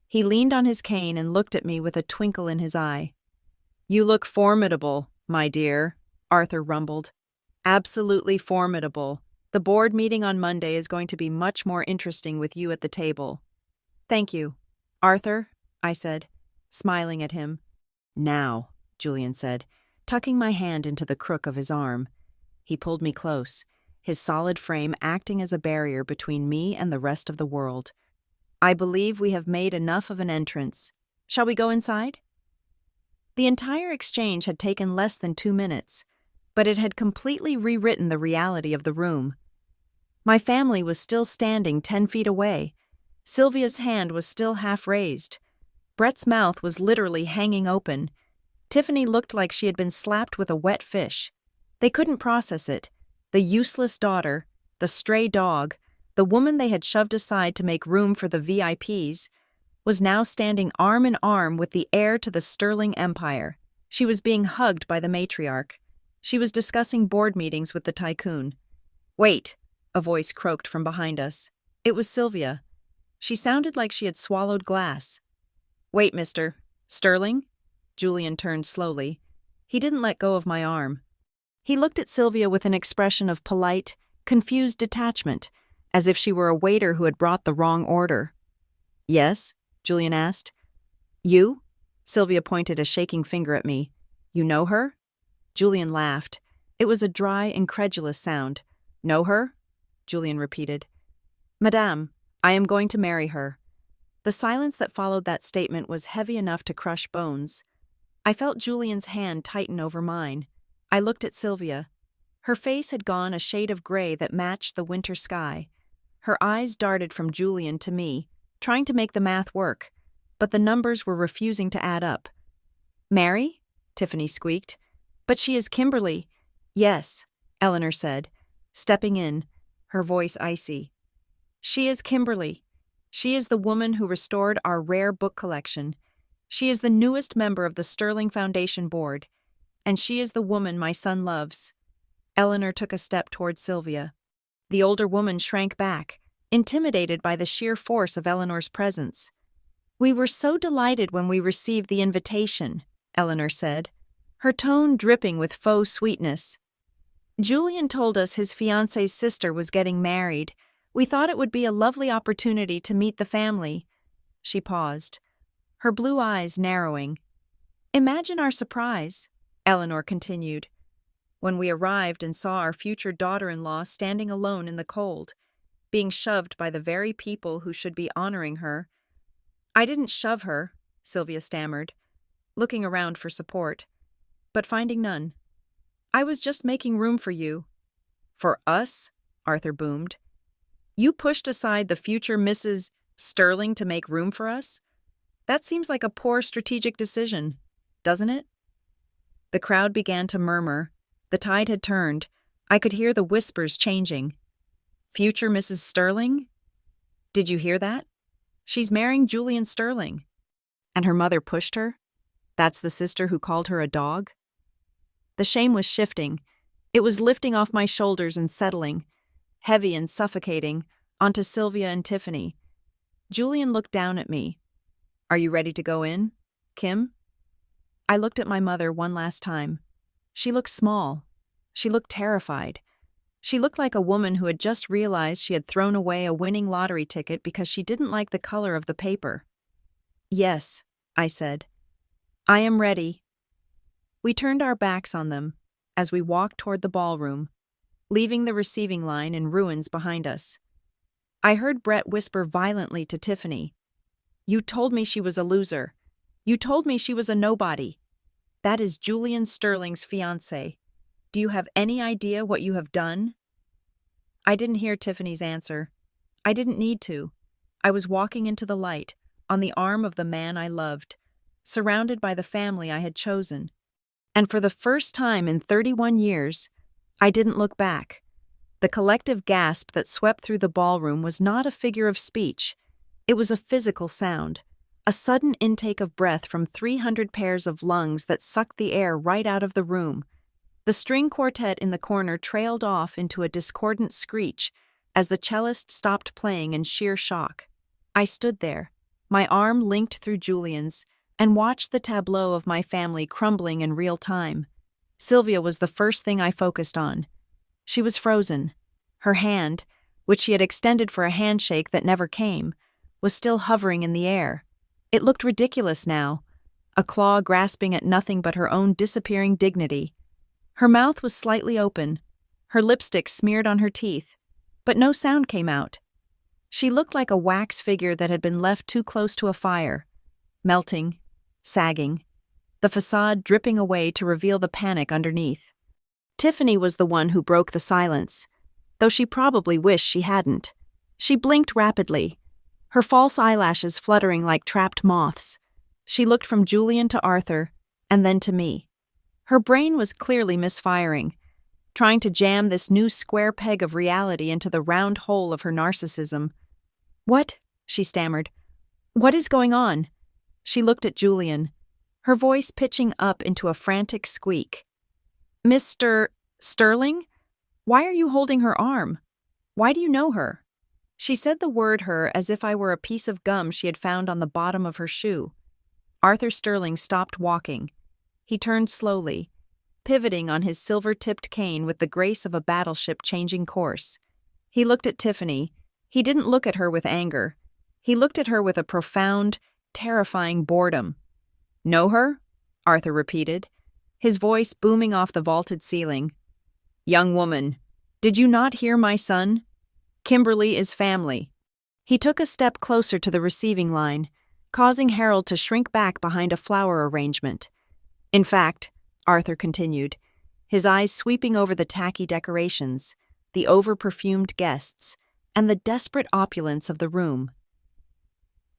He leaned on his cane and looked at me with a twinkle in his eye. "You look formidable, my dear," Arthur rumbled. "Absolutely formidable. The board meeting on Monday is going to be much more interesting with you at the table." "Thank you, Arthur," I said, smiling at him. "Now," Julian said, tucking my hand into the crook of his arm. He pulled me close, his solid frame acting as a barrier between me and the rest of the world. "I believe we have made enough of an entrance. Shall we go inside?" The entire exchange had taken less than 2 minutes, but it had completely rewritten the reality of the room. My family was still standing 10 feet away. Sylvia's hand was still half raised. Brett's mouth was literally hanging open. Tiffany looked like she had been slapped with a wet fish. They couldn't process it. The useless daughter, the stray dog, the woman they had shoved aside to make room for the VIPs, was now standing arm in arm with the heir to the Sterling Empire. She was being hugged by the matriarch. She was discussing board meetings with the tycoon. "Wait," a voice croaked from behind us. It was Sylvia. She sounded like she had swallowed glass. "Wait, Mr. Sterling?" Julian turned slowly. He didn't let go of my arm. He looked at Sylvia with an expression of polite, confused detachment, as if she were a waiter who had brought the wrong order. "Yes?" Julian asked. "You?" Sylvia pointed a shaking finger at me. "You know her?" Julian laughed. It was a dry, incredulous sound. "Know her?" Julian repeated. "Madame, I am going to marry her." The silence that followed that statement was heavy enough to crush bones. I felt Julian's hand tighten over mine. I looked at Sylvia. Her face had gone a shade of gray that matched the winter sky. Her eyes darted from Julian to me, trying to make the math work, but the numbers were refusing to add up. "Mary?" Tiffany squeaked. "But she is Kimberly." "Yes," Eleanor said, stepping in, her voice icy. "She is Kimberly. She is the woman who restored our rare book collection. She is the newest member of the Sterling Foundation Board, and she is the woman my son loves." Eleanor took a step toward Sylvia. The older woman shrank back, intimidated by the sheer force of Eleanor's presence. "We were so delighted when we received the invitation," Eleanor said, her tone dripping with faux sweetness. "Julian told us his fiancée's sister was getting married. We thought it would be a lovely opportunity to meet the family." She paused, her blue eyes narrowing. "Imagine our surprise," Eleanor continued, "when we arrived and saw our future daughter-in-law standing alone in the cold, being shoved by the very people who should be honoring her." "I didn't shove her," Sylvia stammered, looking around for support, but finding none. "I was just making room for you." "For us?" Arthur boomed. "You pushed aside the future Mrs. Sterling to make room for us? That seems like a poor strategic decision, doesn't it?" The crowd began to murmur. The tide had turned. I could hear the whispers changing. "Future Mrs. Sterling? Did you hear that? She's marrying Julian Sterling." "And her mother pushed her? That's the sister who called her a dog?" The shame was shifting. It was lifting off my shoulders and settling, heavy and suffocating, onto Sylvia and Tiffany. Julian looked down at me. "Are you ready to go in, Kim?" I looked at my mother one last time. She looked small. She looked terrified. She looked like a woman who had just realized she had thrown away a winning lottery ticket because she didn't like the color of the paper. "Yes," I said. "I am ready." We turned our backs on them as we walked toward the ballroom, leaving the receiving line in ruins behind us. I heard Brett whisper violently to Tiffany, "You told me she was a loser. You told me she was a nobody. That is Julian Sterling's fiancée. Do you have any idea what you have done?" I didn't hear Tiffany's answer. I didn't need to. I was walking into the light, on the arm of the man I loved, surrounded by the family I had chosen. And for the first time in 31 years, I didn't look back. The collective gasp that swept through the ballroom was not a figure of speech. It was a physical sound, a sudden intake of breath from 300 pairs of lungs that sucked the air right out of the room. The string quartet in the corner trailed off into a discordant screech as the cellist stopped playing in sheer shock. I stood there, my arm linked through Julian's, and watched the tableau of my family crumbling in real time. Sylvia was the first thing I focused on. She was frozen. Her hand, which she had extended for a handshake that never came, was still hovering in the air. It looked ridiculous now, a claw grasping at nothing but her own disappearing dignity. Her mouth was slightly open, her lipstick smeared on her teeth, but no sound came out. She looked like a wax figure that had been left too close to a fire, melting, sagging, the facade dripping away to reveal the panic underneath. Tiffany was the one who broke the silence, though she probably wished she hadn't. She blinked rapidly, her false eyelashes fluttering like trapped moths. She looked from Julian to Arthur, and then to me. Her brain was clearly misfiring, trying to jam this new square peg of reality into the round hole of her narcissism. "What?" she stammered. What is going on? She looked at Julian, her voice pitching up into a frantic squeak. Mr. Sterling? Why are you holding her arm? Why do you know her? She said the word her as if I were a piece of gum she had found on the bottom of her shoe. Arthur Sterling stopped walking. He turned slowly, pivoting on his silver-tipped cane with the grace of a battleship changing course. He looked at Tiffany. He didn't look at her with anger. He looked at her with a profound, terrifying boredom. Know her? Arthur repeated, his voice booming off the vaulted ceiling. Young woman, did you not hear my son? Kimberly is family. He took a step closer to the receiving line, causing Harold to shrink back behind a flower arrangement. In fact, Arthur continued, his eyes sweeping over the tacky decorations, the over-perfumed guests, and the desperate opulence of the room.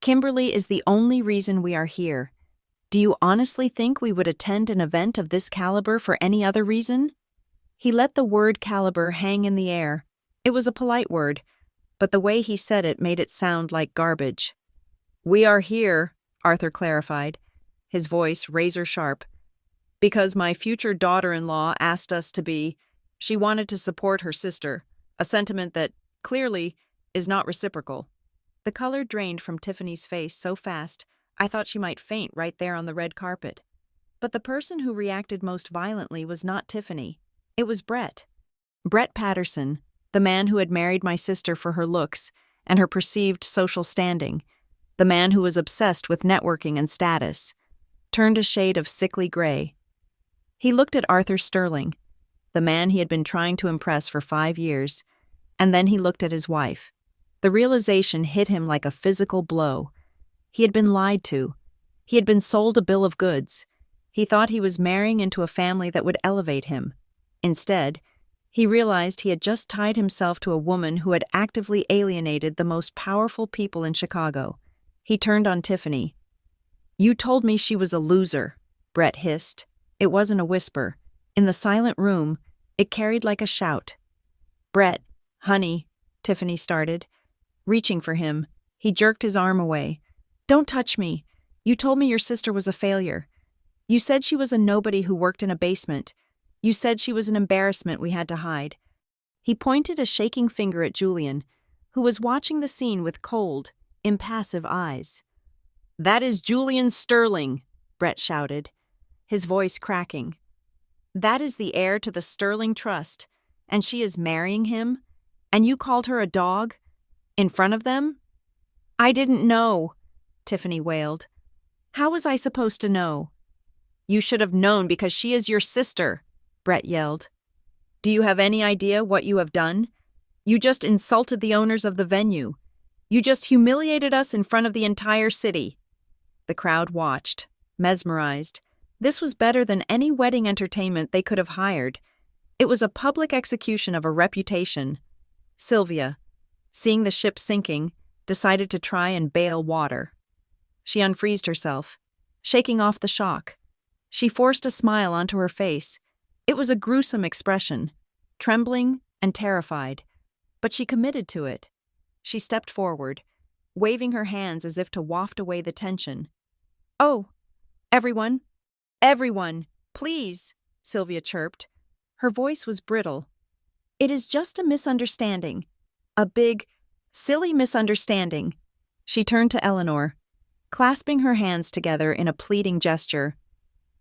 Kimberly is the only reason we are here. Do you honestly think we would attend an event of this caliber for any other reason? He let the word caliber hang in the air. It was a polite word, but the way he said it made it sound like garbage. We are here, Arthur clarified, his voice razor-sharp, because my future daughter-in-law asked us to be. She wanted to support her sister, a sentiment that, clearly, is not reciprocal. The color drained from Tiffany's face so fast, I thought she might faint right there on the red carpet. But the person who reacted most violently was not Tiffany. It was Brett. Brett Patterson, the man who had married my sister for her looks and her perceived social standing, the man who was obsessed with networking and status, turned a shade of sickly gray. He looked at Arthur Sterling, the man he had been trying to impress for 5 years, and then he looked at his wife. The realization hit him like a physical blow. He had been lied to. He had been sold a bill of goods. He thought he was marrying into a family that would elevate him. Instead, he realized he had just tied himself to a woman who had actively alienated the most powerful people in Chicago. He turned on Tiffany. You told me she was a loser, Brett hissed. It wasn't a whisper. In the silent room, it carried like a shout. Brett, honey, Tiffany started. Reaching for him, he jerked his arm away. Don't touch me. You told me your sister was a failure. You said she was a nobody who worked in a basement. You said she was an embarrassment we had to hide. He pointed a shaking finger at Julian, who was watching the scene with cold, impassive eyes. That is Julian Sterling, Brett shouted, his voice cracking. That is the heir to the Sterling Trust, and she is marrying him? And you called her a dog? In front of them? I didn't know, Tiffany wailed. How was I supposed to know? You should have known because she is your sister, Brett yelled. Do you have any idea what you have done? You just insulted the owners of the venue. You just humiliated us in front of the entire city. The crowd watched, mesmerized. This was better than any wedding entertainment they could have hired. It was a public execution of a reputation. Sylvia, seeing the ship sinking, decided to try and bail water. She unfreezed herself, shaking off the shock. She forced a smile onto her face. It was a gruesome expression, trembling and terrified, but she committed to it. She stepped forward, waving her hands as if to waft away the tension. Oh, everyone, please, Sylvia chirped. Her voice was brittle. It is just a misunderstanding. A big, silly misunderstanding. She turned to Eleanor, clasping her hands together in a pleading gesture.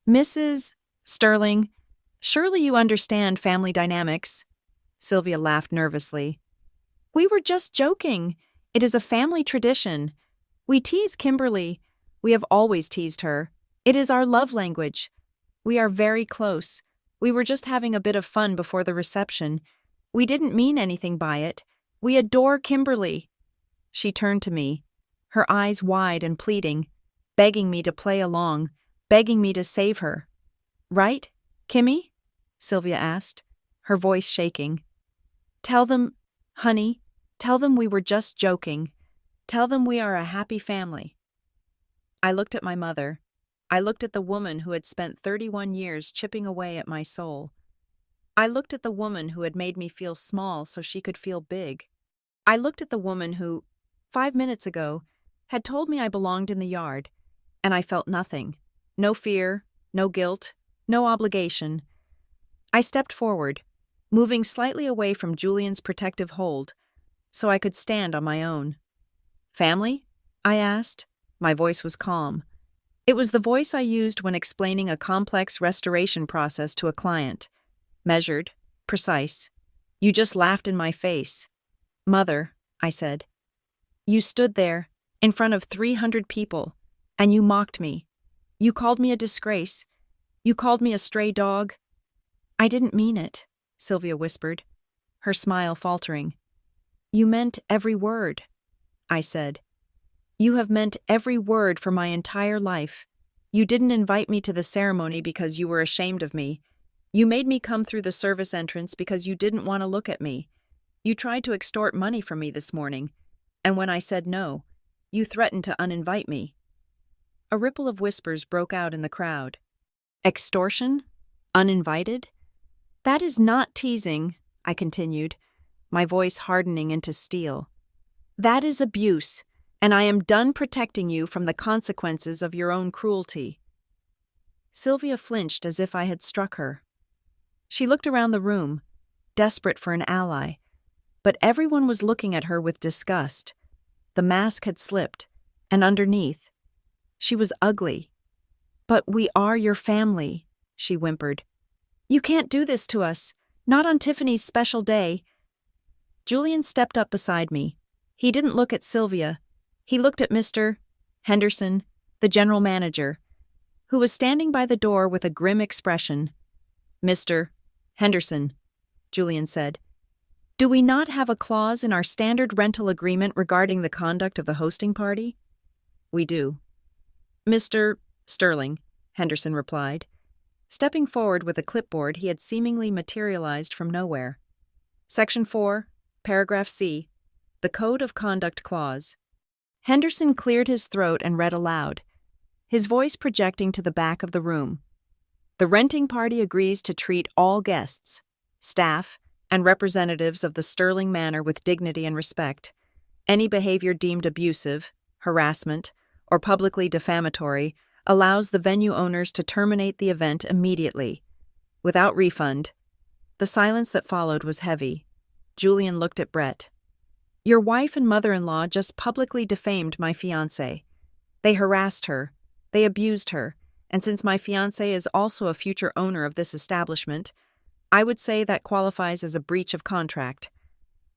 Mrs. Sterling, surely you understand family dynamics. Sylvia laughed nervously. We were just joking. It is a family tradition. We tease Kimberly. We have always teased her. It is our love language. We are very close. We were just having a bit of fun before the reception. We didn't mean anything by it. We adore Kimberly. She turned to me, her eyes wide and pleading, begging me to play along, begging me to save her. Right, Kimmy? Sylvia asked, her voice shaking. Tell them, honey, tell them we were just joking. Tell them we are a happy family. I looked at my mother. I looked at the woman who had spent 31 years chipping away at my soul. I looked at the woman who had made me feel small so she could feel big. I looked at the woman who, 5 minutes ago, had told me I belonged in the yard, and I felt nothing. No fear, no guilt, no obligation. I stepped forward, moving slightly away from Julian's protective hold, so I could stand on my own. "Family?" I asked. My voice was calm. It was the voice I used when explaining a complex restoration process to a client. Measured, precise. "You just laughed in my face." "Mother," I said. "You stood there, in front of 300 people, and you mocked me. You called me a disgrace. You called me a stray dog." "I didn't mean it," Sylvia whispered, her smile faltering. "You meant every word," I said. "You have meant every word for my entire life. You didn't invite me to the ceremony because you were ashamed of me. You made me come through the service entrance because you didn't want to look at me. You tried to extort money from me this morning, and when I said no, you threatened to uninvite me." A ripple of whispers broke out in the crowd. "Extortion? Uninvited? That is not teasing," I continued, my voice hardening into steel. "That is abuse, and I am done protecting you from the consequences of your own cruelty." Sylvia flinched as if I had struck her. She looked around the room, desperate for an ally, but everyone was looking at her with disgust. The mask had slipped, and underneath, she was ugly. "But we are your family," she whimpered. "You can't do this to us, not on Tiffany's special day." Julian stepped up beside me. He didn't look at Sylvia. He looked at Mr. Henderson, the general manager, who was standing by the door with a grim expression. "Mr. Henderson," Julian said, "do we not have a clause in our standard rental agreement regarding the conduct of the hosting party?" "We do." "Mr. Sterling," Henderson replied, stepping forward with a clipboard he had seemingly materialized from nowhere. "Section 4, paragraph C, the Code of Conduct Clause." Henderson cleared his throat and read aloud, his voice projecting to the back of the room. "The renting party agrees to treat all guests, staff, and representatives of the Sterling Manor with dignity and respect. Any behavior deemed abusive, harassment, or publicly defamatory allows the venue owners to terminate the event immediately, without refund." The silence that followed was heavy. Julian looked at Brett. "Your wife and mother-in-law just publicly defamed my fiancé. They harassed her, they abused her, and since my fiancé is also a future owner of this establishment, I would say that qualifies as a breach of contract."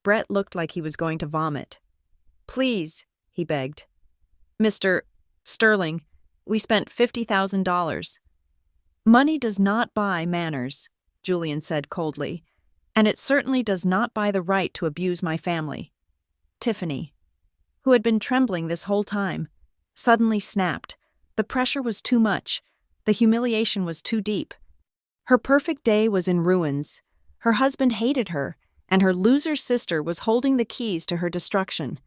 Brett looked like he was going to vomit. "Please," he begged. "Mr. Sterling, we spent $50,000. "Money does not buy manners," Julian said coldly, "and it certainly does not buy the right to abuse my family." Tiffany, who had been trembling this whole time, suddenly snapped. The pressure was too much. The humiliation was too deep. Her perfect day was in ruins. Her husband hated her, and her loser sister was holding the keys to her destruction.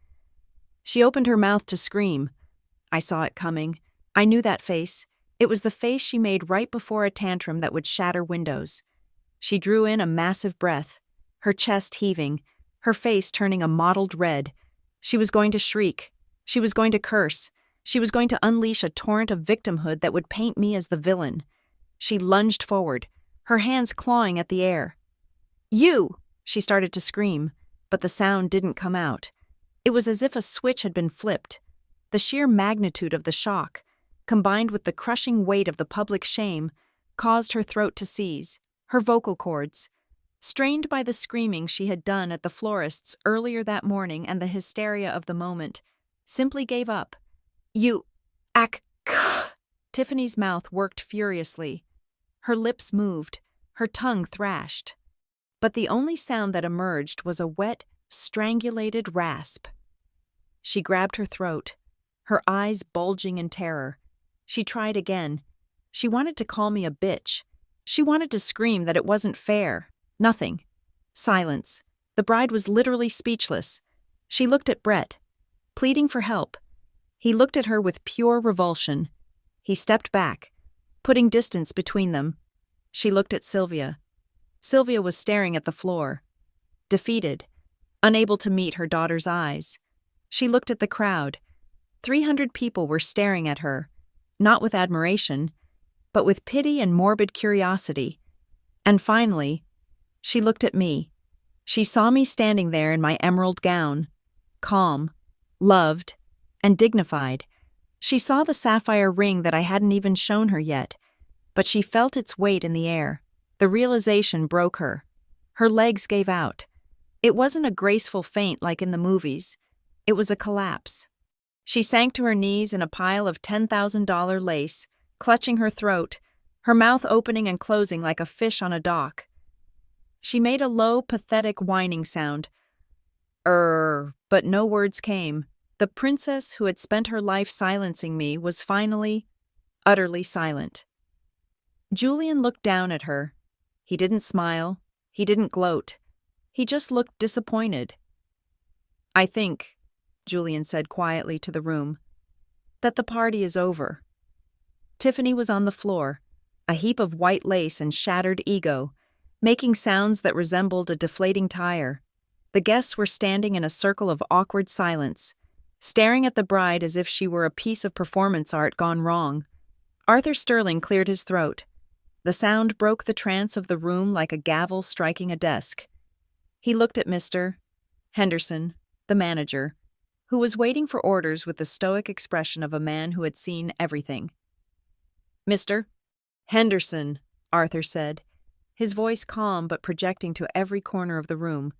She opened her mouth to scream. I saw it coming. I knew that face. It was the face she made right before a tantrum that would shatter windows. She drew in a massive breath, her chest heaving, her face turning a mottled red. She was going to shriek. She was going to curse. She was going to unleash a torrent of victimhood that would paint me as the villain. She lunged forward, her hands clawing at the air. "You!" She started to scream, but the sound didn't come out. It was as if a switch had been flipped. The sheer magnitude of the shock, combined with the crushing weight of the public shame, caused her throat to seize, her vocal cords. Strained by the screaming she had done at the florist's earlier that morning and the hysteria of the moment, simply gave up. "You... Tiffany's mouth worked furiously. Her lips moved, her tongue thrashed. But the only sound that emerged was a wet, strangulated rasp. She grabbed her throat, her eyes bulging in terror. She tried again. She wanted to call me a bitch. She wanted to scream that it wasn't fair. Nothing. Silence. The bride was literally speechless. She looked at Brett, pleading for help. He looked at her with pure revulsion. He stepped back, putting distance between them. She looked at Sylvia. Sylvia was staring at the floor, defeated, unable to meet her daughter's eyes. She looked at the crowd. 300 people were staring at her, not with admiration, but with pity and morbid curiosity. And finally, she looked at me. She saw me standing there in my emerald gown, calm, loved, and dignified. She saw the sapphire ring that I hadn't even shown her yet, but she felt its weight in the air. The realization broke her. Her legs gave out. It wasn't a graceful faint like in the movies. It was a collapse. She sank to her knees in a pile of $10,000 lace, clutching her throat, her mouth opening and closing like a fish on a dock. She made a low, pathetic whining sound. But no words came. The princess who had spent her life silencing me was finally, utterly silent. Julian looked down at her. He didn't smile. He didn't gloat. He just looked disappointed. "I think," Julian said quietly to the room, "that the party is over." Tiffany was on the floor, a heap of white lace and shattered ego, making sounds that resembled a deflating tire. The guests were standing in a circle of awkward silence, staring at the bride as if she were a piece of performance art gone wrong. Arthur Sterling cleared his throat. The sound broke the trance of the room like a gavel striking a desk. He looked at Mr. Henderson, the manager, who was waiting for orders with the stoic expression of a man who had seen everything. "Mr. Henderson," Arthur said, his voice calm but projecting to every corner of the room.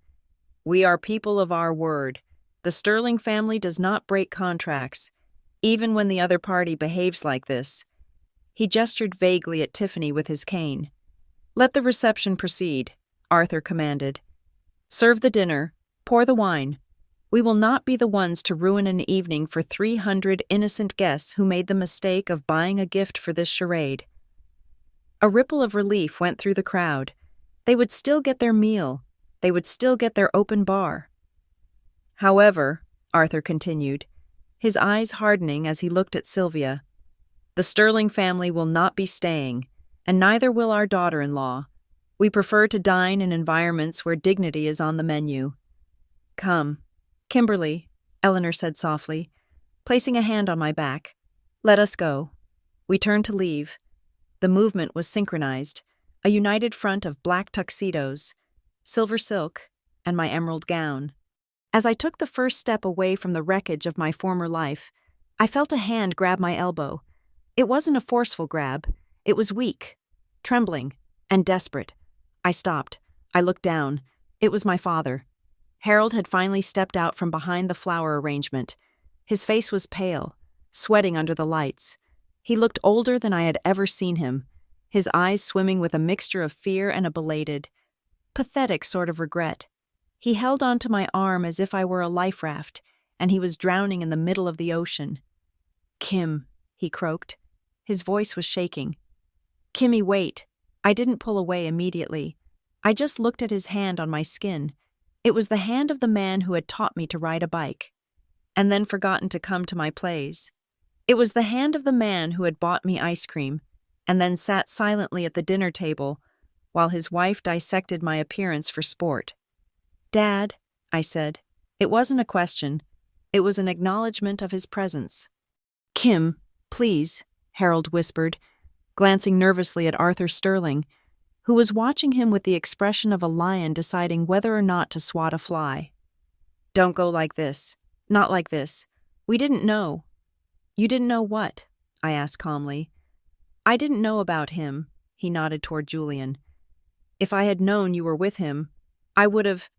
"We are people of our word. The Sterling family does not break contracts, even when the other party behaves like this." He gestured vaguely at Tiffany with his cane. "Let the reception proceed," Arthur commanded. "Serve the dinner, pour the wine. We will not be the ones to ruin an evening for 300 innocent guests who made the mistake of buying a gift for this charade." A ripple of relief went through the crowd. They would still get their meal. They would still get their open bar. "However," Arthur continued, his eyes hardening as he looked at Sylvia, "the Sterling family will not be staying, and neither will our daughter-in-law. We prefer to dine in environments where dignity is on the menu." "Come, Kimberly," Eleanor said softly, placing a hand on my back. "Let us go." We turned to leave. The movement was synchronized, a united front of black tuxedos, silver silk, and my emerald gown. As I took the first step away from the wreckage of my former life, I felt a hand grab my elbow. It wasn't a forceful grab. It was weak, trembling, and desperate. I stopped. I looked down. It was my father. Harold had finally stepped out from behind the flower arrangement. His face was pale, sweating under the lights. He looked older than I had ever seen him, his eyes swimming with a mixture of fear and a belated, pathetic sort of regret. He held onto my arm as if I were a life raft, and he was drowning in the middle of the ocean. "Kim," he croaked. His voice was shaking. "Kimmy, wait." I didn't pull away immediately. I just looked at his hand on my skin. It was the hand of the man who had taught me to ride a bike, and then forgotten to come to my plays. It was the hand of the man who had bought me ice cream, and then sat silently at the dinner table while his wife dissected my appearance for sport. "Dad," I said. It wasn't a question. It was an acknowledgement of his presence. "Kim, please," Harold whispered, glancing nervously at Arthur Sterling, who was watching him with the expression of a lion deciding whether or not to swat a fly. "Don't go like this. Not like this. We didn't know." "You didn't know what?" I asked calmly. "I didn't know about him," he nodded toward Julian. "If I had known you were with him, I would have—"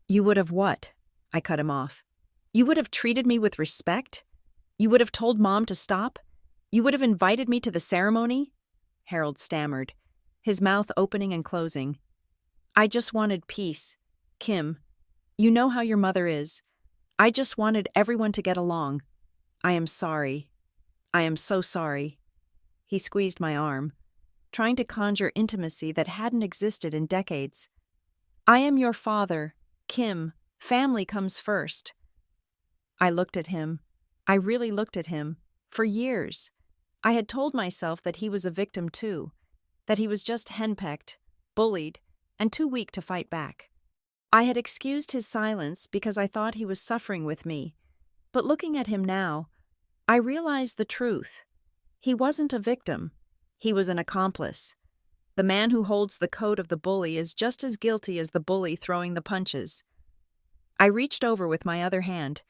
"You would have what?" I cut him off. "You would have treated me with respect? You would have told Mom to stop? You would have invited me to the ceremony?" Harold stammered, his mouth opening and closing. "I just wanted peace. Kim, you know how your mother is. I just wanted everyone to get along. I am sorry. I am so sorry." He squeezed my arm, trying to conjure intimacy that hadn't existed in decades. "I am your father. Kim, family comes first." I looked at him. I really looked at him. For years, I had told myself that he was a victim too, that he was just henpecked, bullied, and too weak to fight back. I had excused his silence because I thought he was suffering with me, but looking at him now, I realized the truth. He wasn't a victim. He was an accomplice. The man who holds the coat of the bully is just as guilty as the bully throwing the punches. I reached over with my other hand,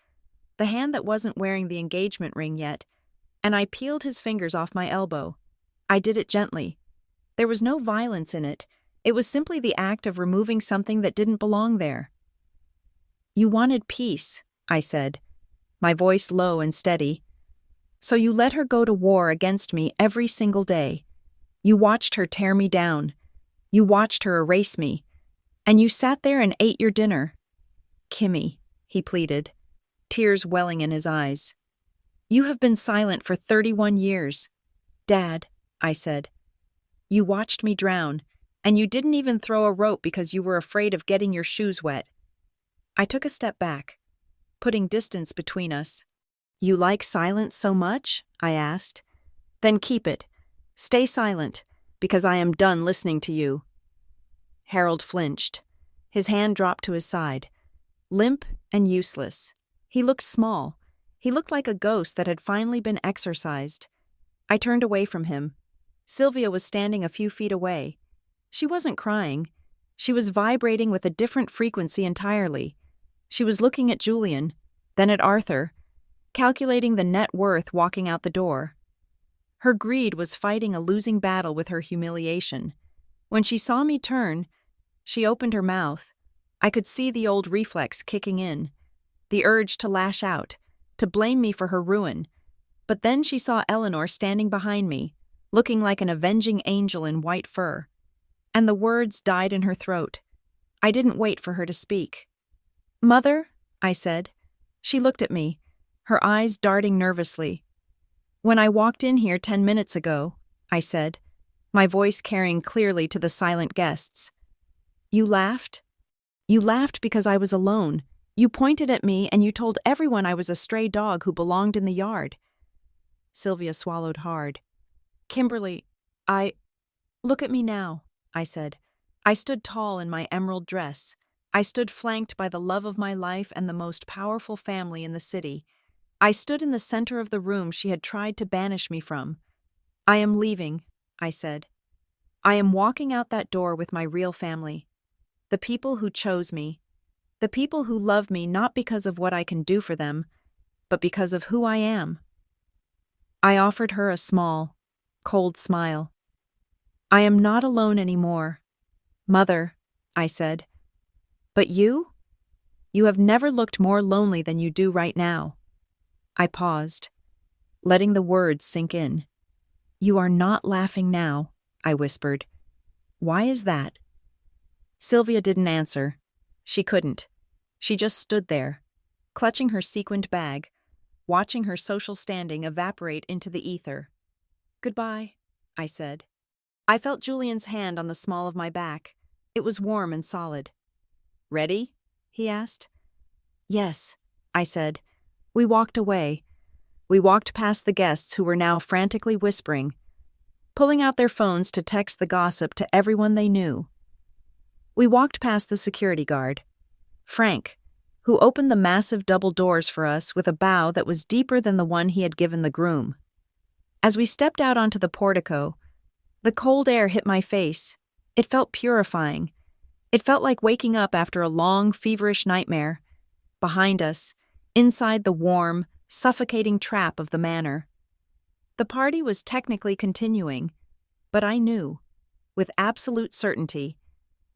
the hand that wasn't wearing the engagement ring yet, and I peeled his fingers off my elbow. I did it gently. There was no violence in it. It was simply the act of removing something that didn't belong there. You wanted peace, I said, my voice low and steady. So you let her go to war against me every single day. You watched her tear me down. You watched her erase me. And you sat there and ate your dinner. Kimmy, he pleaded, tears welling in his eyes. You have been silent for 31 years. Dad, I said. You watched me drown, and you didn't even throw a rope because you were afraid of getting your shoes wet. I took a step back, putting distance between us. You like silence so much? I asked. Then keep it. Stay silent, because I am done listening to you. Harold flinched. His hand dropped to his side, limp and useless. He looked small. He looked like a ghost that had finally been exorcised. I turned away from him. Sylvia was standing a few feet away. She wasn't crying. She was vibrating with a different frequency entirely. She was looking at Julian, then at Arthur, calculating the net worth walking out the door. Her greed was fighting a losing battle with her humiliation. When she saw me turn, she opened her mouth. I could see the old reflex kicking in, the urge to lash out, to blame me for her ruin. But then she saw Eleanor standing behind me, looking like an avenging angel in white fur. And the words died in her throat. I didn't wait for her to speak. Mother, I said. She looked at me, her eyes darting nervously. When I walked in here 10 minutes ago, I said, my voice carrying clearly to the silent guests. You laughed? You laughed because I was alone. You pointed at me and you told everyone I was a stray dog who belonged in the yard. Sylvia swallowed hard. Kimberly, Look at me now, I said. I stood tall in my emerald dress. I stood flanked by the love of my life and the most powerful family in the city. I stood in the center of the room she had tried to banish me from. I am leaving, I said. I am walking out that door with my real family. The people who chose me. The people who love me not because of what I can do for them, but because of who I am. I offered her a small, cold smile. I am not alone anymore. Mother, I said. But you? You have never looked more lonely than you do right now. I paused, letting the words sink in. You are not laughing now, I whispered. Why is that? Sylvia didn't answer. She couldn't. She just stood there, clutching her sequined bag, watching her social standing evaporate into the ether. Goodbye, I said. I felt Julian's hand on the small of my back. It was warm and solid. Ready? He asked. Yes, I said. We walked away. We walked past the guests who were now frantically whispering, pulling out their phones to text the gossip to everyone they knew. We walked past the security guard, Frank, who opened the massive double doors for us with a bow that was deeper than the one he had given the groom. As we stepped out onto the portico, the cold air hit my face. It felt purifying. It felt like waking up after a long, feverish nightmare. Behind us, inside the warm, suffocating trap of the manor. The party was technically continuing, but I knew, with absolute certainty,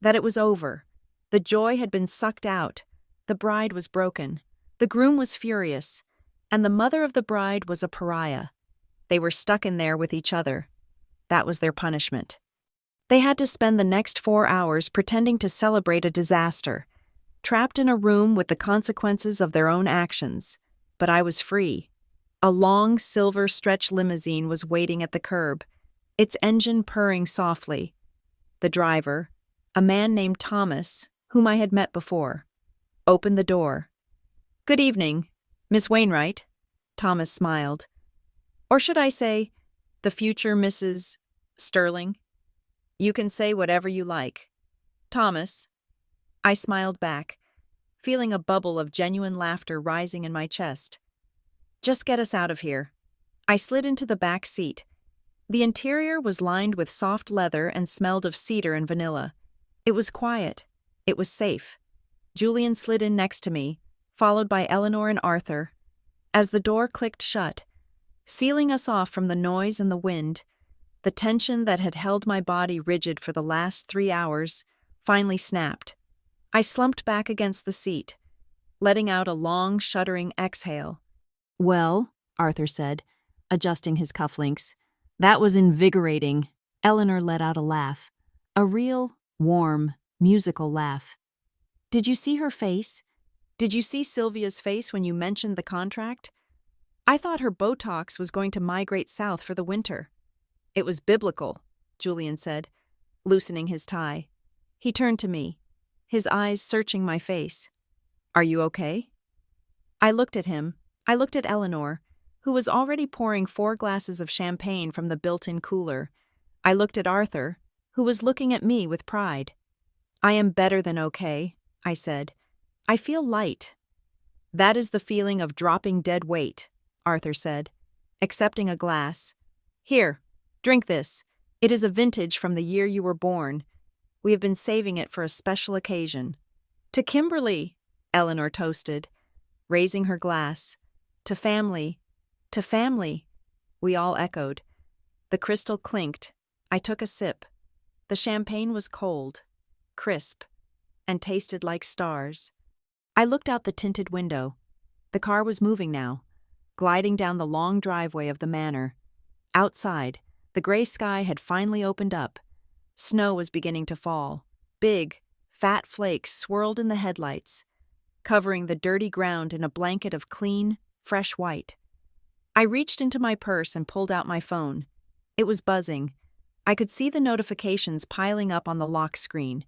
that it was over. The joy had been sucked out. The bride was broken. The groom was furious. And the mother of the bride was a pariah. They were stuck in there with each other. That was their punishment. They had to spend the next 4 hours pretending to celebrate a disaster, trapped in a room with the consequences of their own actions. But I was free. A long silver stretch limousine was waiting at the curb, its engine purring softly. The driver, a man named Thomas, whom I had met before, opened the door. Good evening, Miss Wainwright, Thomas smiled. Or should I say, the future Mrs. Sterling? You can say whatever you like. Thomas. I smiled back, feeling a bubble of genuine laughter rising in my chest. Just get us out of here. I slid into the back seat. The interior was lined with soft leather and smelled of cedar and vanilla. It was quiet. It was safe. Julian slid in next to me, followed by Eleanor and Arthur. As the door clicked shut, sealing us off from the noise and the wind, the tension that had held my body rigid for the last 3 hours finally snapped. I slumped back against the seat, letting out a long, shuddering exhale. "Well," Arthur said, adjusting his cufflinks, "that was invigorating." Eleanor let out a laugh, a real, warm, musical laugh. Did you see her face? Did you see Sylvia's face when you mentioned the contract? I thought her Botox was going to migrate south for the winter. It was biblical, Julian said, loosening his tie. He turned to me, his eyes searching my face. Are you okay? I looked at him. I looked at Eleanor, who was already pouring 4 glasses of champagne from the built-in cooler. I looked at Arthur, who was looking at me with pride. I am better than okay, I said. I feel light. That is the feeling of dropping dead weight, Arthur said, accepting a glass. Here, drink this. It is a vintage from the year you were born. We have been saving it for a special occasion. To Kimberly, Eleanor toasted, raising her glass. To family. To family, we all echoed. The crystal clinked. I took a sip. The champagne was cold, crisp, and tasted like stars. I looked out the tinted window. The car was moving now, gliding down the long driveway of the manor. Outside, the gray sky had finally opened up. Snow was beginning to fall. Big, fat flakes swirled in the headlights, covering the dirty ground in a blanket of clean, fresh white. I reached into my purse and pulled out my phone. It was buzzing. I could see the notifications piling up on the lock screen.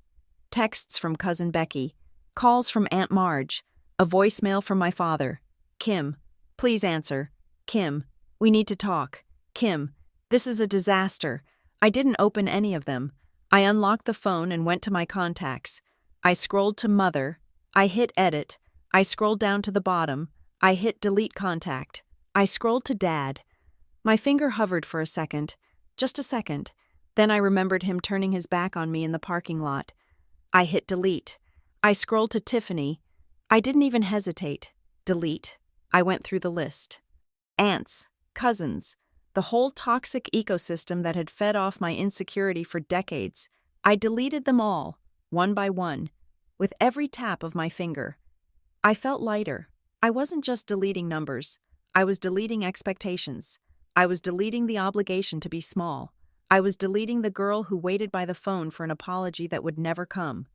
Texts from Cousin Becky, calls from Aunt Marge, a voicemail from my father. Kim, please answer. Kim, we need to talk. Kim, this is a disaster. I didn't open any of them. I unlocked the phone and went to my contacts. I scrolled to Mother. I hit Edit. I scrolled down to the bottom. I hit Delete Contact. I scrolled to Dad. My finger hovered for a second. Just a second. Then I remembered him turning his back on me in the parking lot. I hit Delete. I scrolled to Tiffany. I didn't even hesitate. Delete. I went through the list. Aunts, cousins, the whole toxic ecosystem that had fed off my insecurity for decades. I deleted them all, one by one, with every tap of my finger. I felt lighter. I wasn't just deleting numbers. I was deleting expectations. I was deleting the obligation to be small. I was deleting the girl who waited by the phone for an apology that would never come.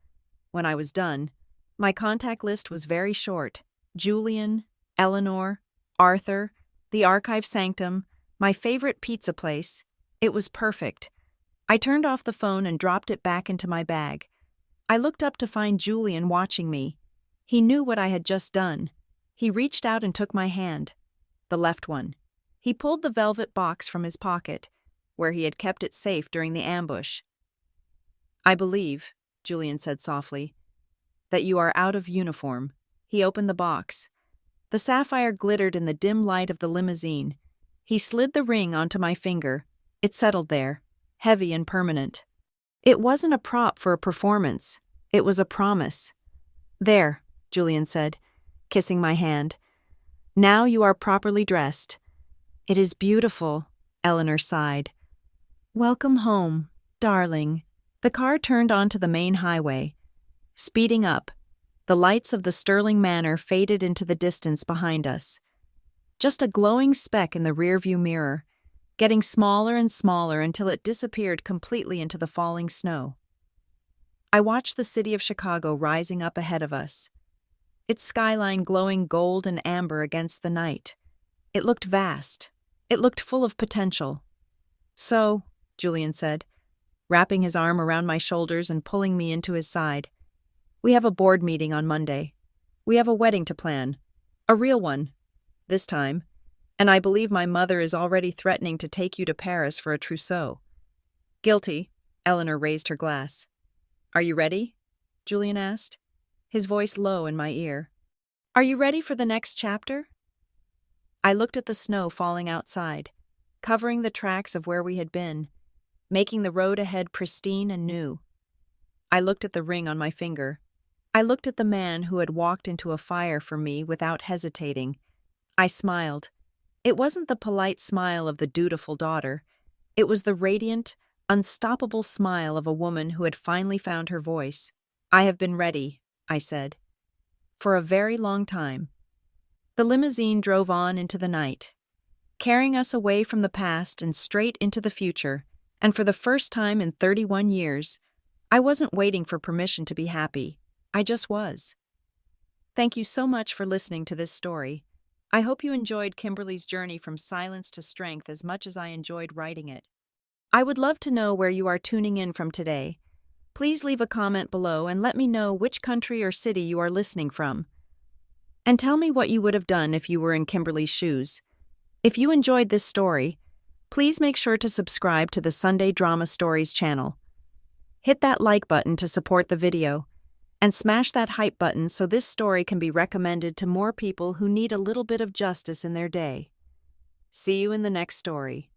When I was done, my contact list was very short. Julian, Eleanor, Arthur, the archive sanctum, my favorite pizza place. It was perfect. I turned off the phone and dropped it back into my bag. I looked up to find Julian watching me. He knew what I had just done. He reached out and took my hand, the left one. He pulled the velvet box from his pocket, where he had kept it safe during the ambush. I believe, Julian said softly, that you are out of uniform. He opened the box. The sapphire glittered in the dim light of the limousine. He slid the ring onto my finger. It settled there, heavy and permanent. It wasn't a prop for a performance. It was a promise. There, Julian said, kissing my hand. Now you are properly dressed. It is beautiful, Eleanor sighed. Welcome home, darling. The car turned onto the main highway. Speeding up, the lights of the Sterling Manor faded into the distance behind us. Just a glowing speck in the rearview mirror, getting smaller and smaller until it disappeared completely into the falling snow. I watched the city of Chicago rising up ahead of us, its skyline glowing gold and amber against the night. It looked vast. It looked full of potential. So, Julian said, wrapping his arm around my shoulders and pulling me into his side, we have a board meeting on Monday. We have a wedding to plan. A real one, this time. And I believe my mother is already threatening to take you to Paris for a trousseau. Guilty, Eleanor raised her glass. Are you ready? Julian asked, his voice low in my ear. Are you ready for the next chapter? I looked at the snow falling outside, covering the tracks of where we had been, making the road ahead pristine and new. I looked at the ring on my finger. I looked at the man who had walked into a fire for me without hesitating. I smiled. It wasn't the polite smile of the dutiful daughter. It was the radiant, unstoppable smile of a woman who had finally found her voice. "I have been ready," I said, "for a very long time." The limousine drove on into the night, carrying us away from the past and straight into the future, and for the first time in 31 years, I wasn't waiting for permission to be happy. I just was. Thank you so much for listening to this story. I hope you enjoyed Kimberly's journey from silence to strength as much as I enjoyed writing it. I would love to know where you are tuning in from today. Please leave a comment below and let me know which country or city you are listening from. And tell me what you would have done if you were in Kimberly's shoes. If you enjoyed this story, please make sure to subscribe to the Sunday Drama Stories channel. Hit that like button to support the video, and smash that hype button so this story can be recommended to more people who need a little bit of justice in their day. See you in the next story.